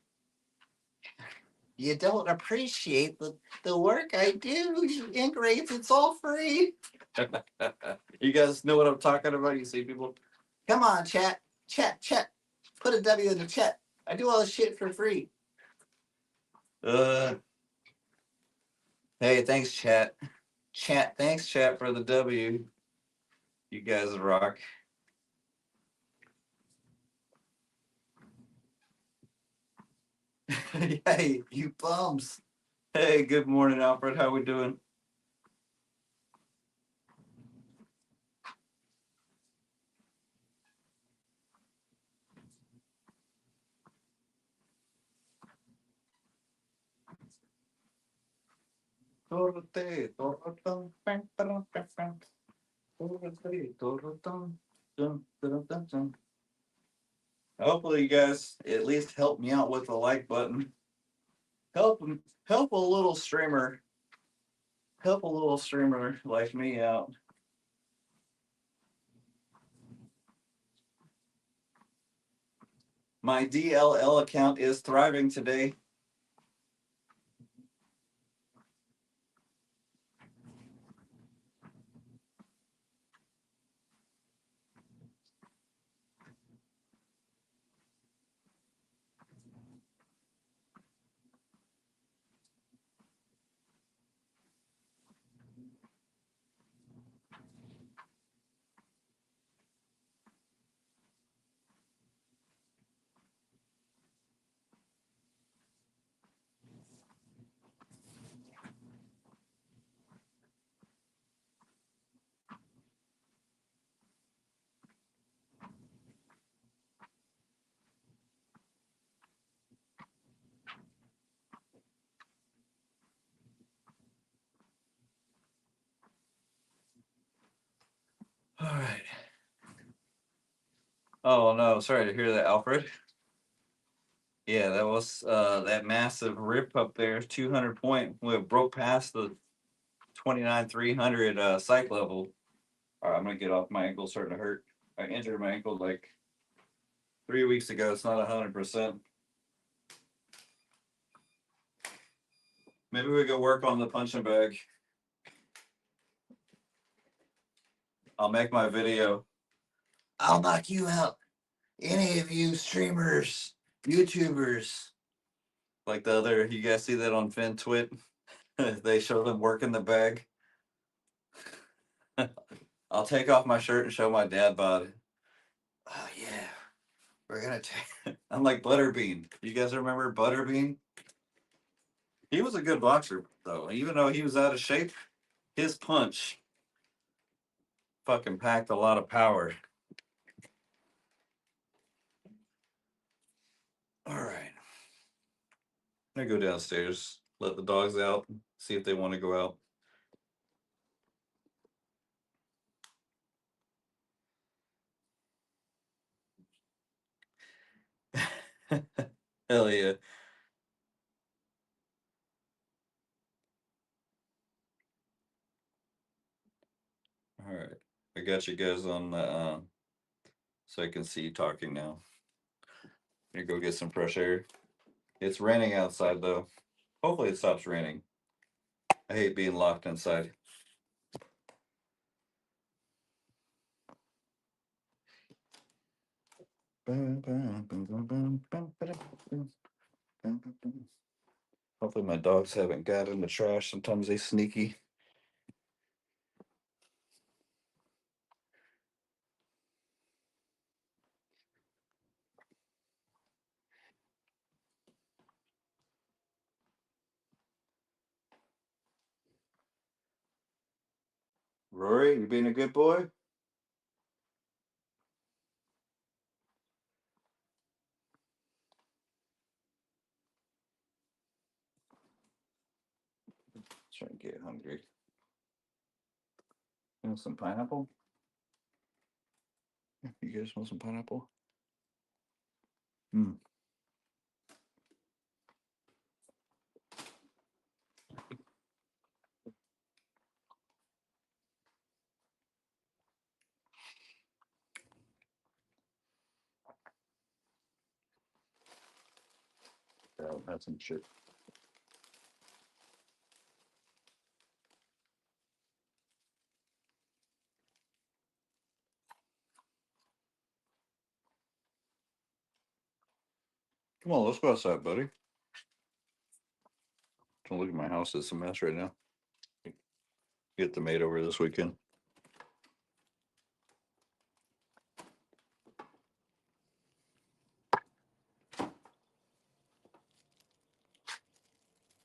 You don't appreciate the work I do. You ingrates. It's all free. You guys know what I'm talking about? You see people? Come on, chat. Chat, chat. Put a W in the chat. I do all this shit for free. Hey, thanks, chat. Thanks, chat, for the W. You guys rock. Hey, you bums. Hey, good morning, Alfred. How we doing? Torte, torotón, pam, pam, pam, pam. Torte, torotón, dun, dun, dun, dun. Hopefully you guys at least help me out with the like button. Help a little streamer. Help a little streamer like me out. My DLL account is thriving today. All right. Oh no, sorry to hear that, Alfred. Yeah, that was that massive rip up there, 200 point. We broke past the 29,300 psych level. All right, I'm gonna get off. My ankle's starting to hurt. I injured my ankle like 3 weeks ago. It's not 100%. Maybe we go work on the punching bag. I'll make my video. I'll knock you out. Any of you streamers, YouTubers. Like the other, you guys see that on FinTwit? They show them working the bag. I'll take off my shirt and show my dad bod. Oh yeah, we're gonna take. I'm like Butterbean. You guys remember Butterbean? He was a good boxer though. Even though he was out of shape, his punch fucking packed a lot of power. All right, I'm gonna go downstairs, let the dogs out, see if they want to go out. Hell yeah. All right, I got you guys on the so I can see you talking now. I'm gonna go get some fresh air. It's raining outside though. Hopefully it stops raining. I hate being locked inside. Hopefully my dogs haven't got in the trash. Sometimes they sneaky. Rory, you being a good boy? Trying to get hungry. You want some pineapple? You guys want some pineapple? Hmm. I'll have some shit. Come on, let's go outside, buddy. Don't look at my house. It's a mess right now. Get the maid over this weekend.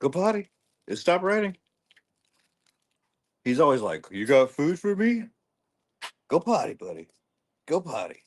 Go potty. Stop writing. He's always like, "You got food for me? Go potty, buddy. Go potty."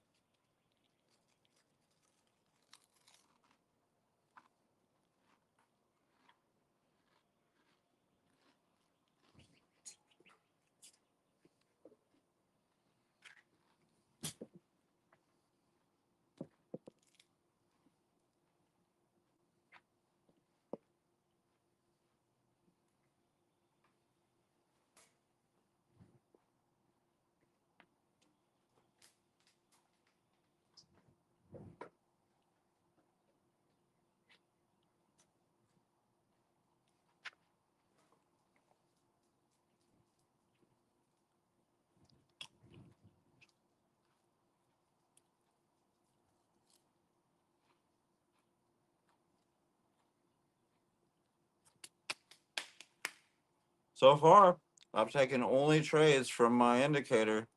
So far, I've taken only trades from my indicator.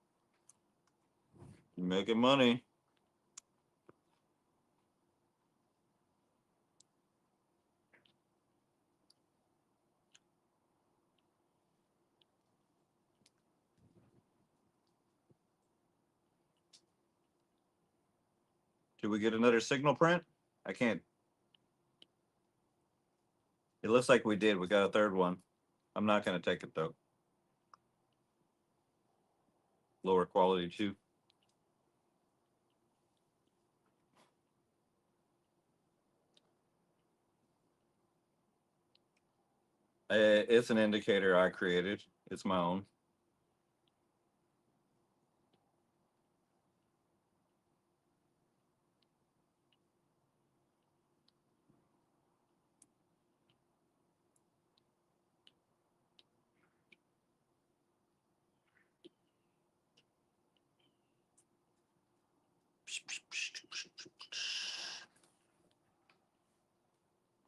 Making money. Did we get another signal print? I can't. It looks like we did. We got a third one. I'm not going to take it though. Lower quality too. It's an indicator I created. It's my own.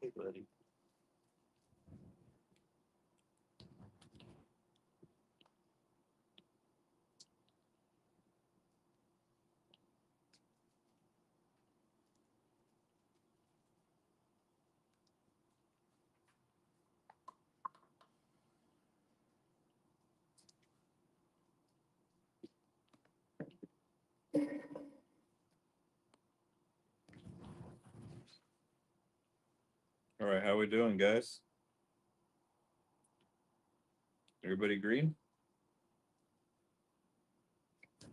Hey, buddy. All right, how we doing, guys? Everybody green?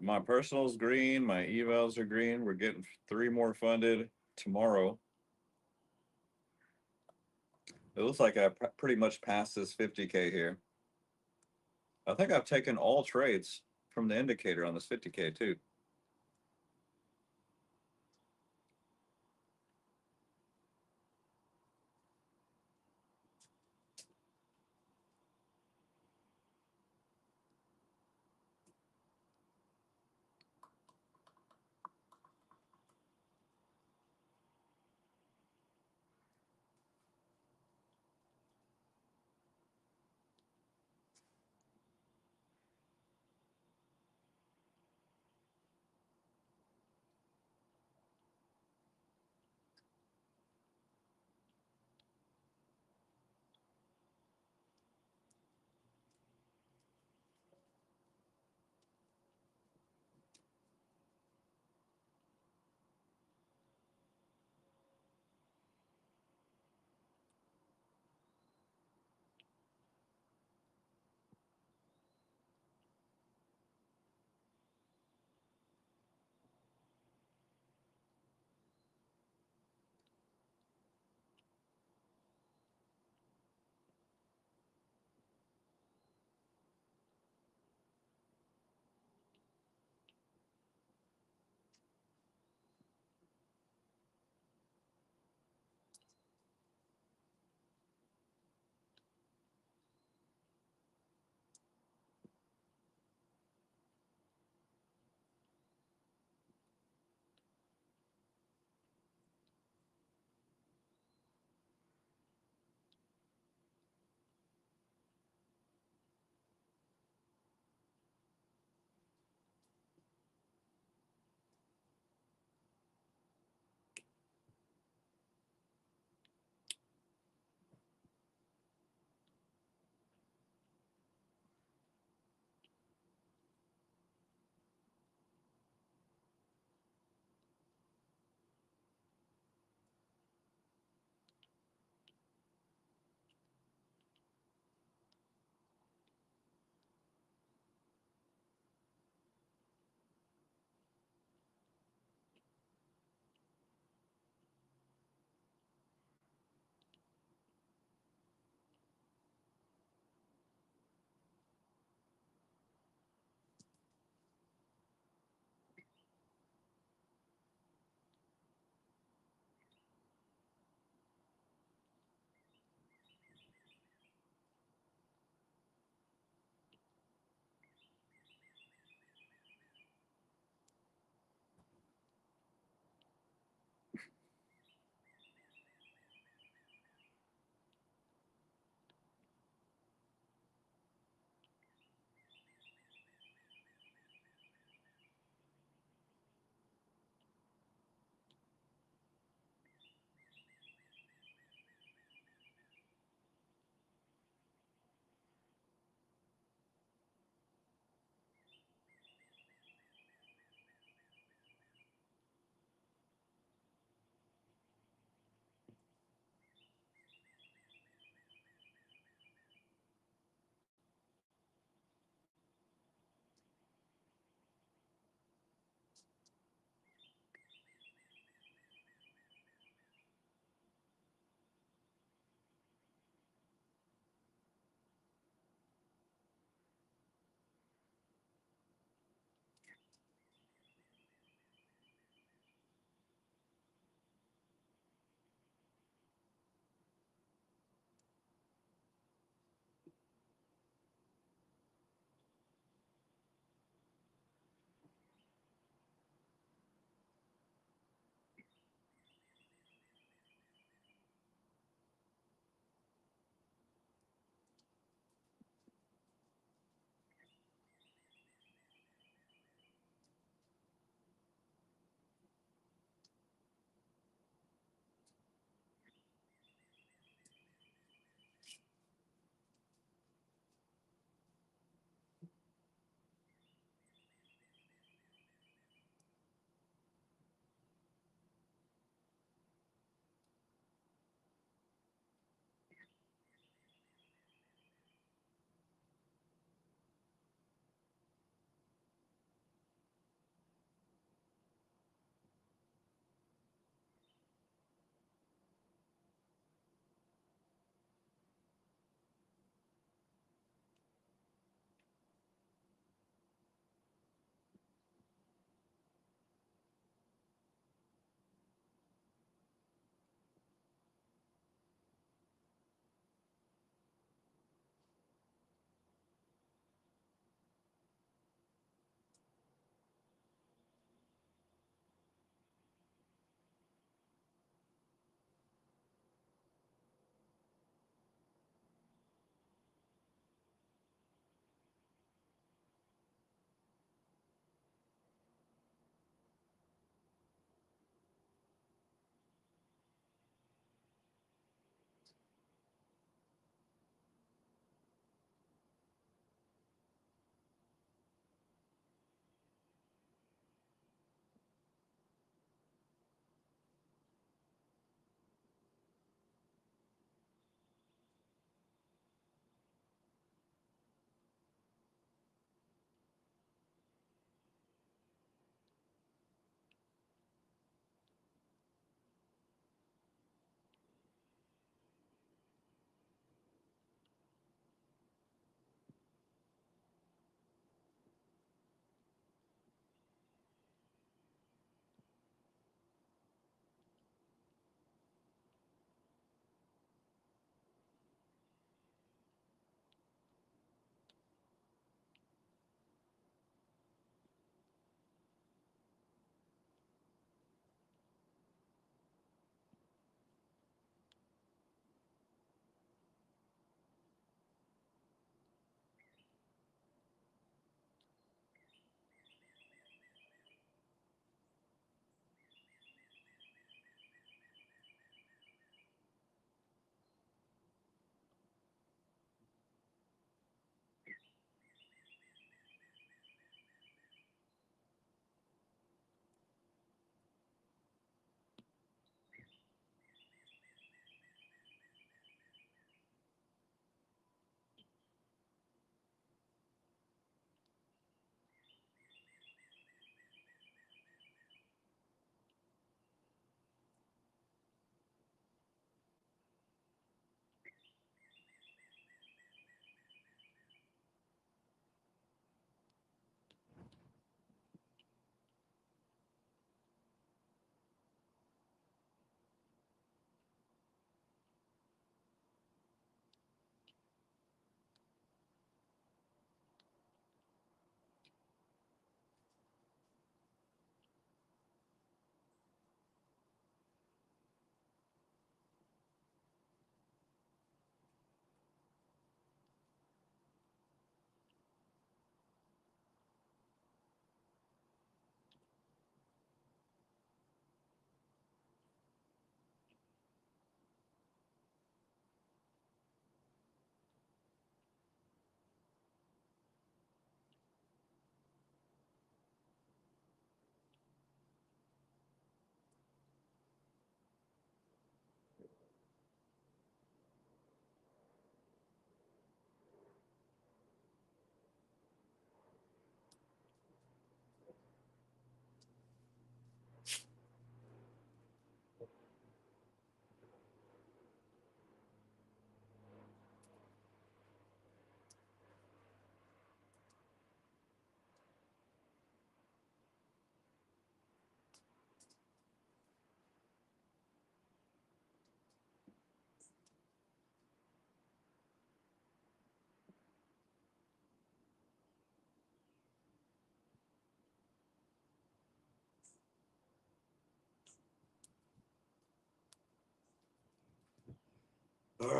My personal's green. My evals are green. We're getting 3 more funded tomorrow. It looks like I pretty much passed this 50K here. I think I've taken all trades from the indicator on this 50K too.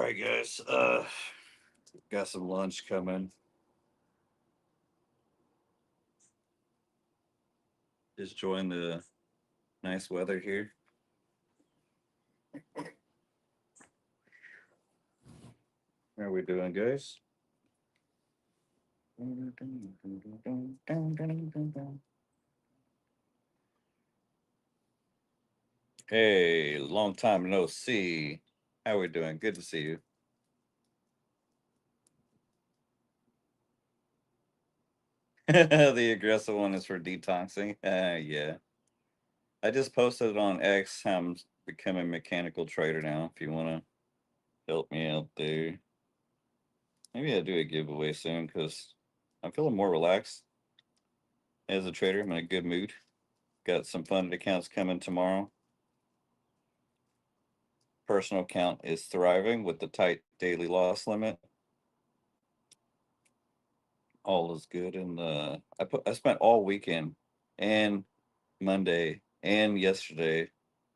right, guys. Got some lunch coming. Just enjoying the nice weather here. How are we doing, guys? Hey, long time no see. How are we doing? Good to see you. The aggressive one is for detoxing. Yeah. I just posted it on X. I'm becoming a mechanical trader now. If you want to help me out there, maybe I'll do a giveaway soon because I'm feeling more relaxed as a trader. I'm in a good mood. Got some funded accounts coming tomorrow. Personal account is thriving with the tight daily loss limit. All is good, and I spent all weekend and Monday and yesterday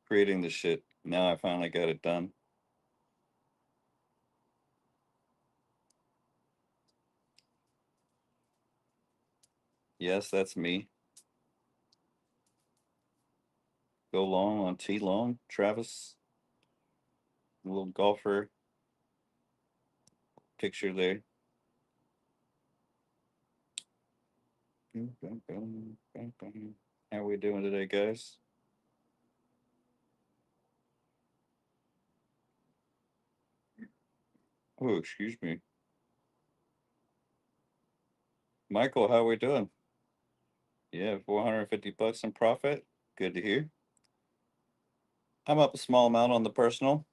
creating the shit. Now I finally got it done. Yes, that's me. Go long on T long, Travis, little golfer picture there. How are we doing today, guys? Oh, excuse me. Michael, how are we doing? Yeah, 450 bucks in profit. Good to hear. I'm up a small amount on the personal,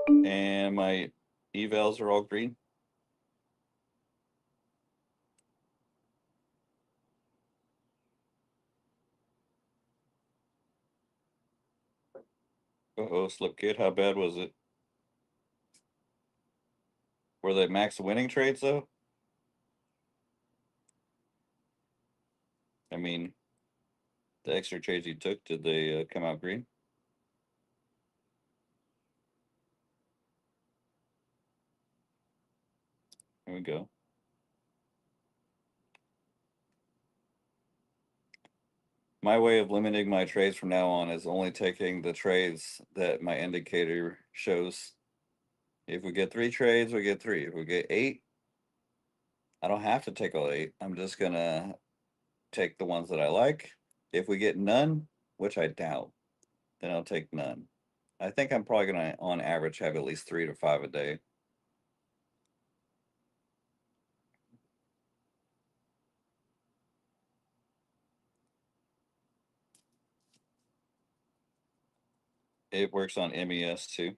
and my evals are all green. Uh-oh, slip kid, how bad was it? Were they max winning trades though? I mean, the extra trades you took, did they come out green? Here we go. My way of limiting my trades from now on is only taking the trades that my indicator shows. If we get 3 trades, we get 3. If we get 8, I don't have to take all 8. I'm just gonna take the ones that I like. If we get none, which I doubt, then I'll take none. I think I'm probably gonna, on average, have at least 3 to 5 a day. It works on MES too.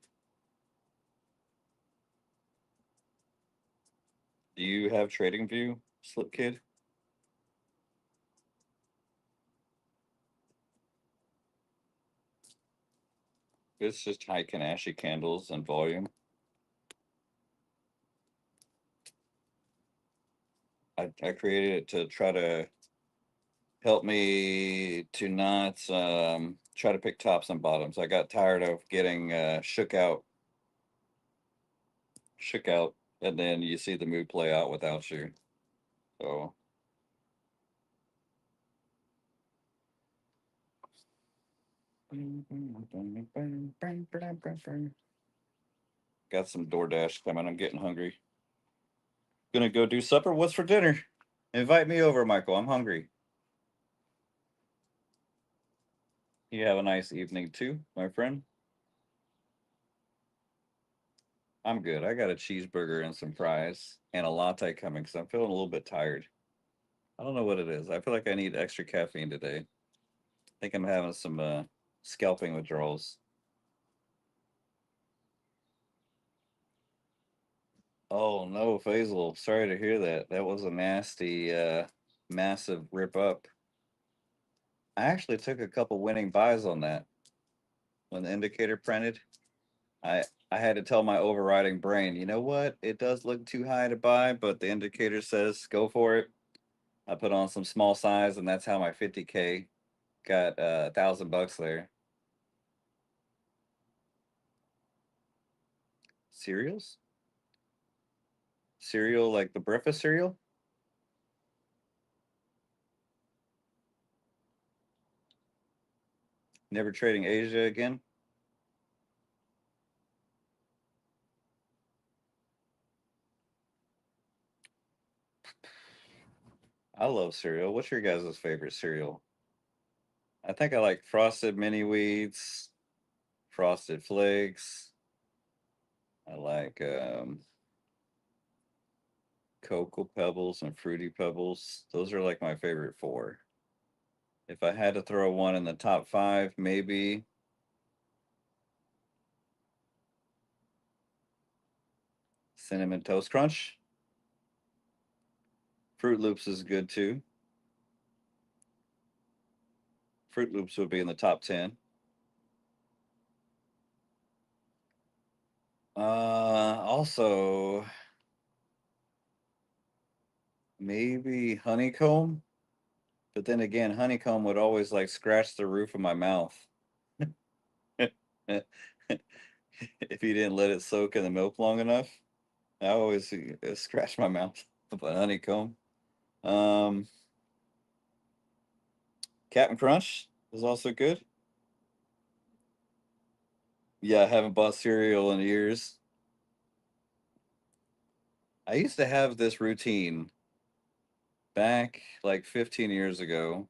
Do you have TradingView, Slip Kid? It's just Heiken Ashy candles and volume. I created it to try to help me to not try to pick tops and bottoms. I got tired of getting shook out, and then you see the mood play out without you. So got some DoorDash coming. I'm getting hungry. Gonna go do supper. What's for dinner? Invite me over, Michael. I'm hungry. You have a nice evening too, my friend. I'm good. I got a cheeseburger and some fries and a latte coming because I'm feeling a little bit tired. I don't know what it is. I feel like I need extra caffeine today. I think I'm having some scalping withdrawals. Oh no, Faisal. Sorry to hear that. That was a nasty, massive rip up. I actually took a couple winning buys on that when the indicator printed. I I had to tell my overriding brain, you know what? It does look too high to buy, but the indicator says go for it. I put on some small size, and that's how my 50K got $1,000 there. Cereals? Cereal like the breakfast cereal? Never trading Asia again? I love cereal. What's your guys' favorite cereal? I think I like Frosted Mini Wheats, Frosted Flakes. I like Cocoa Pebbles and Fruity Pebbles. Those are like my favorite four. If I had to throw one in the top five, maybe Cinnamon Toast Crunch. Fruit Loops is good too. Fruit Loops would be in the top 10. Also, maybe Honeycomb. But then again, Honeycomb would always like scratch the roof of my mouth. If you didn't let it soak in the milk long enough, I always scratch my mouth with a Honeycomb. Um, Captain Crunch is also good. Yeah, I haven't bought cereal in years. I used to have this routine back like 15 years ago.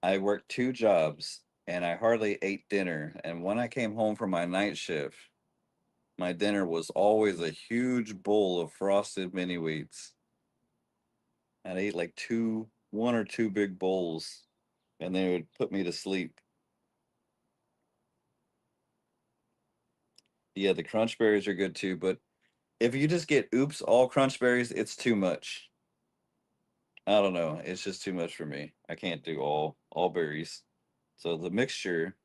I worked two jobs and I hardly ate dinner. And when I came home from my night shift, my dinner was always a huge bowl of frosted mini wheats. I'd eat like one or two big bowls, and they would put me to sleep. Yeah, the crunch berries are good too, but if you just get oops all crunch berries, it's too much. I don't know. It's just too much for me. I can't do all berries. So the mixture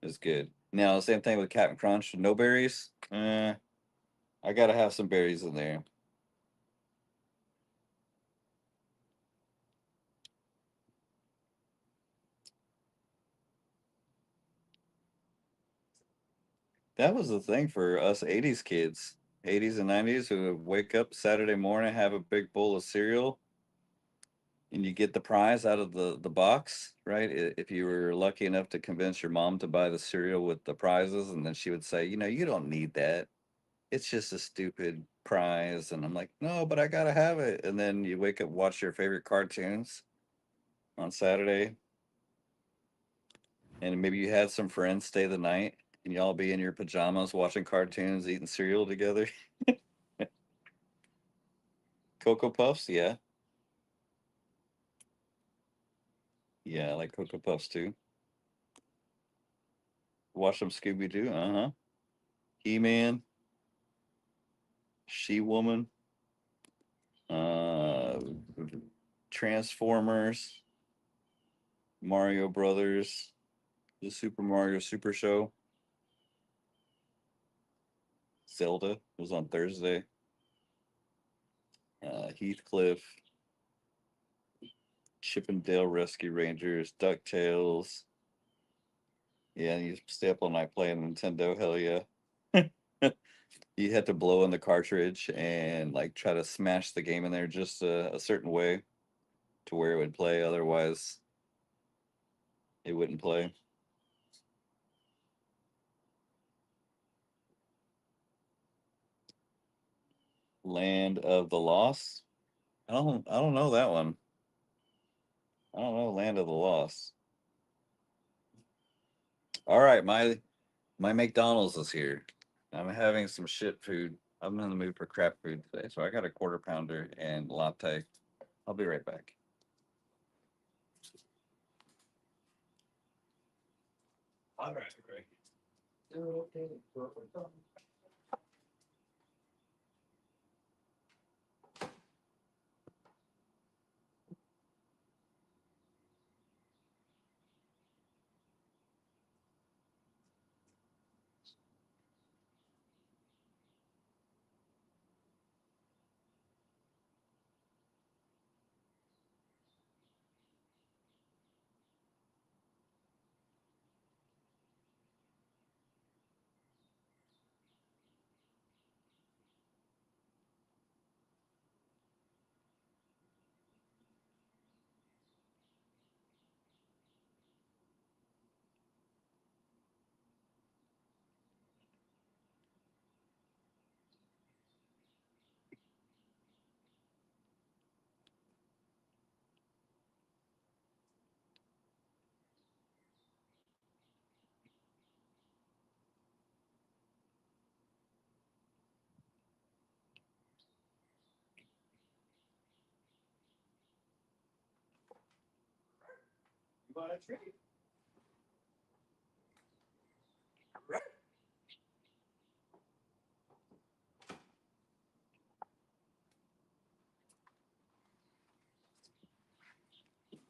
is good. Now, same thing with Captain Crunch. No berries. I gotta have some berries in there. That was the thing for us 80s kids, 80s and 90s, who would wake up Saturday morning, have a big bowl of cereal, and you get the prize out of the box, right? If you were lucky enough to convince your mom to buy the cereal with the prizes, and then she would say, you don't need that. It's just a stupid prize. And I'm like, no, but I gotta have it. And then you wake up, watch your favorite cartoons on Saturday, and maybe you had some friends stay the night, and y'all be in your pajamas watching cartoons, eating cereal together. Cocoa Puffs, yeah. Yeah, I like Cocoa Puffs too. Watch some Scooby Doo, uh-huh. He-Man, She-Woman, uh, Transformers, Mario Brothers, the Super Mario Super Show, Zelda was on Thursday, Heathcliff, Chip and Dale Rescue Rangers, DuckTales. Yeah, and you stay up all night playing Nintendo, hell yeah. You had to blow in the cartridge and like try to smash the game in there just a certain way to where it would play. Otherwise, it wouldn't play. Land of the Lost. I don't know that one. I don't know Land of the Lost. All right, my McDonald's is here. I'm having some shit food. I'm in the mood for crap food today, so I got a quarter pounder and latte. I'll be right back. All right, great.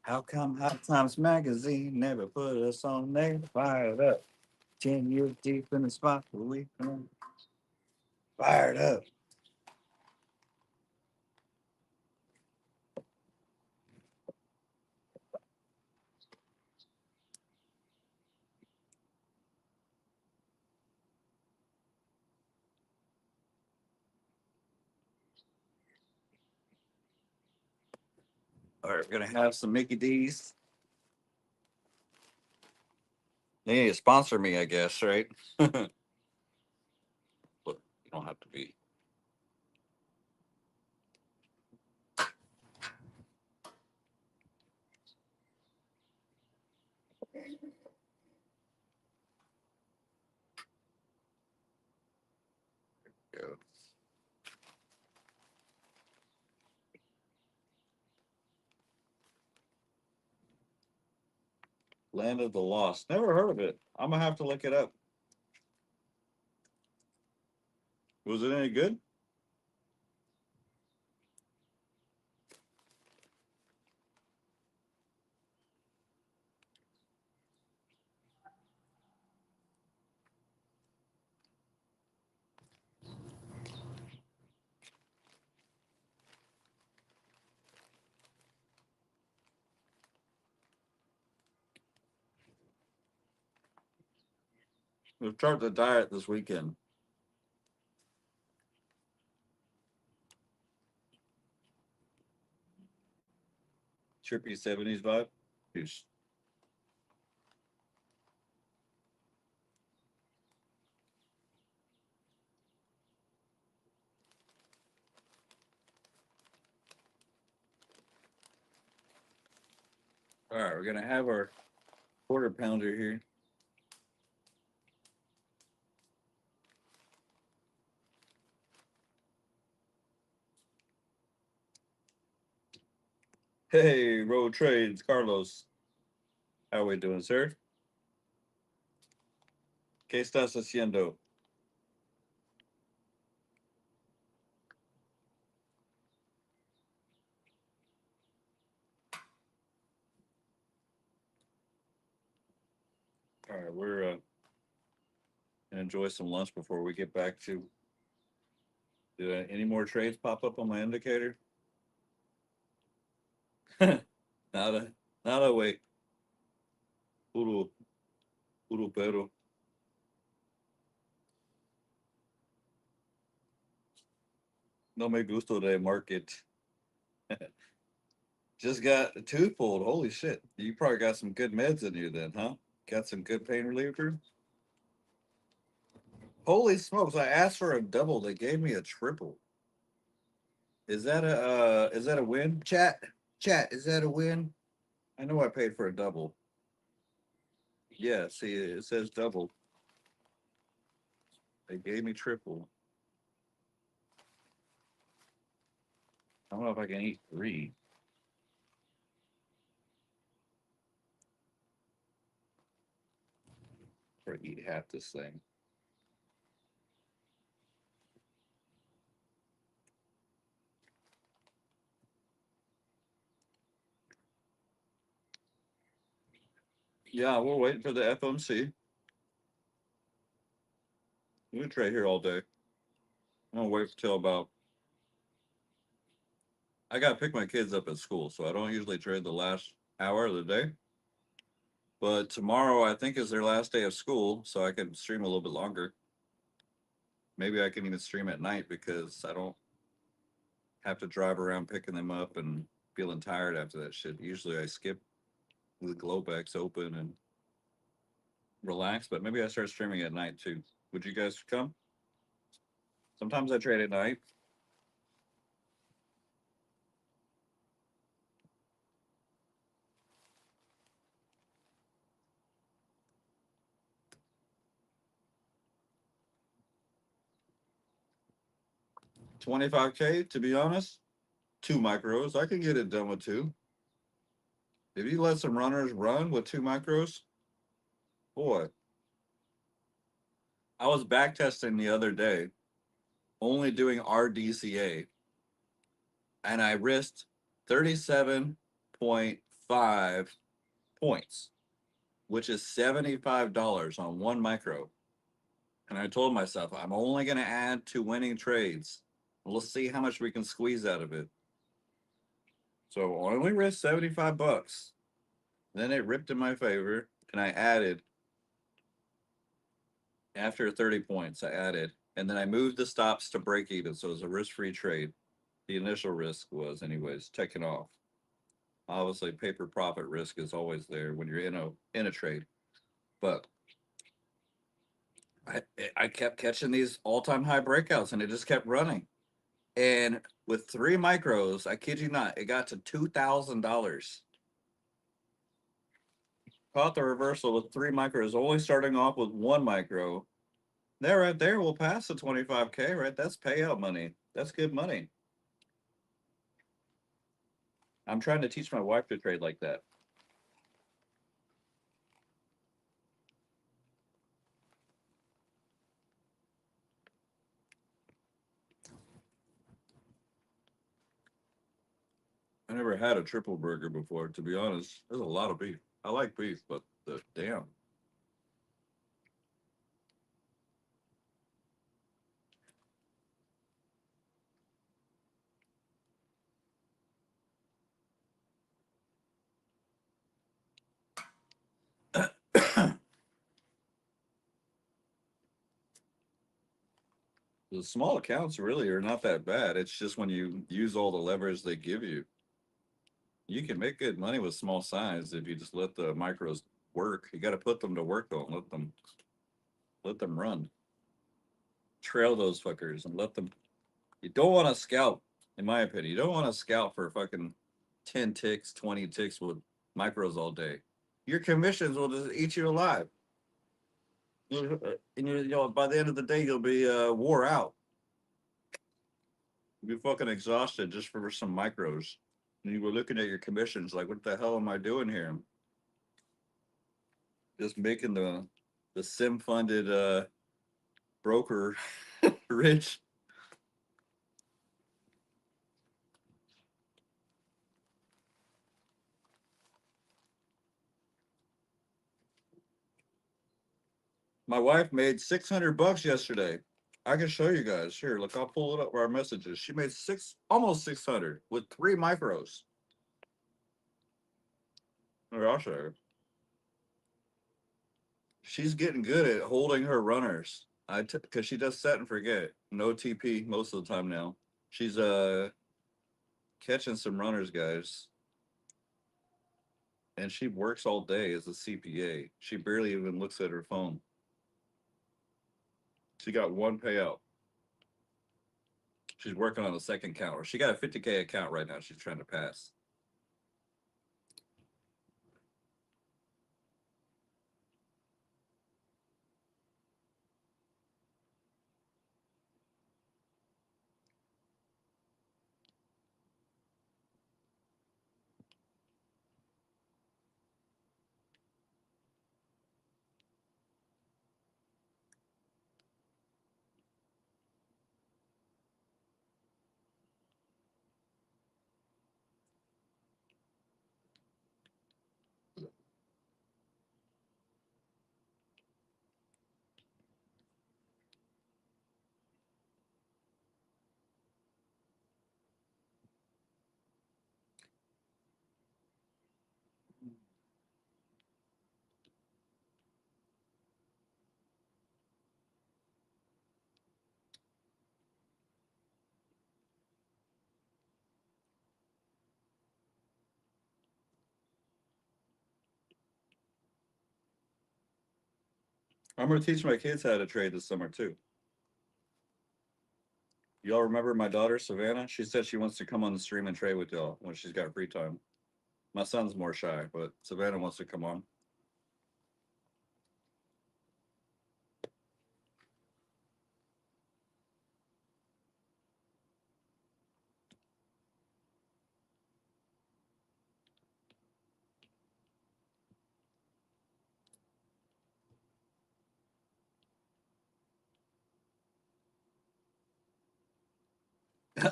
How come Hot Times Magazine never put us on there? Fired up. 10 years deep in the spot. We fired up. All right, we're gonna have some Mickey D's. They need to sponsor me, I guess, right? But you don't have to be. Go. Land of the Lost. Never heard of it. I'm gonna have to look it up. Was it any good? We'll start the diet this weekend. Trippy 70s vibe. Peace. All right, we're gonna have our quarter pounder here. Hey, Road Trades, Carlos. How we doing, sir? ¿Qué estás haciendo? All right, we're gonna enjoy some lunch before we get back to. Did any more trades pop up on my indicator? Nada, nada, wait. Puro, puro pero. No me gusto de market. Just got a tooth pulled. Holy shit. You probably got some good meds in you then, huh? Got some good pain reliever? Holy smokes, I asked for a double. They gave me a triple. Is that a win? Chat, is that a win? I know I paid for a double. Yeah, see it says double. They gave me triple. I don't know if I can eat three. Or eat half this thing. Yeah, we're waiting for the FOMC. We're gonna trade here all day. I'm gonna wait till about. I gotta pick my kids up at school, so I don't usually trade the last hour of the day. But tomorrow, I think, is their last day of school, so I can stream a little bit longer. Maybe I can even stream at night because I don't have to drive around picking them up and feeling tired after that shit. Usually, I skip the Globex open and relax, but maybe I start streaming at night too. Would you guys come? Sometimes I trade at night. $25K, to be honest. Two micros. I can get it done with two. If you let some runners run with 2 micros, boy, I was back testing the other day, only doing RDCA, and I risked 37.5 points, which is $75 on 1 micro. And I told myself, I'm only going to add 2 winning trades. We'll see how much we can squeeze out of it. So I only risked $75. Then it ripped in my favor, and I added, after 30 points, I added, and then I moved the stops to break even. So it was a risk-free trade. The initial risk was, anyways, taken off. Obviously, paper profit risk is always there when you're in a trade. But I kept catching these all-time high breakouts, and it just kept running. And with 3 micros, I kid you not, it got to $2,000. Caught the reversal with 3 micros, only starting off with 1 micro. There, right there, we'll pass the 25K, right? That's payout money. That's good money. I'm trying to teach my wife to trade like that. I never had a triple burger before, to be honest. There's a lot of beef. I like beef, but damn. The small accounts really are not that bad. It's just when you use all the levers they give you. You can make good money with small size if you just let the micros work. You got to put them to work though, and let them run. Trail those fuckers and let them. You don't want to scalp, in my opinion. You don't want to scalp for fucking 10 ticks, 20 ticks with micros all day. Your commissions will just eat you alive. And by the end of the day, you'll be wore out. You'll be fucking exhausted just for some micros. And you were looking at your commissions like, what the hell am I doing here? Just making the sim funded broker rich. My wife made $600 yesterday. I can show you guys. Here, look, I'll pull it up for our messages. She made almost 600 with 3 micros. Or I'll show her. She's getting good at holding her runners. Because she does set and forget. No TP most of the time now. She's catching some runners, guys. And she works all day as a CPA. She barely even looks at her phone. She got 1 payout. She's working on the second counter. She got a 50K account right now. She's trying to pass. I'm going to teach my kids how to trade this summer, too. Y'all remember my daughter, Savannah? She said she wants to come on the stream and trade with y'all when she's got free time. My son's more shy, but Savannah wants to come on.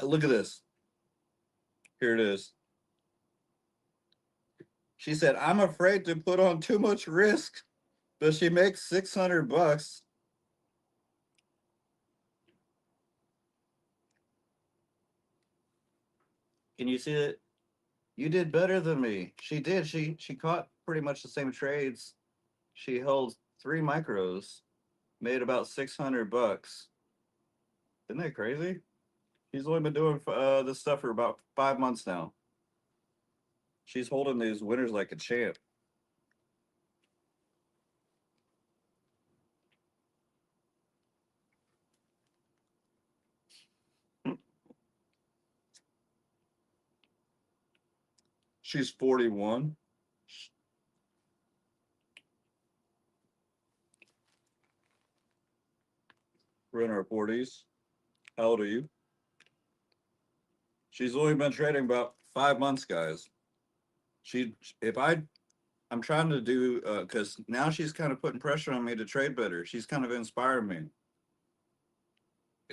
Look at this. Here it is. She said, I'm afraid to put on too much risk, but she makes 600 bucks. Can you see it? You did better than me. She did. She caught pretty much the same trades. She held 3 micros, made about 600 bucks. Isn't that crazy? She's only been doing this stuff for about 5 months now. She's holding these winners like a champ. She's 41. We're in our 40s. How old are you? She's only been trading about 5 months, guys. If I'm trying to do, because now she's kind of putting pressure on me to trade better. She's kind of inspiring me.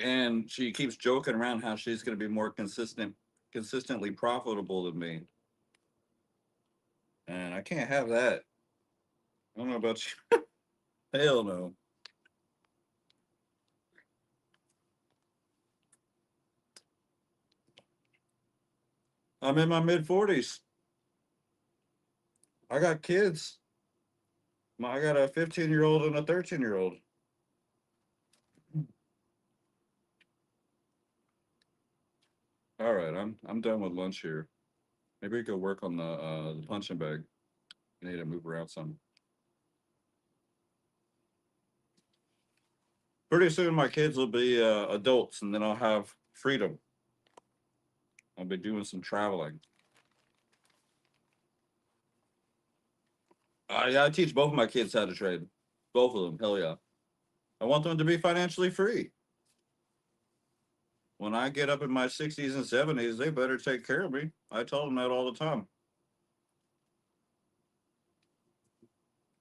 And she keeps joking around how she's going to be more consistently profitable than me. And I can't have that. I don't know about you. Hell no. I'm in my mid 40s. I got kids. I got a 15-year-old and a 13-year-old. All right, I'm done with lunch here. Maybe we could work on the punching bag. I need to move around some. Pretty soon, my kids will be adults, and then I'll have freedom. I'll be doing some traveling. I teach both of my kids how to trade. Both of them. Hell yeah. I want them to be financially free. When I get up in my 60s and 70s, they better take care of me. I tell them that all the time.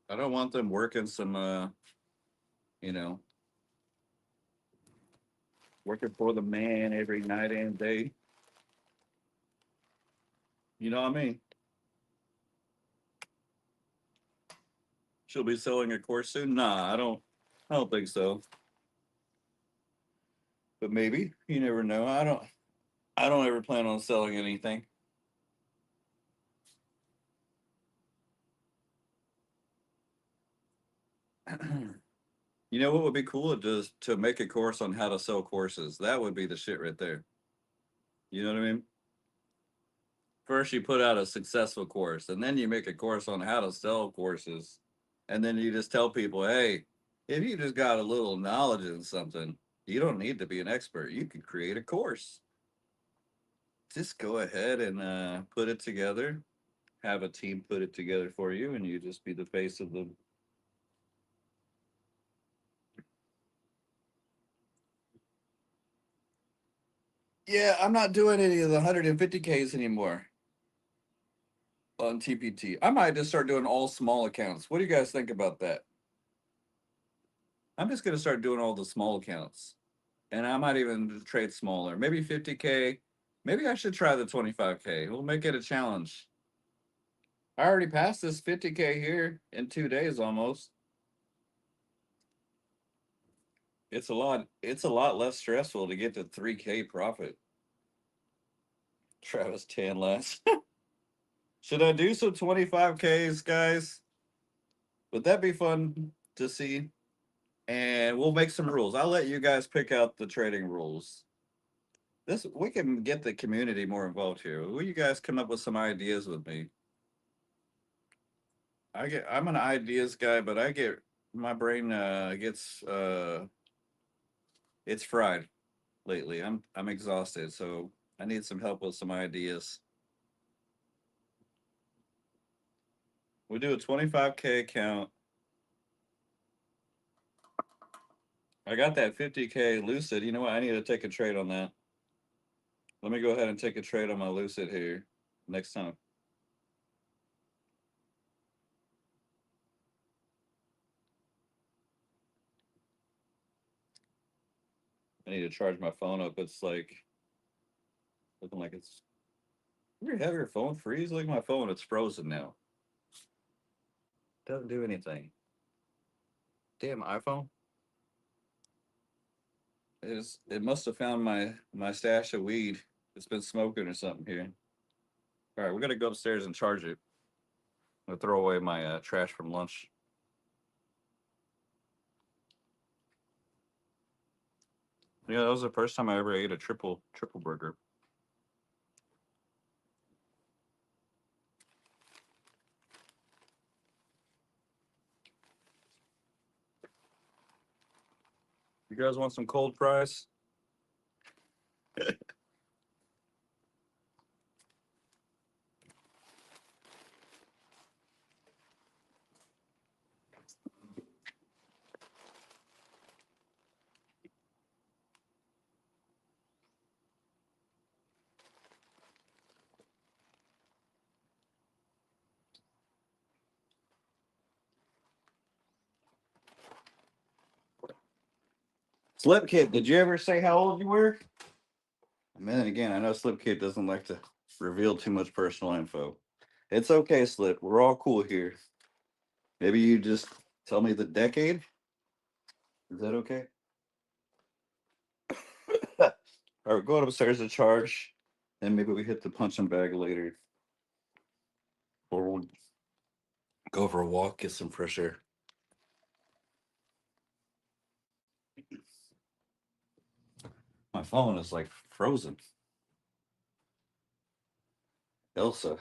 I don't want them working some, you know, working for the man every night and day. You know what I mean? She'll be selling a course soon. Nah, I don't think so. But maybe. You never know. I don't ever plan on selling anything. You know what would be cool? Just to make a course on how to sell courses. That would be the shit right there. You know what I mean? First, you put out a successful course, and then you make a course on how to sell courses. And then you just tell people, hey, if you just got a little knowledge in something, you don't need to be an expert. You can create a course. Just go ahead and put it together, have a team put it together for you, and you just be the face of the. Yeah, I'm not doing any of the 150Ks anymore on TPT. I might just start doing all small accounts. What do you guys think about that? I'm just going to start doing all the small accounts. And I might even trade smaller, maybe 50K. Maybe I should try the 25K. We'll make it a challenge. I already passed this 50K here in 2 days almost. It's a lot less stressful to get to 3K profit. Travis Tan last. Should I do some 25Ks, guys? Would that be fun to see? And we'll make some rules. I'll let you guys pick out the trading rules. This we can get the community more involved here. Will you guys come up with some ideas with me? I'm an ideas guy, but I get my brain gets it's fried lately. I'm exhausted, so I need some help with some ideas. We do a 25K account. I got that 50K Lucid. You know what? I need to take a trade on that. Let me go ahead and take a trade on my Lucid here next time. I need to charge my phone up. It's like Looking like it's. You ever have your phone freeze? Look at my phone, it's frozen now. Doesn't do anything. Damn iPhone. It must have found my stash of weed. It's been smoking or something here. All right, we gotta go upstairs and charge it. I'm gonna throw away my trash from lunch. Yeah, that was the first time I ever ate a triple burger. You guys want some cold fries? Slipkid, did you ever say how old you were? And then again, I know Slipkid doesn't like to reveal too much personal info. It's okay, Slip. We're all cool here. Maybe you just tell me the decade. Is that okay? All right, we're going upstairs to charge, and maybe we hit the punching bag later, or we'll go for a walk, get some fresh air. My phone is like frozen. Elsa.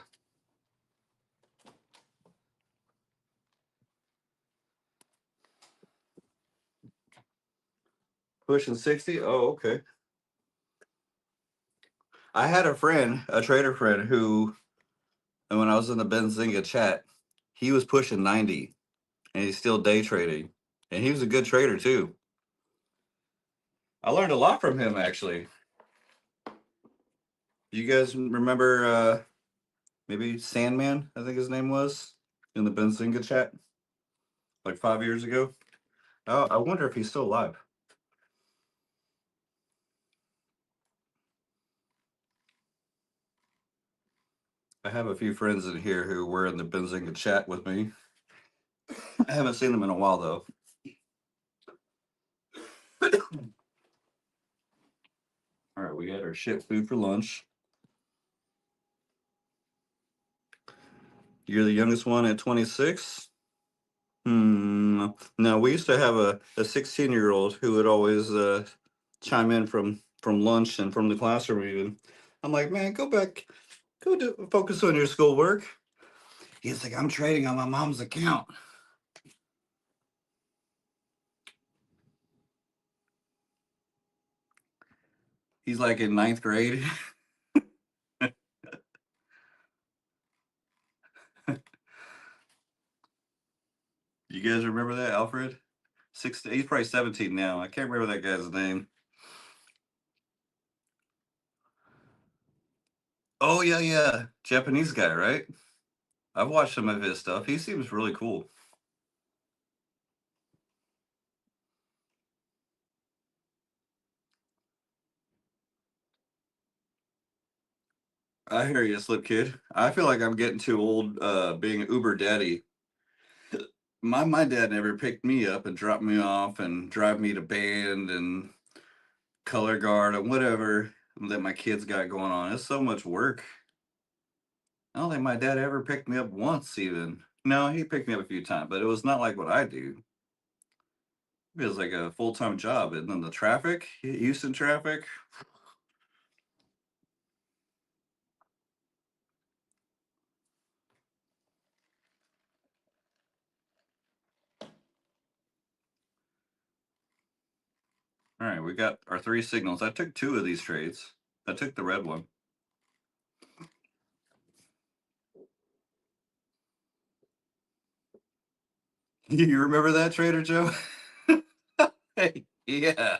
Pushing 60? Oh, okay. I had a friend, a trader friend, who, and when I was in the Benzinga chat, he was pushing 90 and he's still day trading. And he was a good trader too. I learned a lot from him actually. You guys remember maybe Sandman, I think his name was, in the Benzinga chat like 5 years ago? Oh, I wonder if he's still alive. I have a few friends in here who were in the Benzinga chat with me. I haven't seen them in a while though. All right, we got our shit food for lunch. You're the youngest one at 26? No, we used to have a 16-year-old who would always chime in from lunch and from the classroom even. I'm like, man, go back, focus on your schoolwork. He's like, I'm trading on my mom's account. He's like in ninth grade. You guys remember that, Alfred? He's probably 17 now. I can't remember that guy's name. Oh yeah, yeah, Japanese guy, right? I've watched some of his stuff. He seems really cool. I hear you, Slip Kid. I feel like I'm getting too old being an Uber daddy. My dad never picked me up and dropped me off and drive me to band and color guard and whatever that my kids got going on. It's so much work. I don't think my dad ever picked me up once even. No, he picked me up a few times, but it was not like what I do. It was like a full-time job. And then the traffic, Houston traffic. All right, we got our three signals. I took two of these trades. I took the red one. You remember that, Trader Joe? Hey, yeah.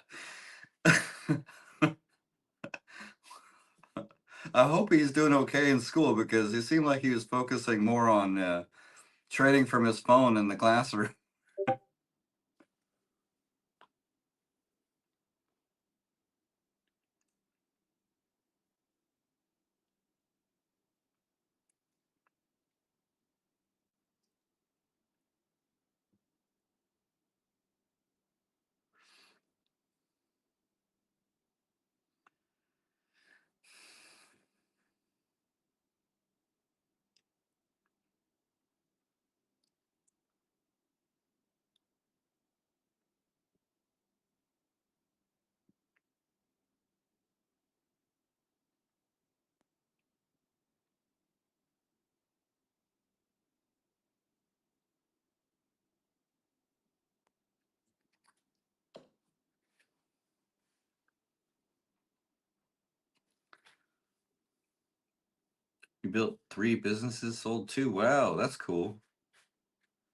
I hope he's doing okay in school because it seemed like he was focusing more on trading from his phone in the classroom. You built 3 businesses, sold 2. Wow, that's cool.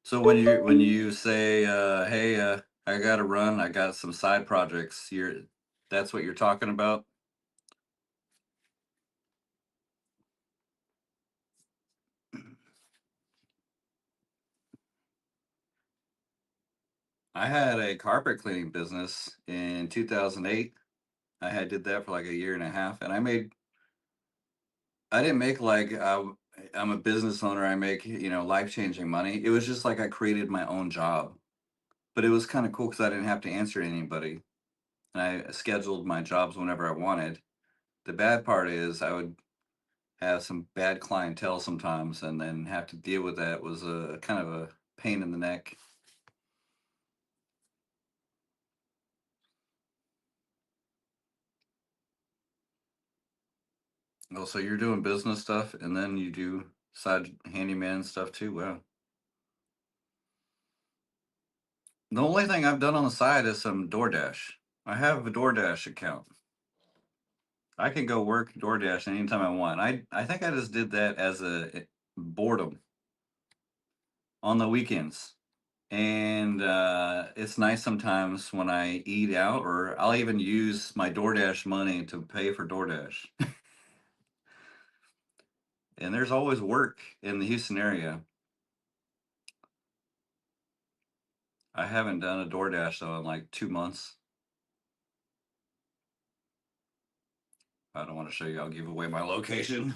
So when you say, "Hey, I gotta run, I got some side projects," that's what you're talking about? I had a carpet cleaning business in 2008. I had did that for like a year and a half, and I didn't make like I'm a business owner. I make life changing money. It was just like I created my own job, but it was kind of cool because I didn't have to answer to anybody, and I scheduled my jobs whenever I wanted. The bad part is I would have some bad clientele sometimes, and then have to deal with that was a kind of a pain in the neck. Oh, so you're doing business stuff, and then you do side handyman stuff too. Wow. The only thing I've done on the side is some DoorDash. I have a DoorDash account. I can go work DoorDash anytime I want. I think I just did that as a boredom on the weekends. And it's nice sometimes when I eat out, or I'll even use my DoorDash money to pay for DoorDash. And there's always work in the Houston area. I haven't done a DoorDash though in like 2 months. I don't want to show you. I'll give away my location.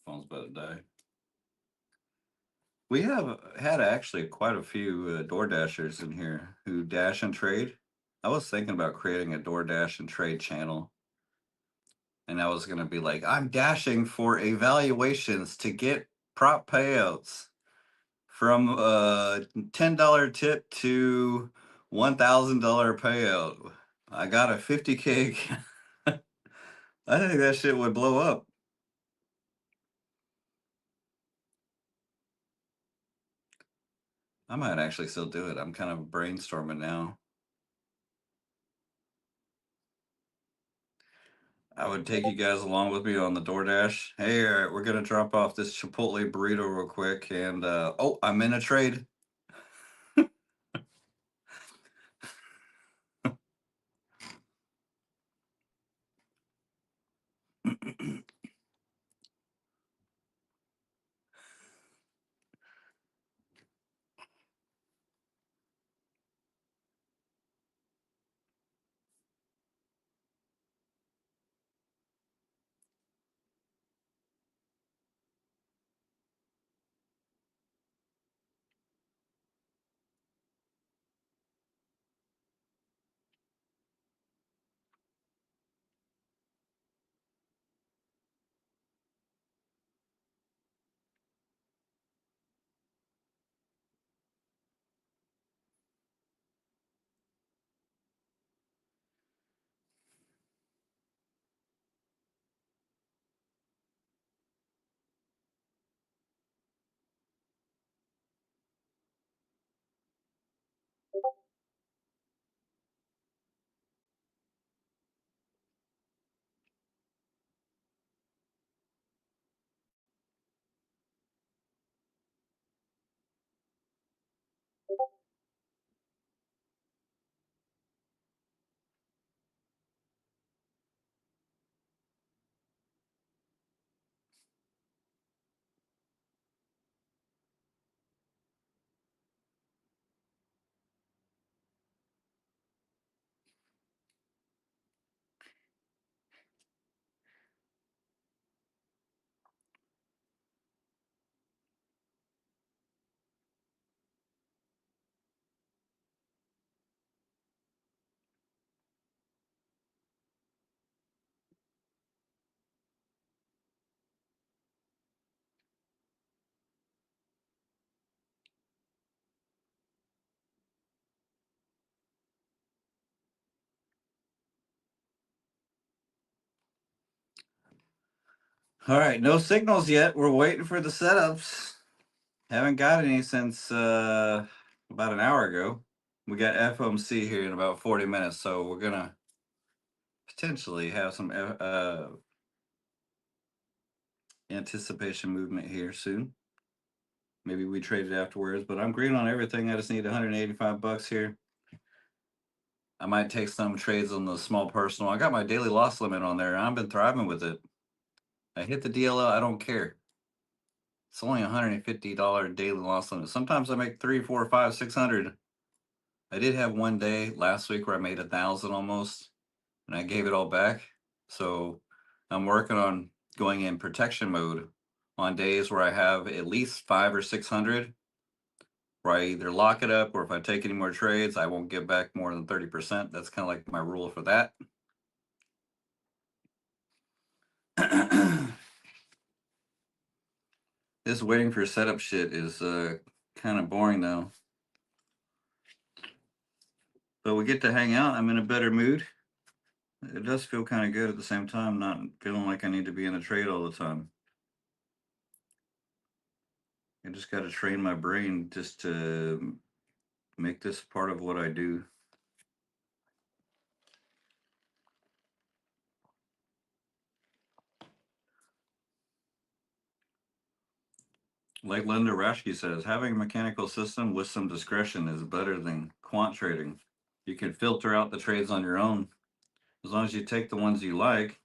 Phone's about to die. We have had actually quite a few Door Dashers in here who dash and trade. I was thinking about creating a DoorDash and trade channel, and I was going to be like, I'm dashing for evaluations to get prop payouts from a $10 tip to $1,000 payout. I got a 50K. I think that shit would blow up. I might actually still do it. I'm kind of brainstorming now. I would take you guys along with me on the DoorDash. Hey, we're gonna drop off this Chipotle burrito real quick, and oh, I'm in a trade. All right, no signals yet. We're waiting for the setups. Haven't got any since about an hour ago. We got FOMC here in about 40 minutes, so we're gonna potentially have some anticipation movement here soon. Maybe we trade it afterwards, but I'm green on everything. I just need 185 bucks here. I might take some trades on the small personal. I got my daily loss limit on there. I've been thriving with it. I hit the DLL. I don't care. It's only $150 daily loss limit. Sometimes I make 3, 4, 5, 600. I did have one day last week where I made 1,000 almost, and I gave it all back. So I'm working on going in protection mode on days where I have at least 5 or 600, where I either lock it up or if I take any more trades, I won't give back more than 30%. That's kind of like my rule for that. This waiting for setup shit is kind of boring though. But we get to hang out. I'm in a better mood. It does feel kind of good at the same time, not feeling like I need to be in a trade all the time. I just got to train my brain just to make this part of what I do. Like Linda Rashke says, having a mechanical system with some discretion is better than quant trading. You can filter out the trades on your own. As long as you take the ones you like,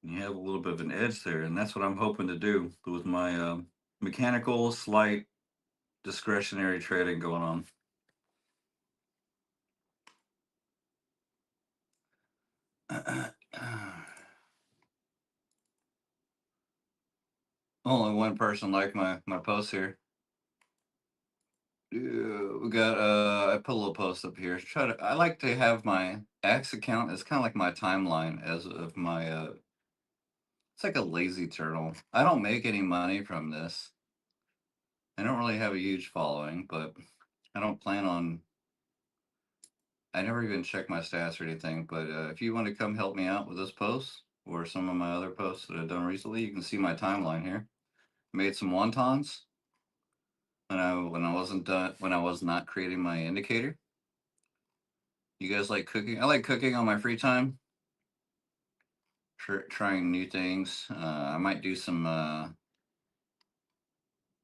you have a little bit of an edge there. And that's what I'm hoping to do with my mechanical, slight discretionary trading going on. Only one person liked my post here. We got I put a little post up here. I like to have my X account. It's kind of like my timeline as of my it's like a lazy turtle. I don't make any money from this. I don't really have a huge following, but I don't plan on. I never even check my stats or anything. But if you want to come help me out with this post or some of my other posts that I've done recently, you can see my timeline here. Made some wontons when I wasn't done when I was not creating my indicator. You guys like cooking? I like cooking on my free time. Trying new things. I might do some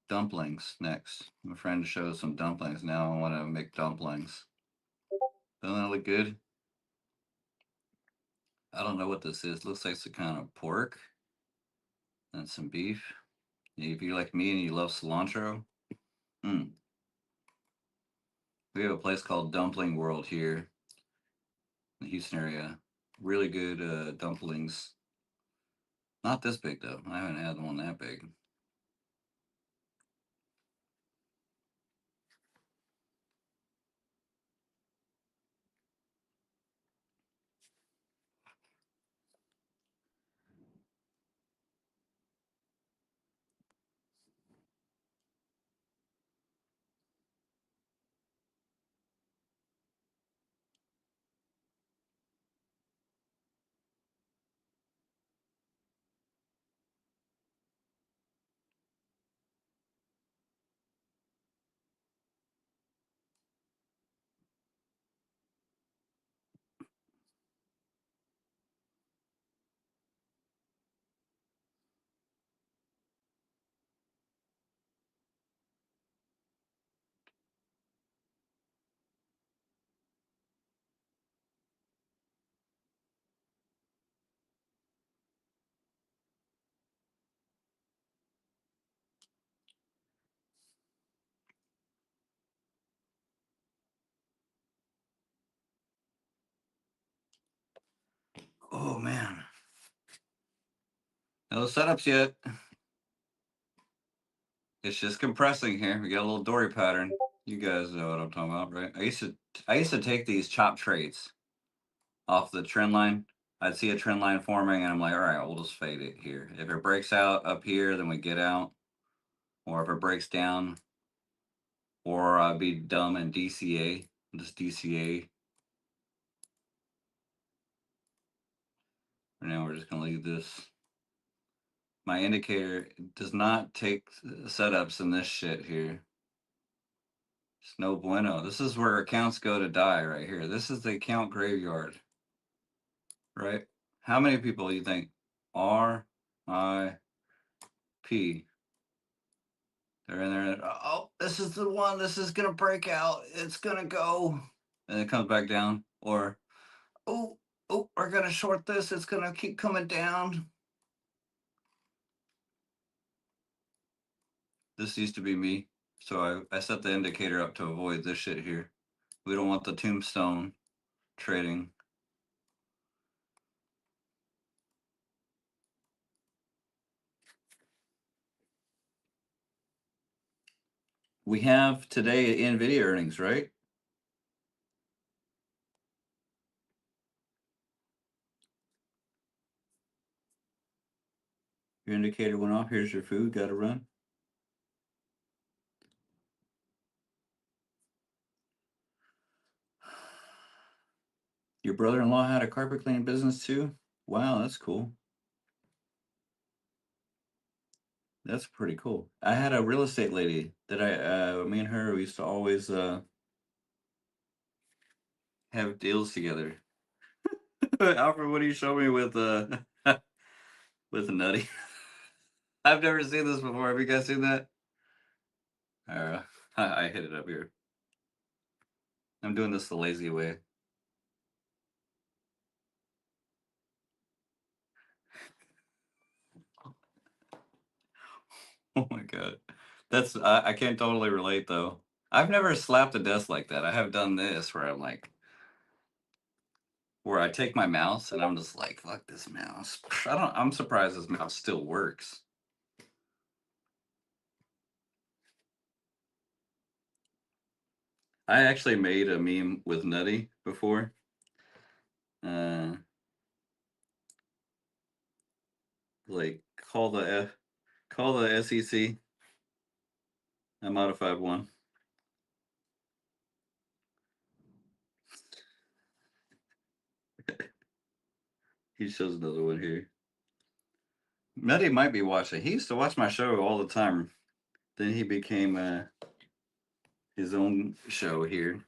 dumplings next. My friend showed some dumplings. Now I want to make dumplings. Doesn't that look good? I don't know what this is. Looks like some kind of pork and some beef. If you're like me and you love cilantro, mm. We have a place called Dumpling World here in the Houston area. Really good dumplings. Not this big though. I haven't had one that big. Oh man. No setups yet. It's just compressing here. We got a little Dory pattern. You guys know what I'm talking about, right? I used to take these chop trades off the trend line. I'd see a trend line forming and I'm like, all right, we'll just fade it here. If it breaks out up here, then we get out. Or if it breaks down, or I'd be dumb and DCA. Just DCA. For now, we're just gonna leave this. My indicator does not take setups in this shit here. It's no bueno. This is where accounts go to die right here. This is the account graveyard, right? How many people do you think? RIP. They're in there. Oh, this is the one. This is gonna break out. It's gonna go, and it comes back down. Or oh, oh, we're gonna short this. It's gonna keep coming down. This used to be me, so I set the indicator up to avoid this shit here. We don't want the tombstone trading. We have today NVIDIA earnings, right? Your indicator went off. Here's your food. Got to run. Your brother-in-law had a carpet cleaning business too? Wow, that's cool. That's pretty cool. I had a real estate lady that me and her, we used to always have deals together. Alfred, what do you show me with with a nutty? I've never seen this before. Have you guys seen that? Uh, I hit it up here. I'm doing this the lazy way. Oh my god, that's I can't totally relate though. I've never slapped a desk like that. I have done this where I'm like, where I take my mouse and I'm just like, fuck this mouse. I'm surprised this mouse still works. I actually made a meme with Nutty before. Uh, like call the SEC a modified one. He shows another one here. Nutty might be watching. He used to watch my show all the time. Then he became his own show here.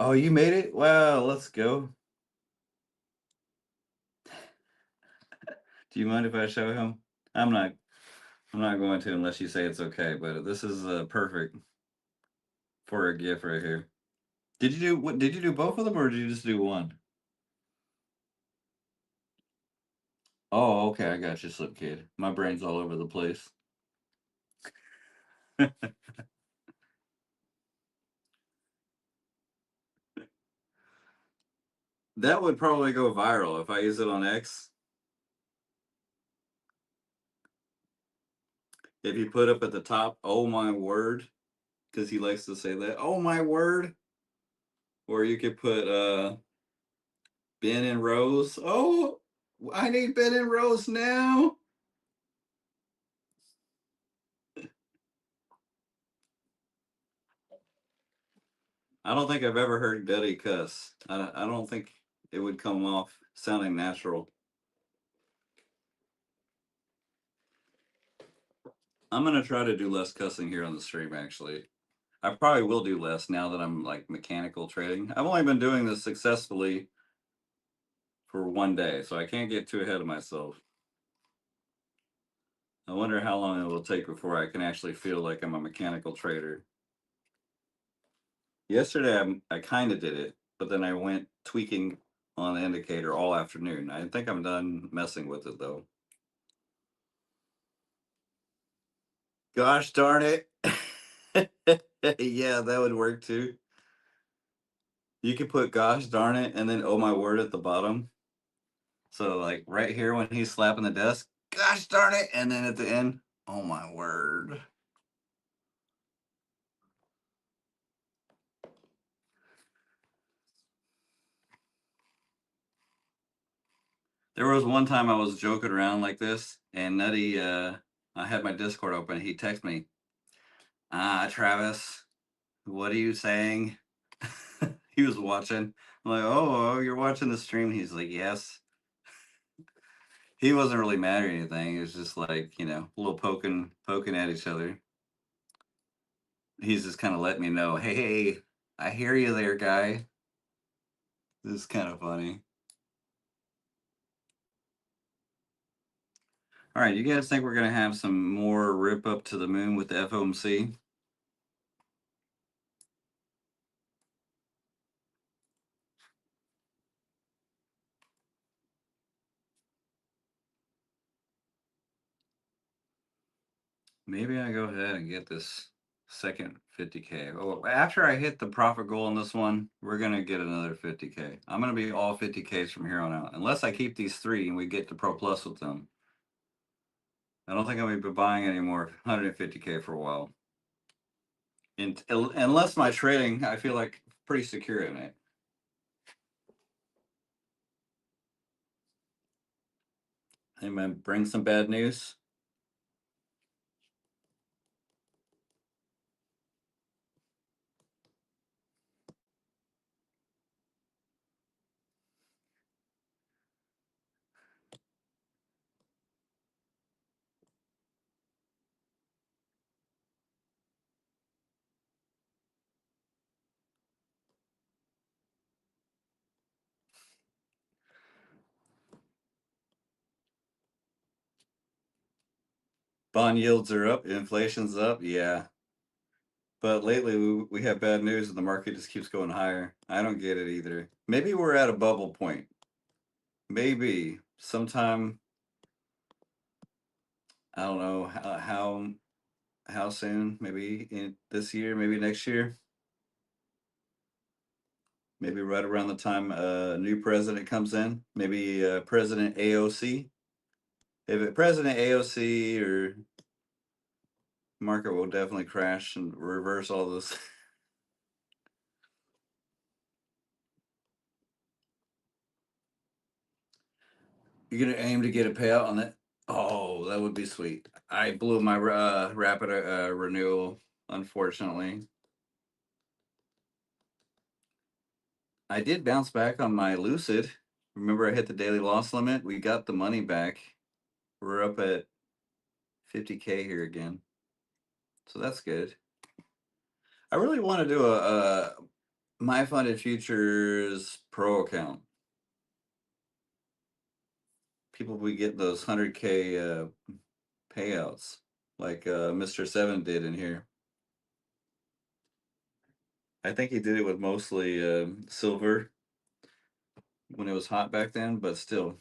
Oh, you made it? Wow, let's go. Do you mind if I show him? I'm not. I'm not going to unless you say it's okay. But this is perfect for a gift right here. Did you do what? Did you do both of them, or did you just do one? Oh, okay. I got you, Slip Kid. My brain's all over the place. That would probably go viral if I use it on X. If you put up at the top, "Oh my word," because he likes to say that. "Oh my word," or you could put Ben and Rose. Oh, I need Ben and Rose now. I don't think I've ever heard Duddy cuss. I don't think it would come off sounding natural. I'm gonna try to do less cussing here on the stream. Actually, I probably will do less now that I'm like mechanical trading. I've only been doing this successfully for one day, so I can't get too ahead of myself. I wonder how long it will take before I can actually feel like I'm a mechanical trader. Yesterday, I kind of did it, but then I went tweaking on the indicator all afternoon. I think I'm done messing with it though. Gosh darn it. Yeah, that would work too. You could put gosh darn it and then oh my word at the bottom. So like right here when he's slapping the desk, gosh darn it, and then at the end, oh my word. There was one time I was joking around like this, and Nutty, I had my Discord open. He texted me, Travis, what are you saying? He was watching. I'm like, oh, you're watching the stream. He's like, yes. He wasn't really mad or anything. It was just like, a little poking at each other. He's just kind of letting me know, hey, I hear you there, guy. This is kind of funny. All right, you guys think we're gonna have some more rip up to the moon with the FOMC? Maybe I go ahead and get this second 50K. Oh, after I hit the profit goal on this one, we're gonna get another 50K. I'm gonna be all 50Ks from here on out, unless I keep these three and we get to Pro Plus with them. I don't think I'm gonna be buying any more 150K for a while. Unless my trading, I feel like pretty secure in it. Hey man, bring some bad news. Bond yields are up, inflation's up, yeah. But lately we have bad news and the market just keeps going higher. I don't get it either. Maybe we're at a bubble point. Maybe sometime, I don't know how soon, maybe in this year, maybe next year, maybe right around the time a new president comes in, maybe President AOC. If it President AOC or market will definitely crash and reverse all this. You're gonna aim to get a payout on that? Oh, that would be sweet. I blew my rapid renewal, unfortunately. I did bounce back on my Lucid. Remember, I hit the daily loss limit. We got the money back. We're up at 50K here again, so that's good. I really want to do a my funded futures pro account. People we get those 100K payouts like Mr. Seven did in here. I think he did it with mostly silver when it was hot back then, but still.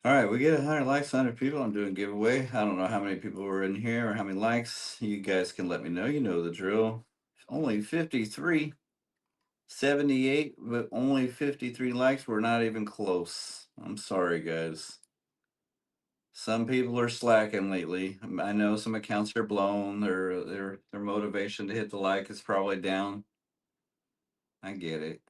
All right, we get 100 likes, 100 people. I'm doing giveaway. I don't know how many people were in here or how many likes. You guys can let me know. You know the drill. Only 53, 78, but only 53 likes. We're not even close. I'm sorry, guys. Some people are slacking lately. I know some accounts are blown. Their motivation to hit the like is probably down. I get it.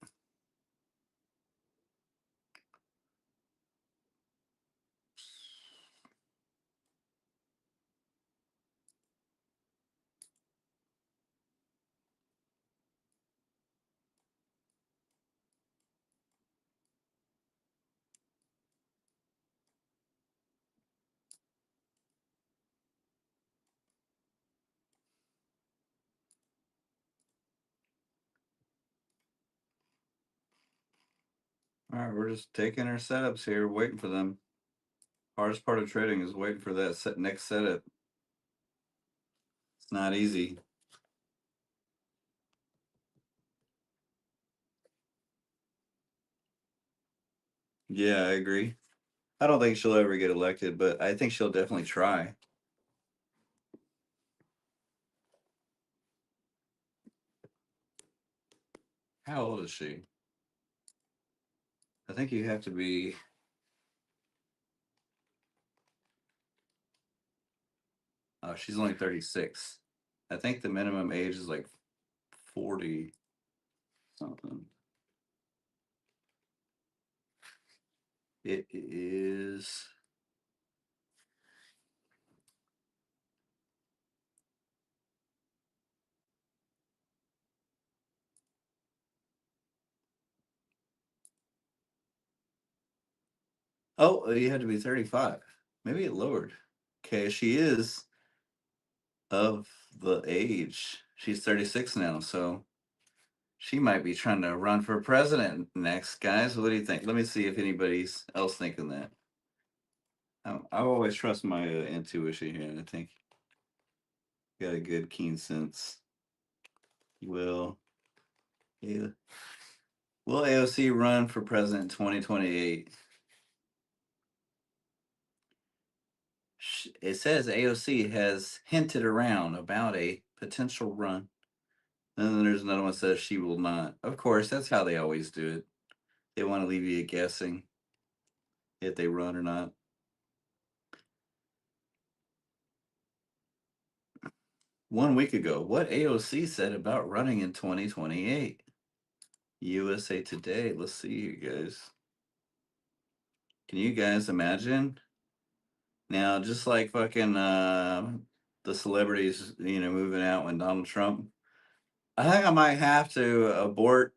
All right, we're just taking our setups here, waiting for them. Hardest part of trading is waiting for that next setup. It's not easy. Yeah, I agree. I don't think she'll ever get elected, but I think she'll definitely try. How old is she? I think you have to be. Oh, she's only 36. I think the minimum age is like 40 something. It is. Oh, you had to be 35. Maybe it lowered. Okay, she is of the age. She's 36 now, so she might be trying to run for president next, guys. What do you think? Let me see if anybody's else thinking that. I always trust my intuition here. I think got a good keen sense. Will yeah. Will AOC run for president 2028? It says AOC has hinted around about a potential run. And then there's another one that says she will not. Of course, that's how they always do it. They want to leave you guessing if they run or not. One week ago, what AOC said about running in 2028. USA Today. Let's see, you guys. Can you guys imagine? Now, just like fucking the celebrities, moving out when Donald Trump, I think I might have to abort.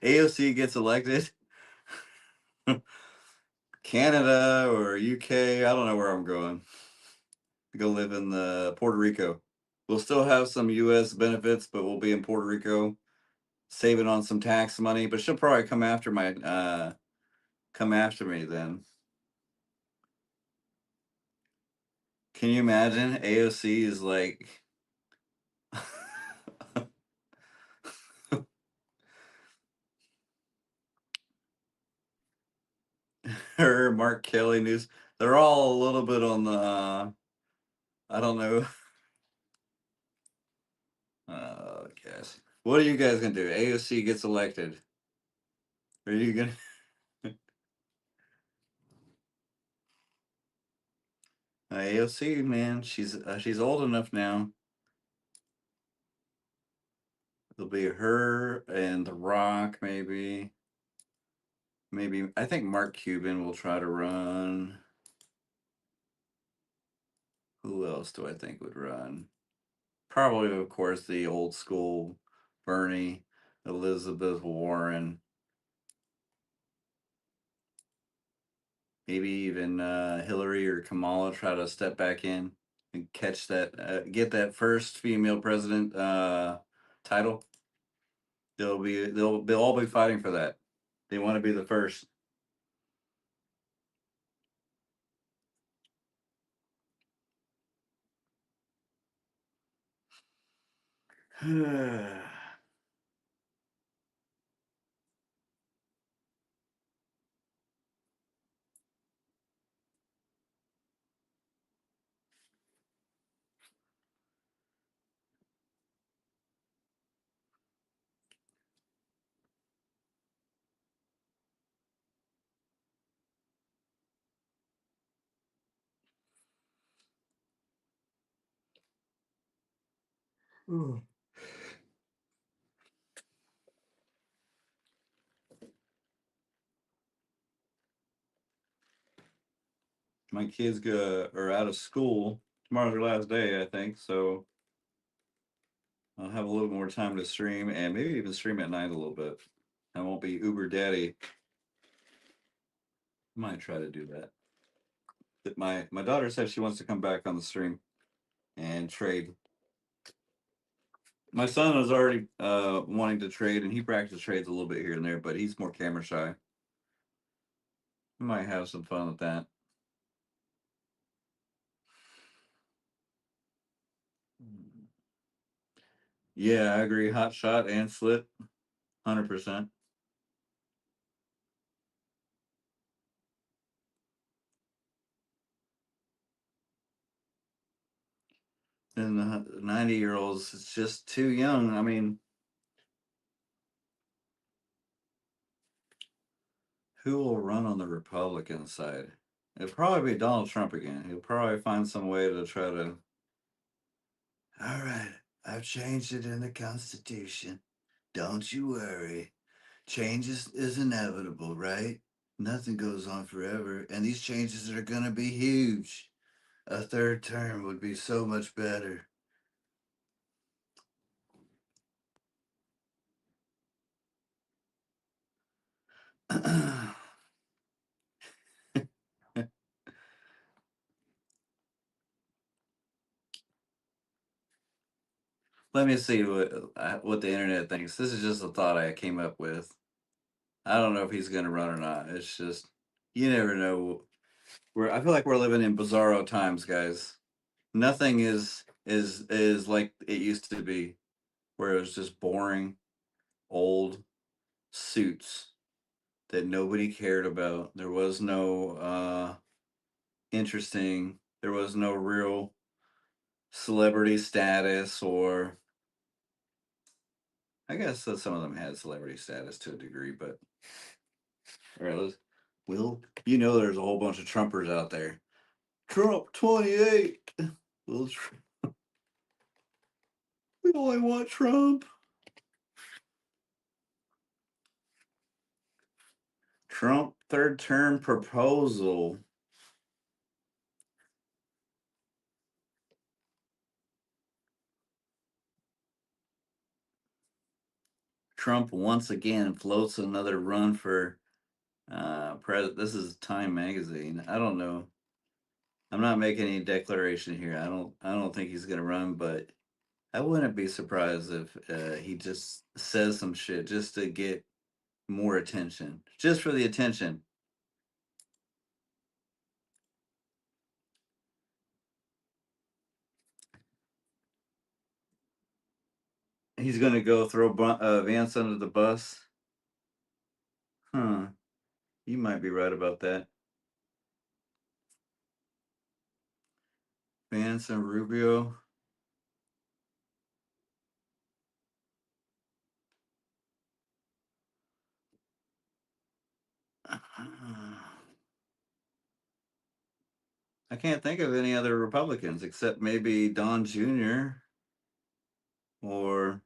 AOC gets elected. Canada or UK, I don't know where I'm going. Go live in the Puerto Rico. We'll still have some US benefits, but we'll be in Puerto Rico saving on some tax money, but she'll probably come after me then. Can you imagine? AOC is like her, Mark Kelly news. They're all a little bit on the I don't know. Guess. What are you guys gonna do? AOC gets elected. Are you gonna AOC, man, she's old enough now. It'll be her and The Rock, maybe. Maybe I think Mark Cuban will try to run. Who else do I think would run? Probably, of course, the old school Bernie, Elizabeth Warren, maybe even Hillary or Kamala try to step back in and catch that, get that first female president title. They'll all be fighting for that. They want to be the first. My kids are out of school. Tomorrow's their last day, I think. So I'll have a little more time to stream and maybe even stream at night a little bit. I won't be Uber Daddy. Might try to do that. But my daughter said she wants to come back on the stream and trade. My son is already wanting to trade, and he practices trades a little bit here and there, but he's more camera shy. We might have some fun with that. Yeah, I agree. Hot shot and flip, 100%. And the 90-year-olds, it's just too young. I mean, who will run on the Republican side? It'll probably be Donald Trump again. He'll probably find some way to try to. All right, I've changed it in the Constitution. Don't you worry. Change is inevitable, right? Nothing goes on forever, and these changes are going to be huge. A third term would be so much better. Let me see what the internet thinks. This is just a thought I came up with. I don't know if he's going to run or not. It's just you never know. I feel like we're living in bizarro times, guys. Nothing is like it used to be, where it was just boring, old suits that nobody cared about. There was no interesting. There was no real celebrity status, or I guess that some of them had celebrity status to a degree, but all right, there's a whole bunch of Trumpers out there. Trump 28. Well, we only want Trump. Trump third term proposal. Trump once again floats another run for president. This is Time magazine. I don't know. I'm not making any declaration here. I don't think he's gonna run, but I wouldn't be surprised if he just says some shit just to get more attention, just for the attention. He's gonna go throw Vance under the bus. Huh? You might be right about that. Vance and Rubio. I can't think of any other Republicans except maybe Don Jr. or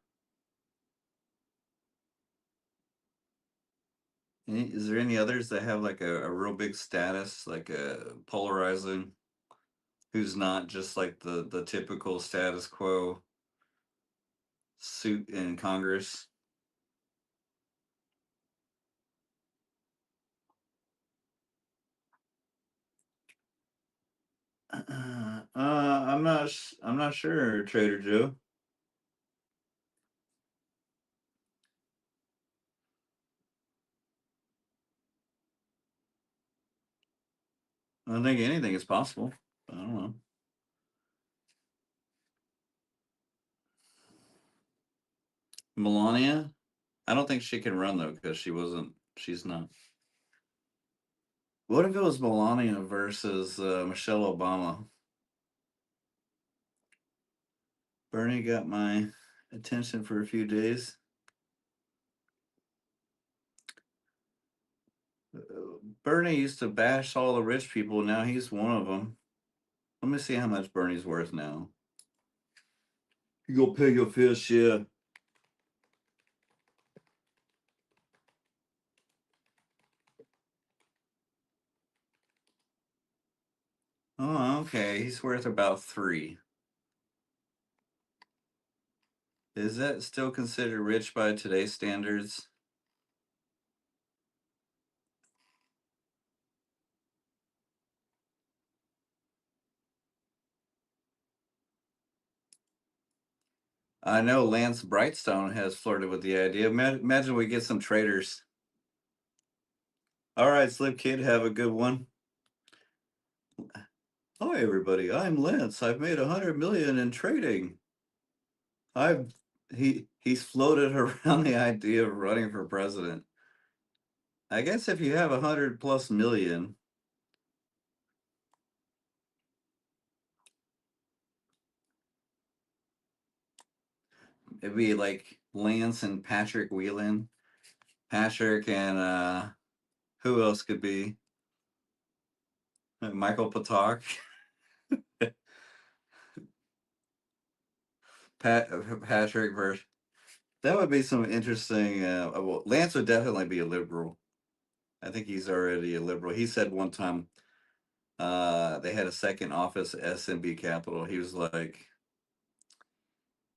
is there any others that have like a real big status, like a polarizing, who's not just like the typical status quo suit in Congress? I'm not sure, Trader Joe. I think anything is possible. I don't know. Melania? I don't think she can run though because she's not. What if it was Melania versus Michelle Obama? Bernie got my attention for a few days. Bernie used to bash all the rich people. Now he's one of them. Let me see how much Bernie's worth now. You go pay your fair share. Oh, okay. He's worth about 3. Is that still considered rich by today's standards? I know Lance Brightstone has flirted with the idea. Imagine we get some traders. All right, Slip Kid, have a good one. Hi, everybody. I'm Lance. I've made 100 million in trading. He's floated around the idea of running for president. I guess if you have 100+ million, it'd be like Lance and Patrick Whelan. Patrick and who else could be? Michael Patak. Patrick versus. That would be some interesting. Well, Lance would definitely be a liberal. I think he's already a liberal. He said one time they had a second office at SMB Capital. He was like,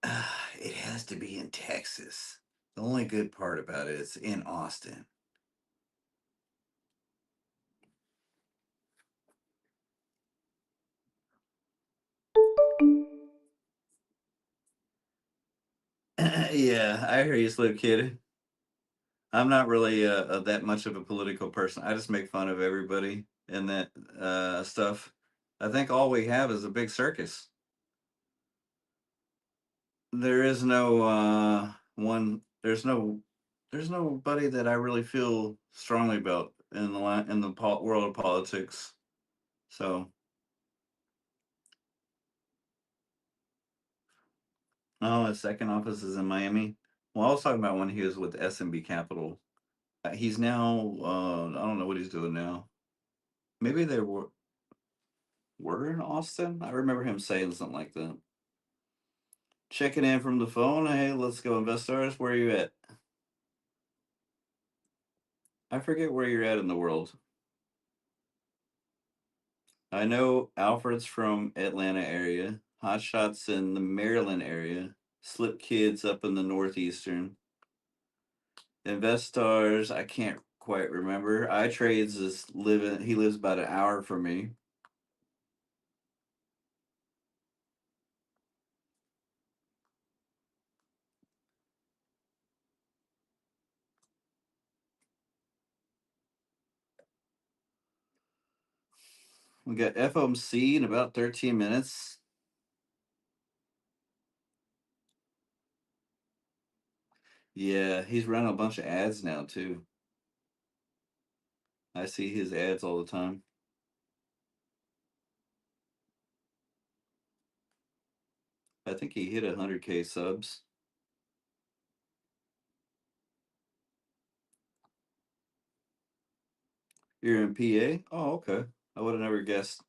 it has to be in Texas. The only good part about it is in Austin. Yeah, I hear you, Slow Kid. I'm not really that much of a political person. I just make fun of everybody and that stuff. I think all we have is a big circus. There is no one. There's nobody that I really feel strongly about in the world of politics. So, oh, his second office is in Miami. Well, I was talking about when he was with SMB Capital. He's now. I don't know what he's doing now. Maybe they were in Austin. I remember him saying something like that. Checking in from the phone. Hey, let's go, investors. Where are you at? I forget where you're at in the world. I know Alfred's from Atlanta area. Hotshots in the Maryland area. Slip Kids up in the northeastern. Investors, I can't quite remember. iTrades is living. He lives about an hour from me. We got FOMC in about 13 minutes. Yeah, he's running a bunch of ads now too. I see his ads all the time. I think he hit 100K subs. You're in PA? Oh, okay. I would have never guessed.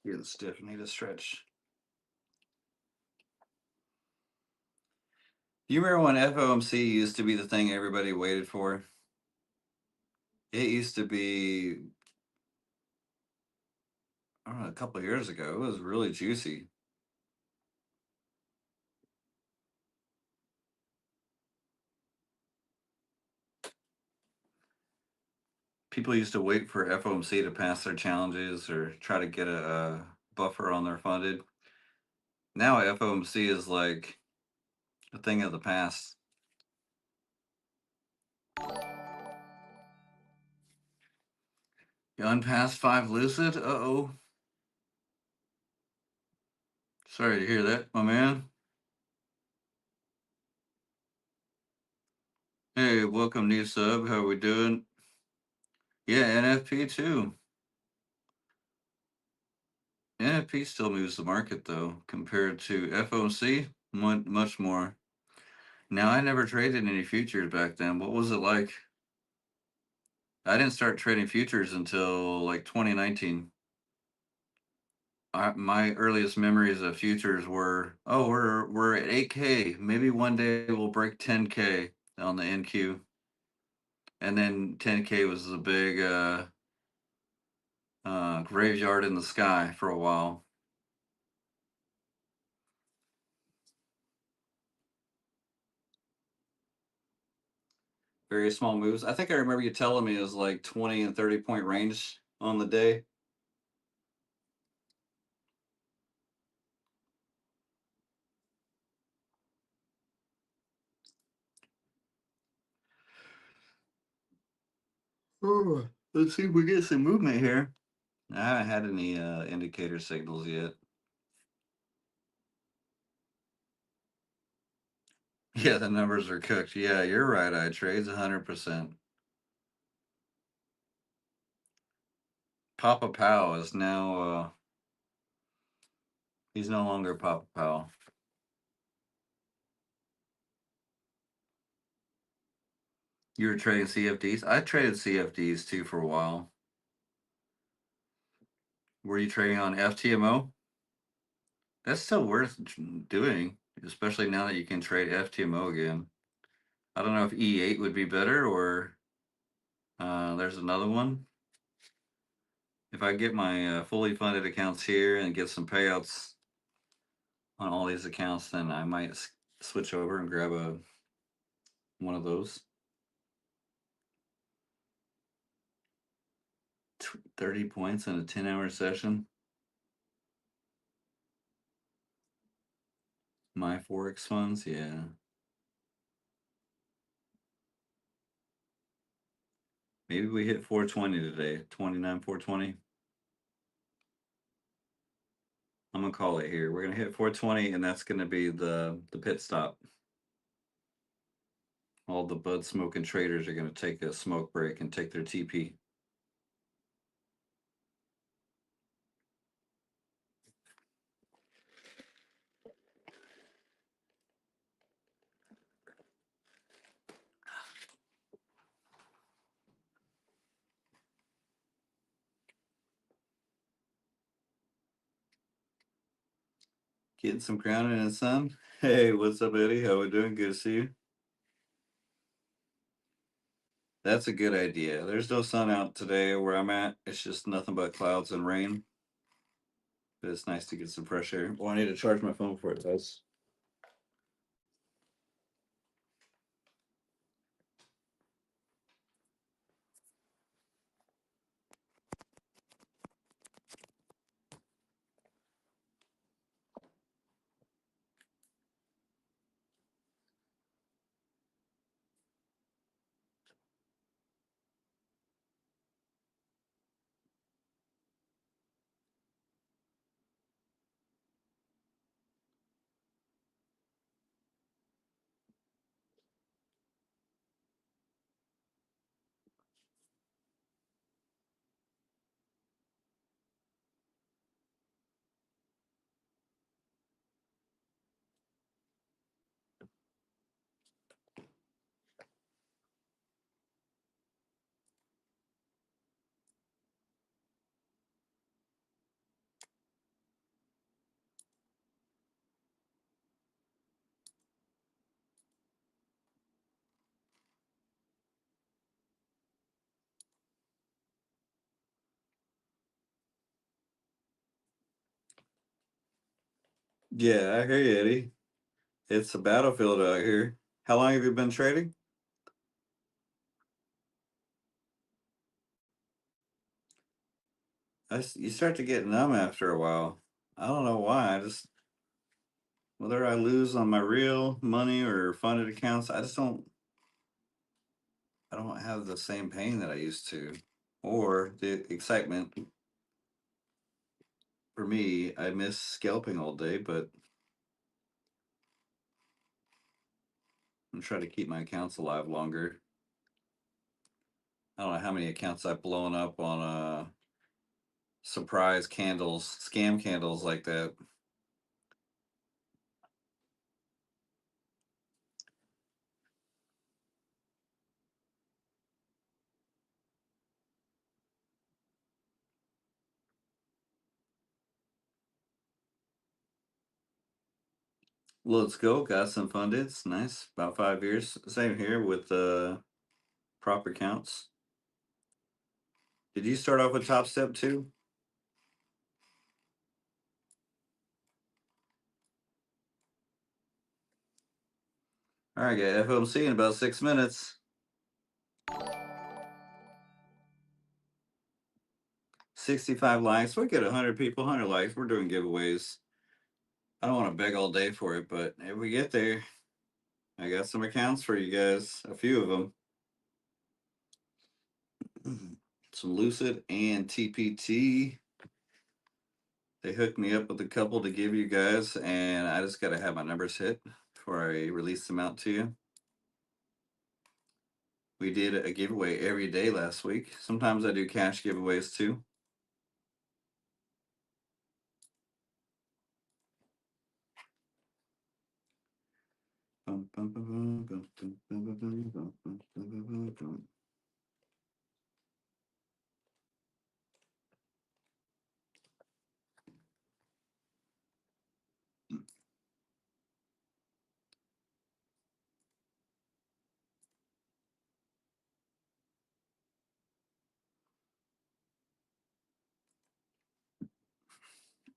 You're the stiff. Need a stretch. Do you remember when FOMC used to be the thing everybody waited for? It used to be, I don't know, a couple of years ago. It was really juicy. People used to wait for FOMC to pass their challenges or try to get a buffer on their funded. Now FOMC is like a thing of the past. You unpassed 5 lucid? Uh-oh. Sorry to hear that, my man. Hey, welcome new sub. How we doing? Yeah, NFP too. NFP still moves the market though, compared to FOMC, much more. Now, I never traded any futures back then. What was it like? I didn't start trading futures until like 2019. My earliest memories of futures were, oh, we're at 8K. Maybe one day we'll break 10K on the NQ. And then 10K was the big graveyard in the sky for a while. Very small moves. I think I remember you telling me it was like 20 and 30 point range on the day. Oh, let's see if we get some movement here. I haven't had any indicator signals yet. Yeah, the numbers are cooked. Yeah, you're right. I trades 100%. Papa Pow is now he's no longer Papa Pow. You were trading CFDs? I traded CFDs too for a while. Were you trading on FTMO? That's still worth doing, especially now that you can trade FTMO again. I don't know if E8 would be better or there's another one. If I get my fully funded accounts here and get some payouts on all these accounts, then I might switch over and grab one of those. 30 points in a 10-hour session. My Forex funds, yeah. Maybe we hit 420 today. 29, 420. I'm gonna call it here. We're gonna hit 420, and that's gonna be the pit stop. All the bud smoking traders are gonna take a smoke break and take their TP. Getting some grounding in the sun. Hey, what's up, Eddie? How we doing? Good to see you. That's a good idea. There's no sun out today where I'm at. It's just nothing but clouds and rain. But it's nice to get some fresh air. Well, I need to charge my phone before it does. Yeah, I hear you, Eddie. It's a battlefield out here. How long have you been trading? You start to get numb after a while. I don't know why. Whether I lose on my real money or funded accounts, I don't have the same pain that I used to, or the excitement. For me, I miss scalping all day, but I'm trying to keep my accounts alive longer. I don't know how many accounts I've blown up on surprise candles, scam candles like that. Let's go. Got some funded. It's nice. About 5 years. Same here with prop accounts. Did you start off with Topstep too? All right, guys. FOMC in about 6 minutes. 65 likes. We get 100 people, 100 likes. We're doing giveaways. I don't want to beg all day for it, but if we get there, I got some accounts for you guys. A few of them. Some Lucid and TPT. They hooked me up with a couple to give you guys, and I just got to have my numbers hit before I release them out to you. We did a giveaway every day last week. Sometimes I do cash giveaways too.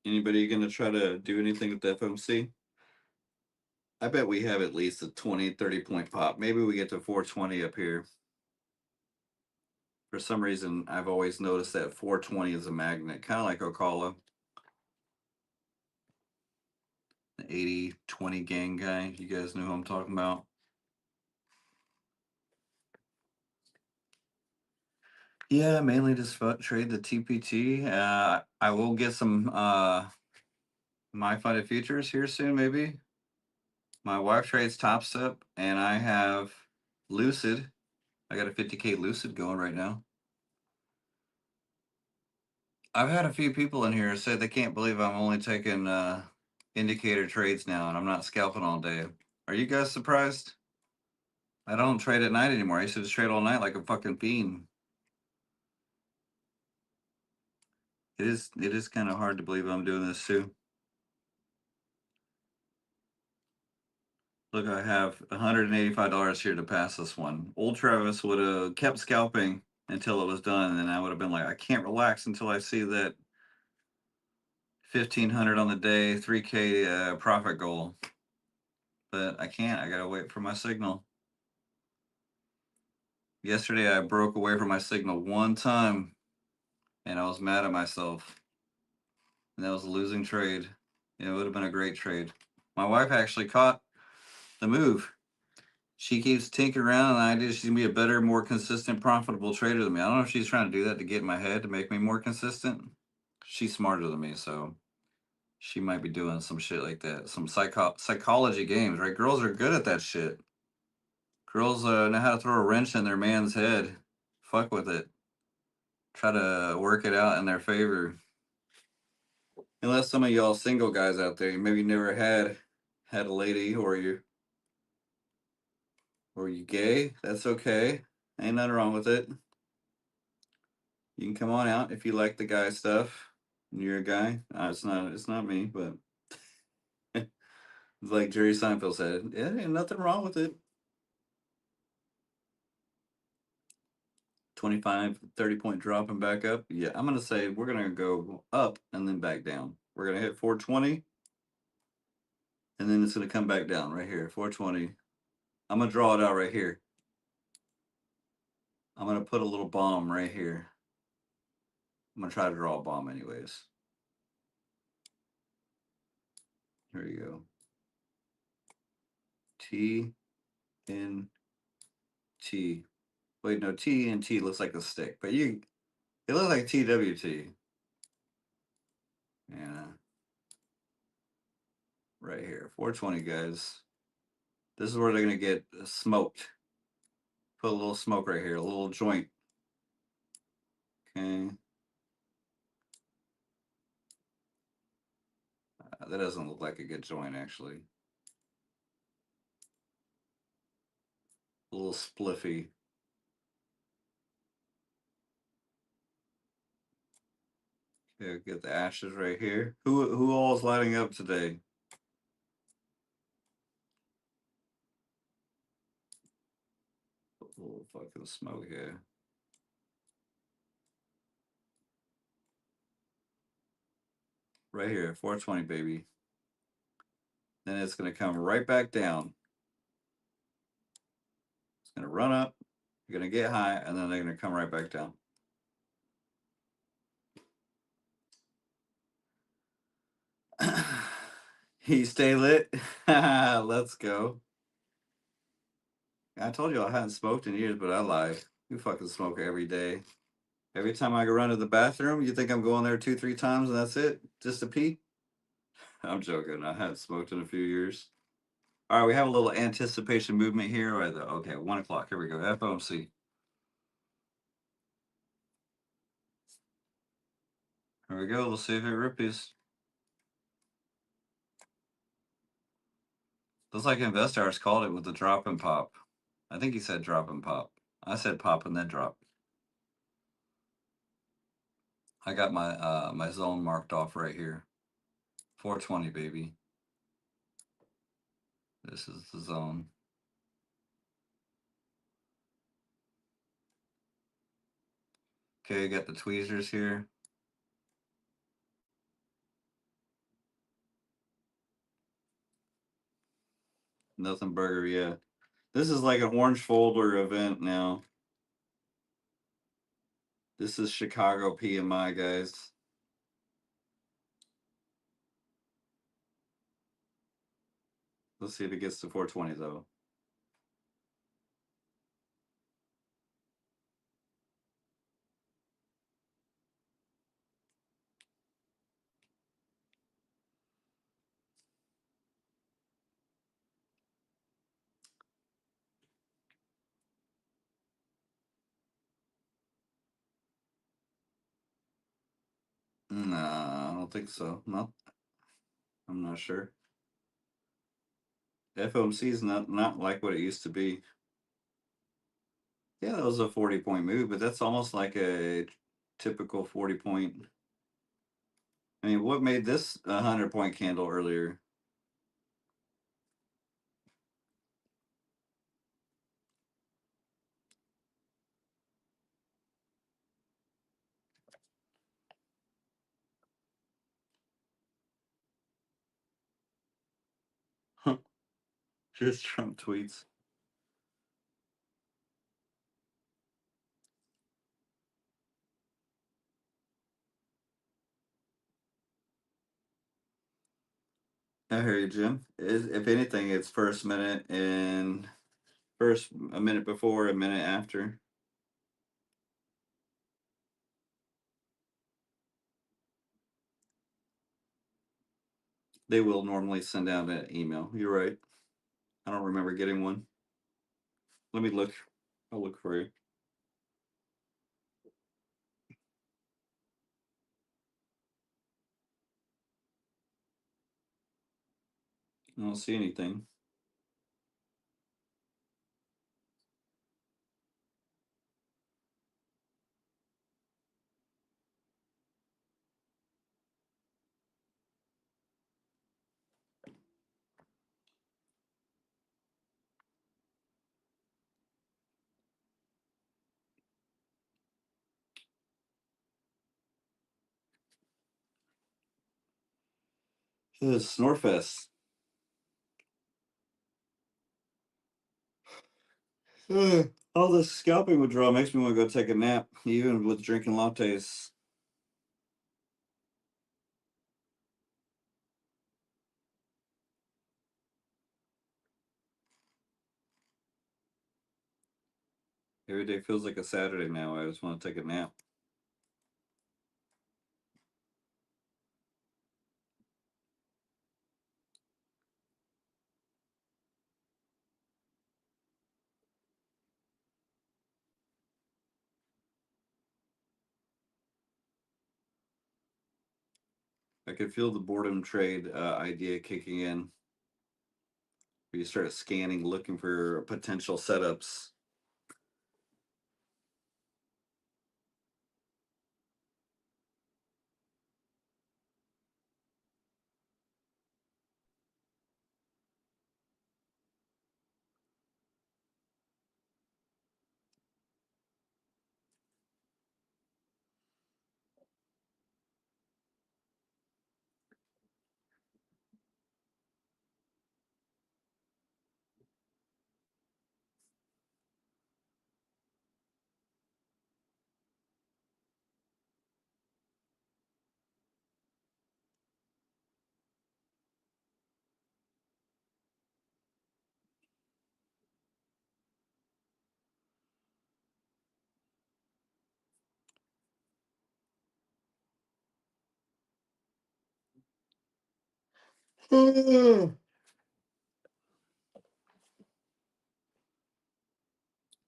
Anybody going to try to do anything with the FOMC? I bet we have at least a 20, 30 point pop. Maybe we get to 420 up here. For some reason, I've always noticed that 420 is a magnet, kind of like Ocala. The 80-20 gang guy. You guys know who I'm talking about. Yeah, mainly just trade the TPT. I will get some my funded futures here soon, maybe. My wife trades Topstep, and I have Lucid. I got a 50K Lucid going right now. I've had a few people in here say they can't believe I'm only taking indicator trades now, and I'm not scalping all day. Are you guys surprised? I don't trade at night anymore. I used to just trade all night like a fucking fiend. It is kind of hard to believe I'm doing this too. Look, I have $185 here to pass this one. Old Travis would have kept scalping until it was done, and I would have been like, I can't relax until I see that 1,500 on the day, 3K profit goal. But I can't. I gotta wait for my signal. Yesterday, I broke away from my signal one time, and I was mad at myself. And that was a losing trade. It would have been a great trade. My wife actually caught the move. She keeps tinkering around, and the idea she's gonna be a better, more consistent, profitable trader than me. I don't know if she's trying to do that to get in my head to make me more consistent. She's smarter than me, so she might be doing some shit like that. Some psychology games, right? Girls are good at that shit. Girls know how to throw a wrench in their man's head. Fuck with it. Try to work it out in their favor. Unless some of y'all single guys out there, you maybe never had a lady, or you gay, that's okay. Ain't nothing wrong with it. You can come on out if you like the guy stuff. And you're a guy. It's not me, but it's like Jerry Seinfeld said, yeah, ain't nothing wrong with it. 25, 30 point drop and back up. Yeah, I'm gonna say we're gonna go up and then back down. We're gonna hit 420, and then it's gonna come back down right here. 420. I'm gonna draw it out right here. I'm gonna put a little bomb right here. I'm gonna try to draw a bomb anyways. Here you go. T N T. Wait, no, T N T looks like a stick, but it looks like TWT. Yeah. Right here. 420, guys. This is where they're gonna get smoked. Put a little smoke right here, a little joint. Okay. That doesn't look like a good joint, actually. A little spliffy. Okay, get the ashes right here. Who all is lighting up today? Put a little fucking smoke here. Right here, 420, baby. Then it's gonna come right back down. It's gonna run up, you're gonna get high, and then they're gonna come right back down. He stay lit. Let's go. I told you I hadn't smoked in years, but I lied. You fucking smoke every day. Every time I go run to the bathroom, you think I'm going there 2-3 times and that's it? Just to pee? I'm joking. I haven't smoked in a few years. All right, we have a little anticipation movement here. Okay, 1 o'clock. Here we go. FOMC. Here we go. We'll see if it rippies. Looks like InvestHours called it with the drop and pop. I think he said drop and pop. I said pop and then drop. I got my my zone marked off right here. 420, baby. This is the zone. Okay, got the tweezers here. Nothing burger, yeah. This is like an orange folder event now. This is Chicago PMI, guys. Let's see if it gets to 420 though. Nah, I don't think so. No, I'm not sure. FOMC is not like what it used to be. Yeah, that was a 40-point move, but that's almost like a typical 40-point. I mean, what made this a 100-point candle earlier? Just Trump tweets. I hear you, Jim. If anything, it's first minute and first a minute before, a minute after. They will normally send out an email. You're right. I don't remember getting one. Let me look. I'll look for you. I don't see anything. This is Snorfest. All this scalping withdrawal makes me want to go take a nap, even with drinking lattes. Every day feels like a Saturday now. I just want to take a nap. I could feel the boredom trade idea kicking in. Where you start scanning, looking for potential setups.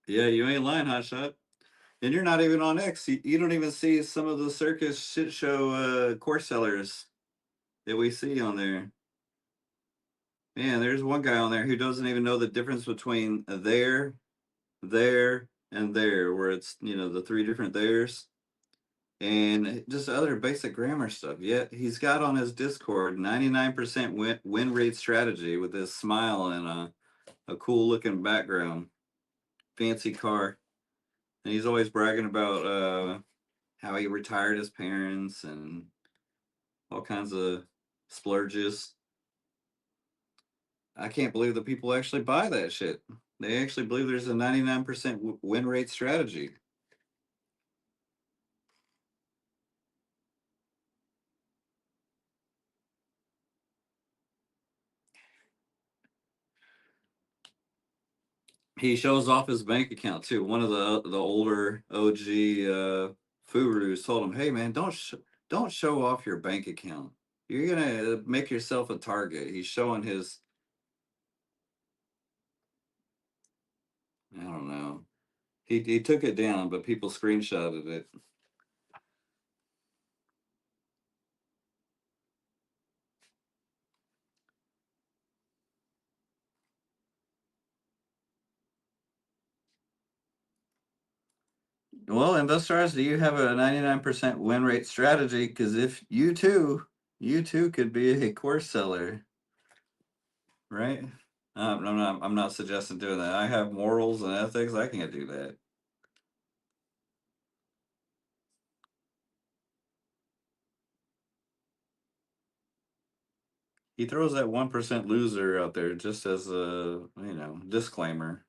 Yeah, you ain't lying, Hotshot. And you're not even on X. You don't even see some of the circus shit show course sellers that we see on there. Man, there's one guy on there who doesn't even know the difference between there, and there, where it's, the three different there's, and just other basic grammar stuff. Yet he's got on his Discord 99% win rate strategy with his smile and a cool looking background, fancy car. And he's always bragging about how he retired his parents and all kinds of splurges. I can't believe that people actually buy that shit. They actually believe there's a 99% win rate strategy. He shows off his bank account too. One of the older OG Furus told him, "Hey man, don't show off your bank account. You're gonna make yourself a target." He's showing his, I don't know. He took it down, but people screenshotted it. Well, investors, do you have a 99% win rate strategy? Because if you too could be a course seller, right? I'm not suggesting doing that. I have morals and ethics. I can't do that. He throws that 1% loser out there just as a, disclaimer.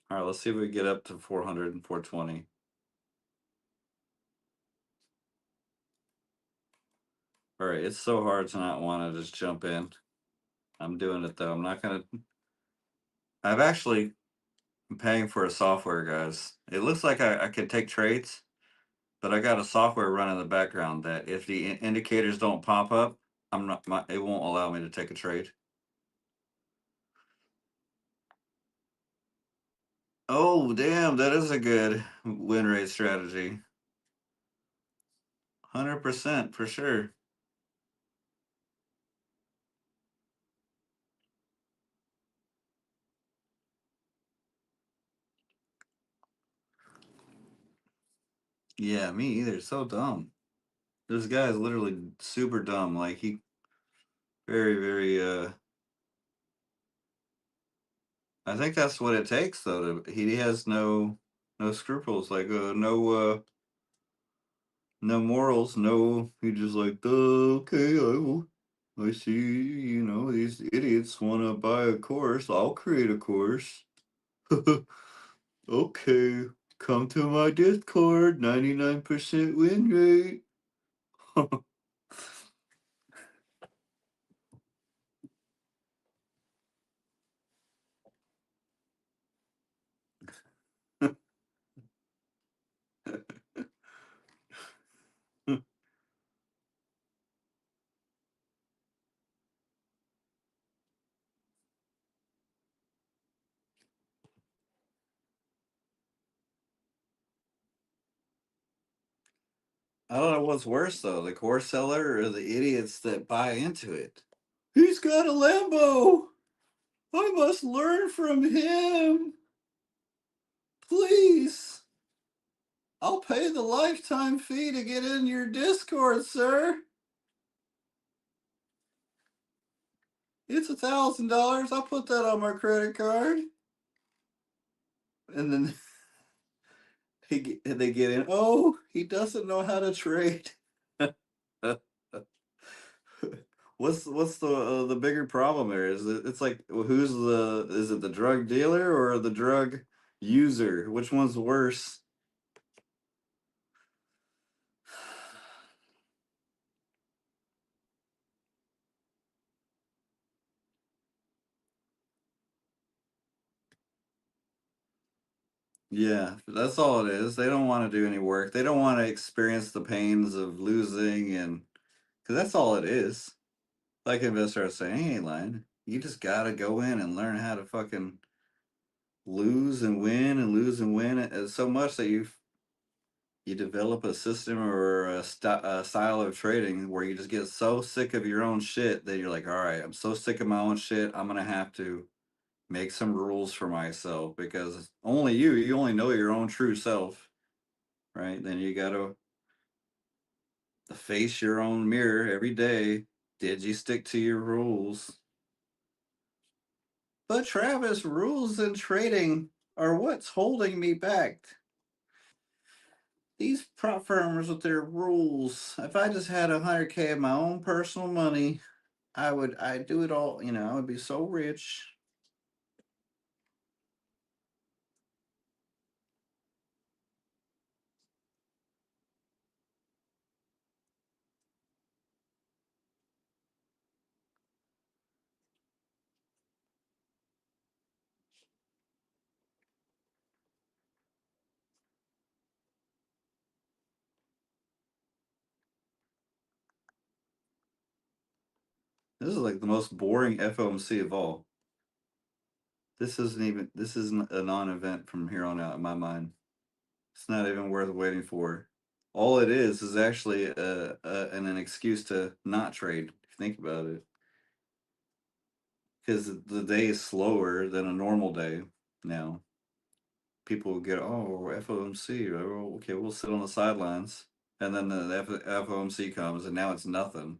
All right, let's see if we get up to 400 and 420. All right, it's so hard to not want to just jump in. I'm doing it though. I'm not gonna. I've actually been paying for a software, guys. It looks like I could take trades, but I got a software running in the background that if the indicators don't pop up, I'm not. It won't allow me to take a trade. Oh, damn, that is a good win rate strategy. 100% for sure. Yeah, me either. So dumb. This guy is literally super dumb. Like he very, very I think that's what it takes though. He has no scruples, like no morals, no he just like, okay, I see, these idiots wanna buy a course, I'll create a course. Okay, come to my Discord, 99% win rate. I don't know what's worse though, the course seller or the idiots that buy into it. He's got a Lambo. I must learn from him. Please. I'll pay the lifetime fee to get in your Discord, sir. It's $1,000. I'll put that on my credit card. And then they get in. Oh, he doesn't know how to trade. What's the bigger problem there? It's like who's the is it the drug dealer or the drug user? Which one's worse? Yeah, that's all it is. They don't want to do any work. They don't want to experience the pains of losing and because that's all it is. Like investor was saying, he ain't lying. You just gotta go in and learn how to fucking lose and win and lose and win so much that you develop a system or a style of trading where you just get so sick of your own shit that you're like, all right, I'm so sick of my own shit. I'm gonna have to make some rules for myself because only you only know your own true self, right? Then you gotta face your own mirror every day. Did you stick to your rules? But Travis, rules in trading are what's holding me back. These prop firms with their rules. If I just had 100K of my own personal money, I'd do it all, I would be so rich. This is like the most boring FOMC of all. This isn't a non-event from here on out in my mind. It's not even worth waiting for. All it is actually an excuse to not trade, if you think about it. Because the day is slower than a normal day now. People will get, oh, FOMC. Oh, okay, we'll sit on the sidelines. And then the FOMC comes, and now it's nothing.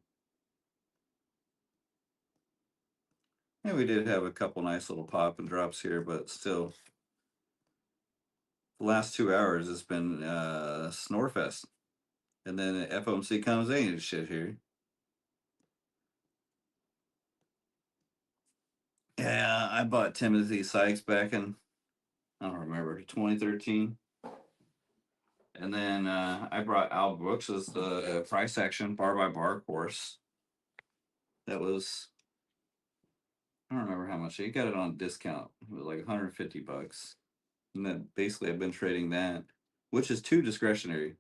Yeah, we did have a couple nice little pop and drops here, but still, the last 2 hours it's been Snorefest. And then the FOMC comes, they ain't shit here. Yeah, I bought Timothy Sykes back in, I don't remember, 2013. And then I brought Al Brooks as the price action bar by bar course. That was, I don't remember how much. He got it on discount. It was like $150. And then basically I've been trading that, which is too discretionary.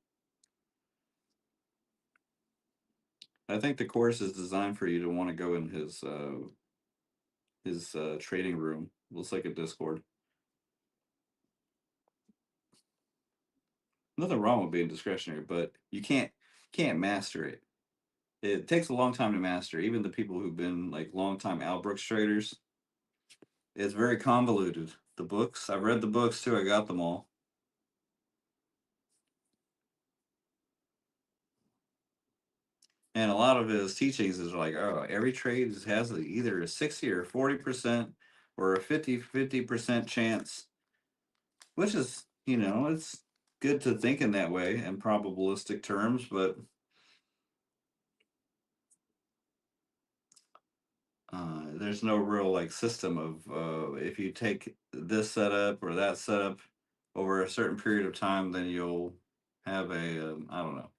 I think the course is designed for you to want to go in his trading room. Looks like a Discord. Nothing wrong with being discretionary, but you can't master it. It takes a long time to master. Even the people who've been like long time Al Brooks traders, it's very convoluted. The books, I've read the books too. I got them all. And a lot of his teachings is like, oh, every trade has either a 60 or 40% or a 50% chance, which is, it's good to think in that way in probabilistic terms, but there's no real like system of if you take this setup or that setup over a certain period of time, then you'll have I don't know.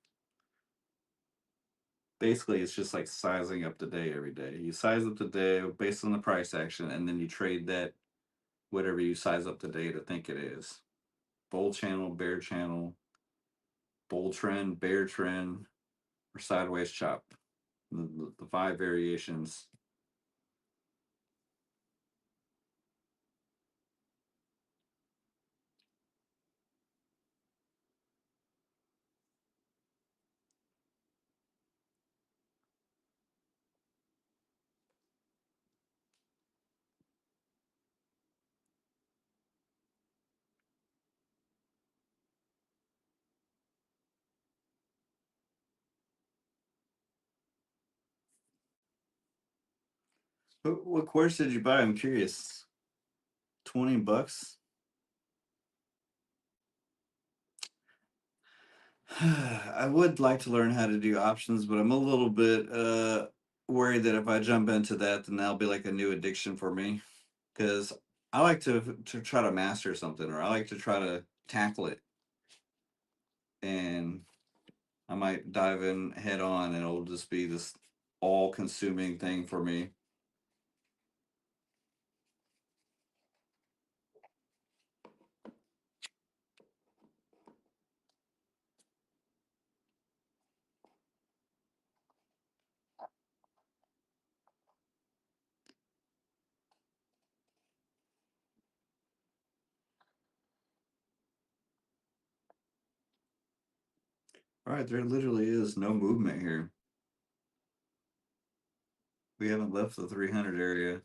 Basically, it's just like sizing up the day every day. You size up the day based on the price action, and then you trade that whatever you size up the day to think it is. Bull channel, bull trend, bear trend, or sideways chop. The five variations. What course did you buy? I'm curious. $20? I would like to learn how to do options, but I'm a little bit worried that if I jump into that, then that'll be like a new addiction for me. Because I like to try to master something, or I like to try to tackle it, and I might dive in head on, and it'll just be this all-consuming thing for me. All right, there literally is no movement here. We haven't left the 300 area.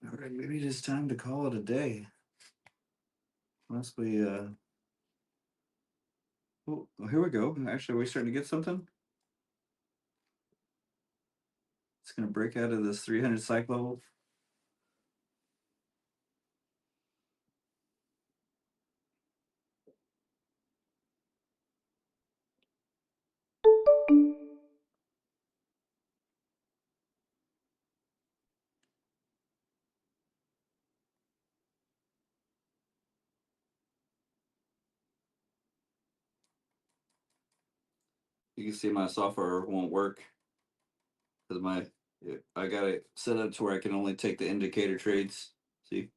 All right, maybe it is time to call it a day. Unless we oh, here we go. Actually, are we starting to get something? It's gonna break out of this 300 psych level. You can see my software won't work because my Yeah, I got it set up to where I can only take the indicator trades. See?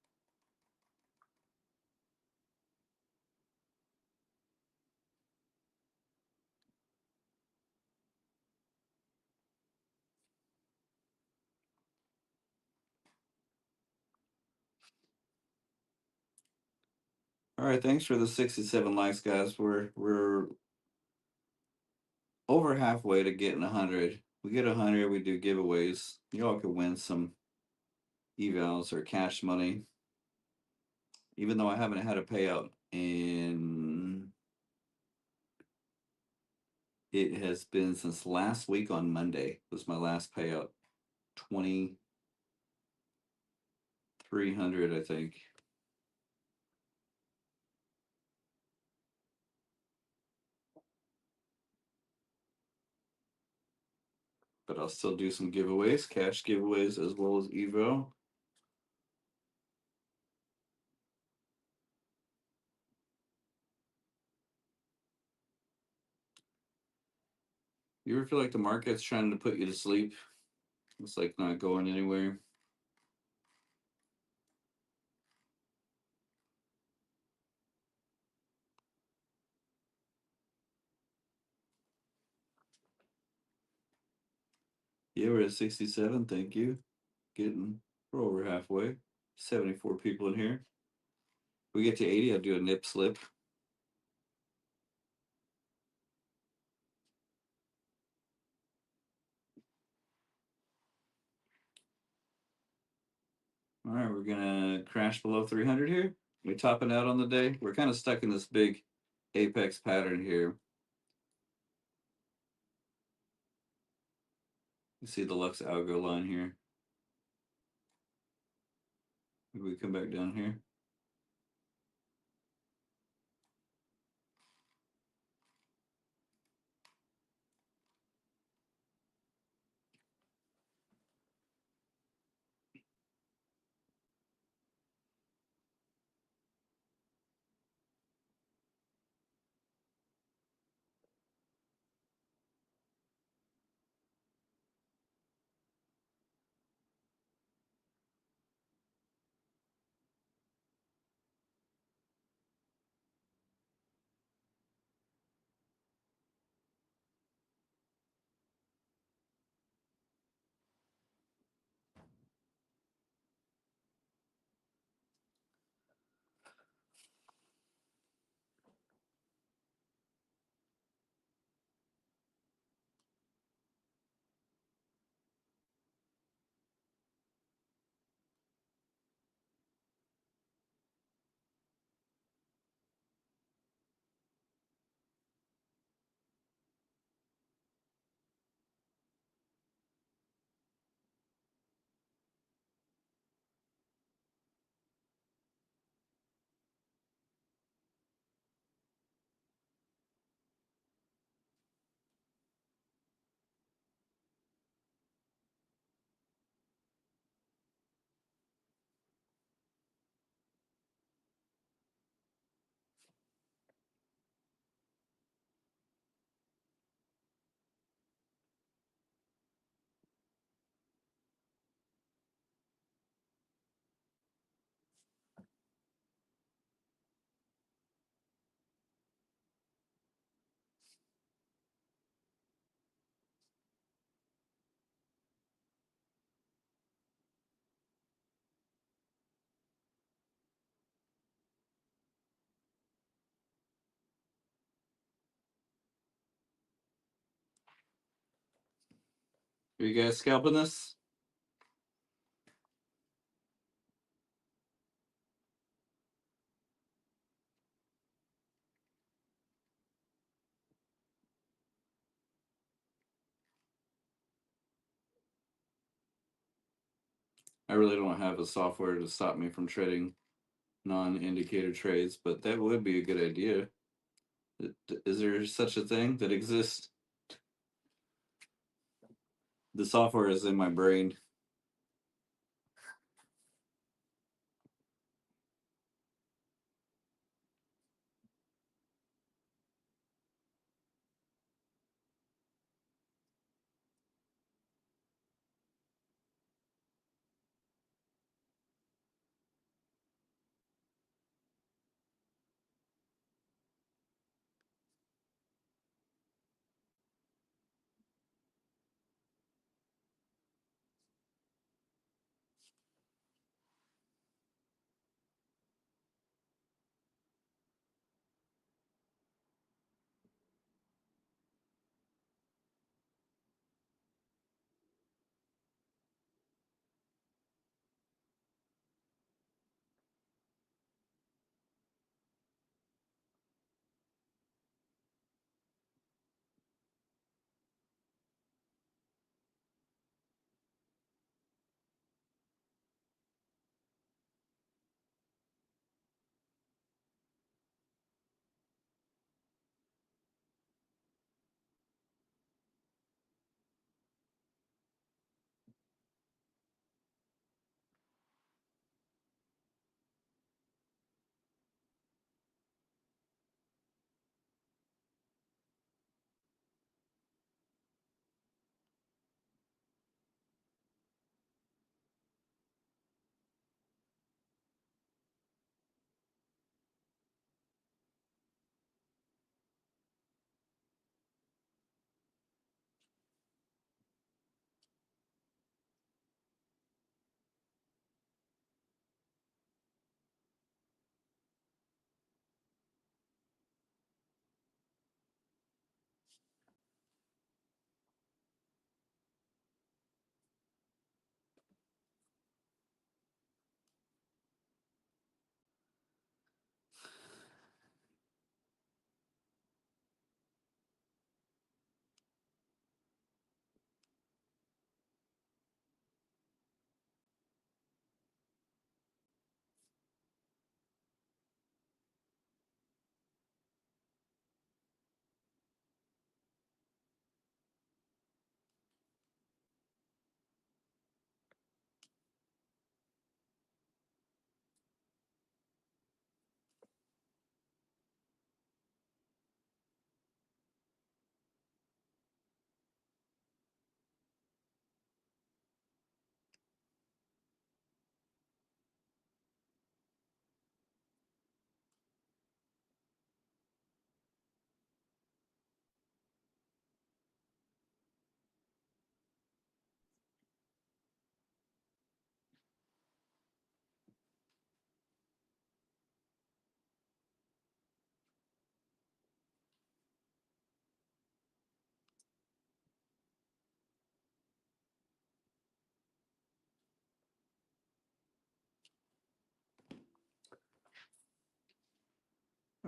All right, thanks for the 67 likes, guys. We're over halfway to getting 100. We get 100, we do giveaways. Y'all could win some evals or cash money. Even though I haven't had a payout in, it has been since last week on Monday was my last payout. 2,300, I think. But I'll still do some giveaways, cash giveaways as well as evo. You ever feel like the market's trying to put you to sleep? It's like not going anywhere. Yeah, we're at 67. Thank you. We're over halfway. 74 people in here. We get to 80, I'll do a nip slip. All right, we're gonna crash below 300 here. We topping out on the day. We're kind of stuck in this big apex pattern here. You see the Lux algo line here. Maybe we come back down here. Are you guys scalping this? I really don't have a software to stop me from trading non-indicator trades, but that would be a good idea. Is there such a thing that exists? The software is in my brain.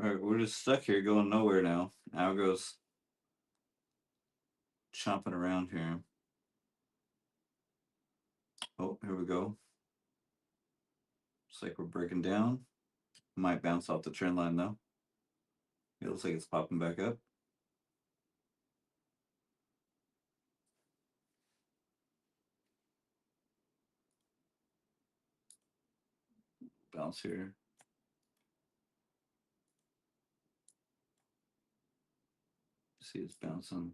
Alright, we're just stuck here going nowhere now. Algo's chomping around here. Oh, here we go. Looks like we're breaking down. Might bounce off the trend line though. It looks like it's popping back up. Bounce here. See, it's bouncing.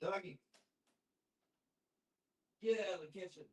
Doggy, get out of the kitchen.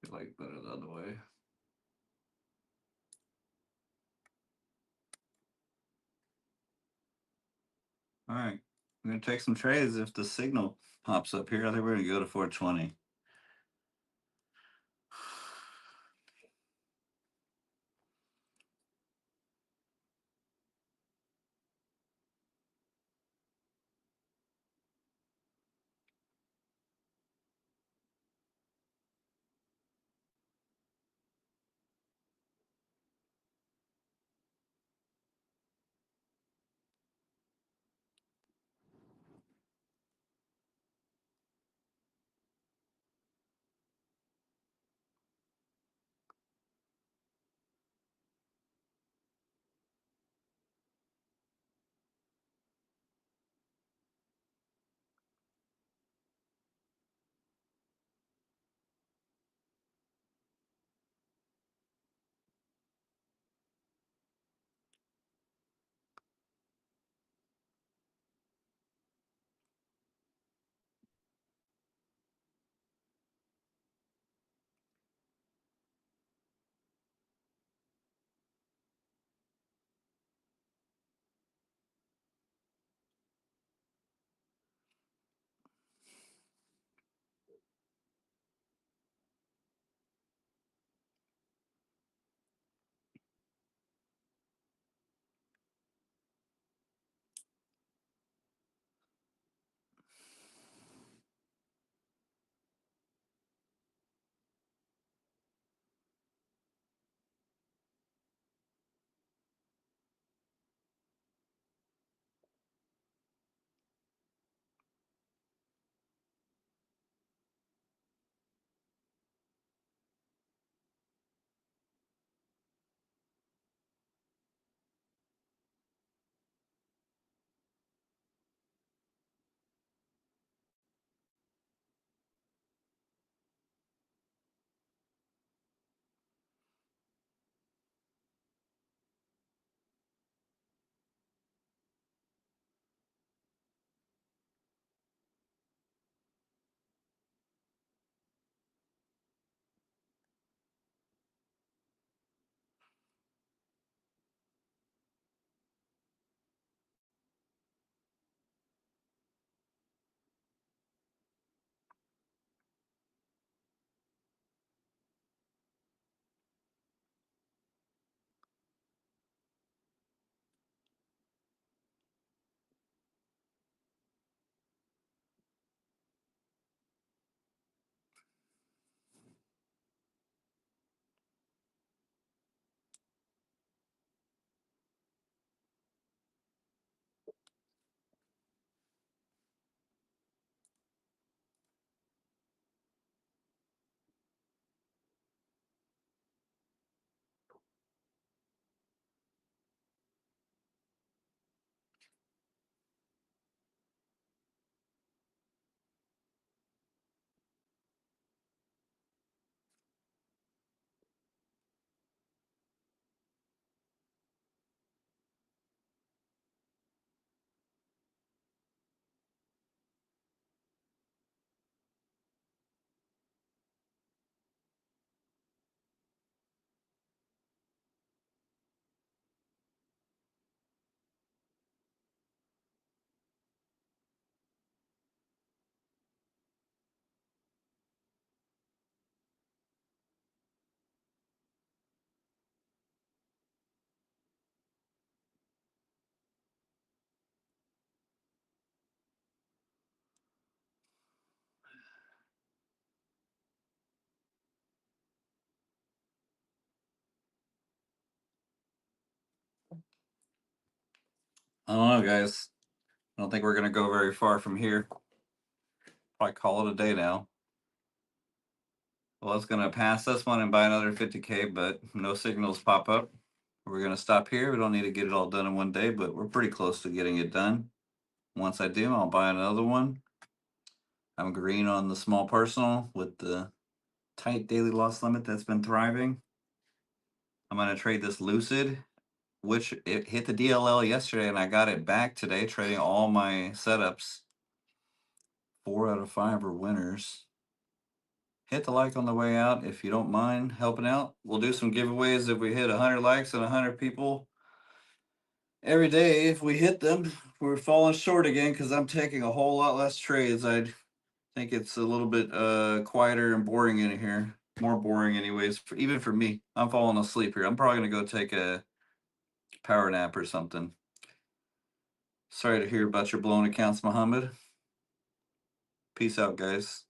feel like better the other way. All right, I'm gonna take some trades if the signal pops up here. I think we're gonna go to 420. I don't know, guys. I don't think we're gonna go very far from here. Probably call it a day now. Well, I was gonna pass this one and buy another 50K, but no signals pop up. We're gonna stop here. We don't need to get it all done in one day, but we're pretty close to getting it done. Once I do, I'll buy another one. I'm green on the small personal with the tight daily loss limit that's been thriving. I'm gonna trade this Lucid, which it hit the DLL yesterday and I got it back today, trading all my setups. 4 out of 5 are winners. hit the like on the way out if you don't mind helping out. We'll do some giveaways if we hit 100 likes and 100 people every day. If we hit them, we're falling short again because I'm taking a whole lot less trades. I think it's a little bit quieter and boring in here. More boring, anyways. Even for me, I'm falling asleep here. I'm probably gonna go take a power nap or something. Sorry to hear about your blown accounts, Muhammad. Peace out, guys.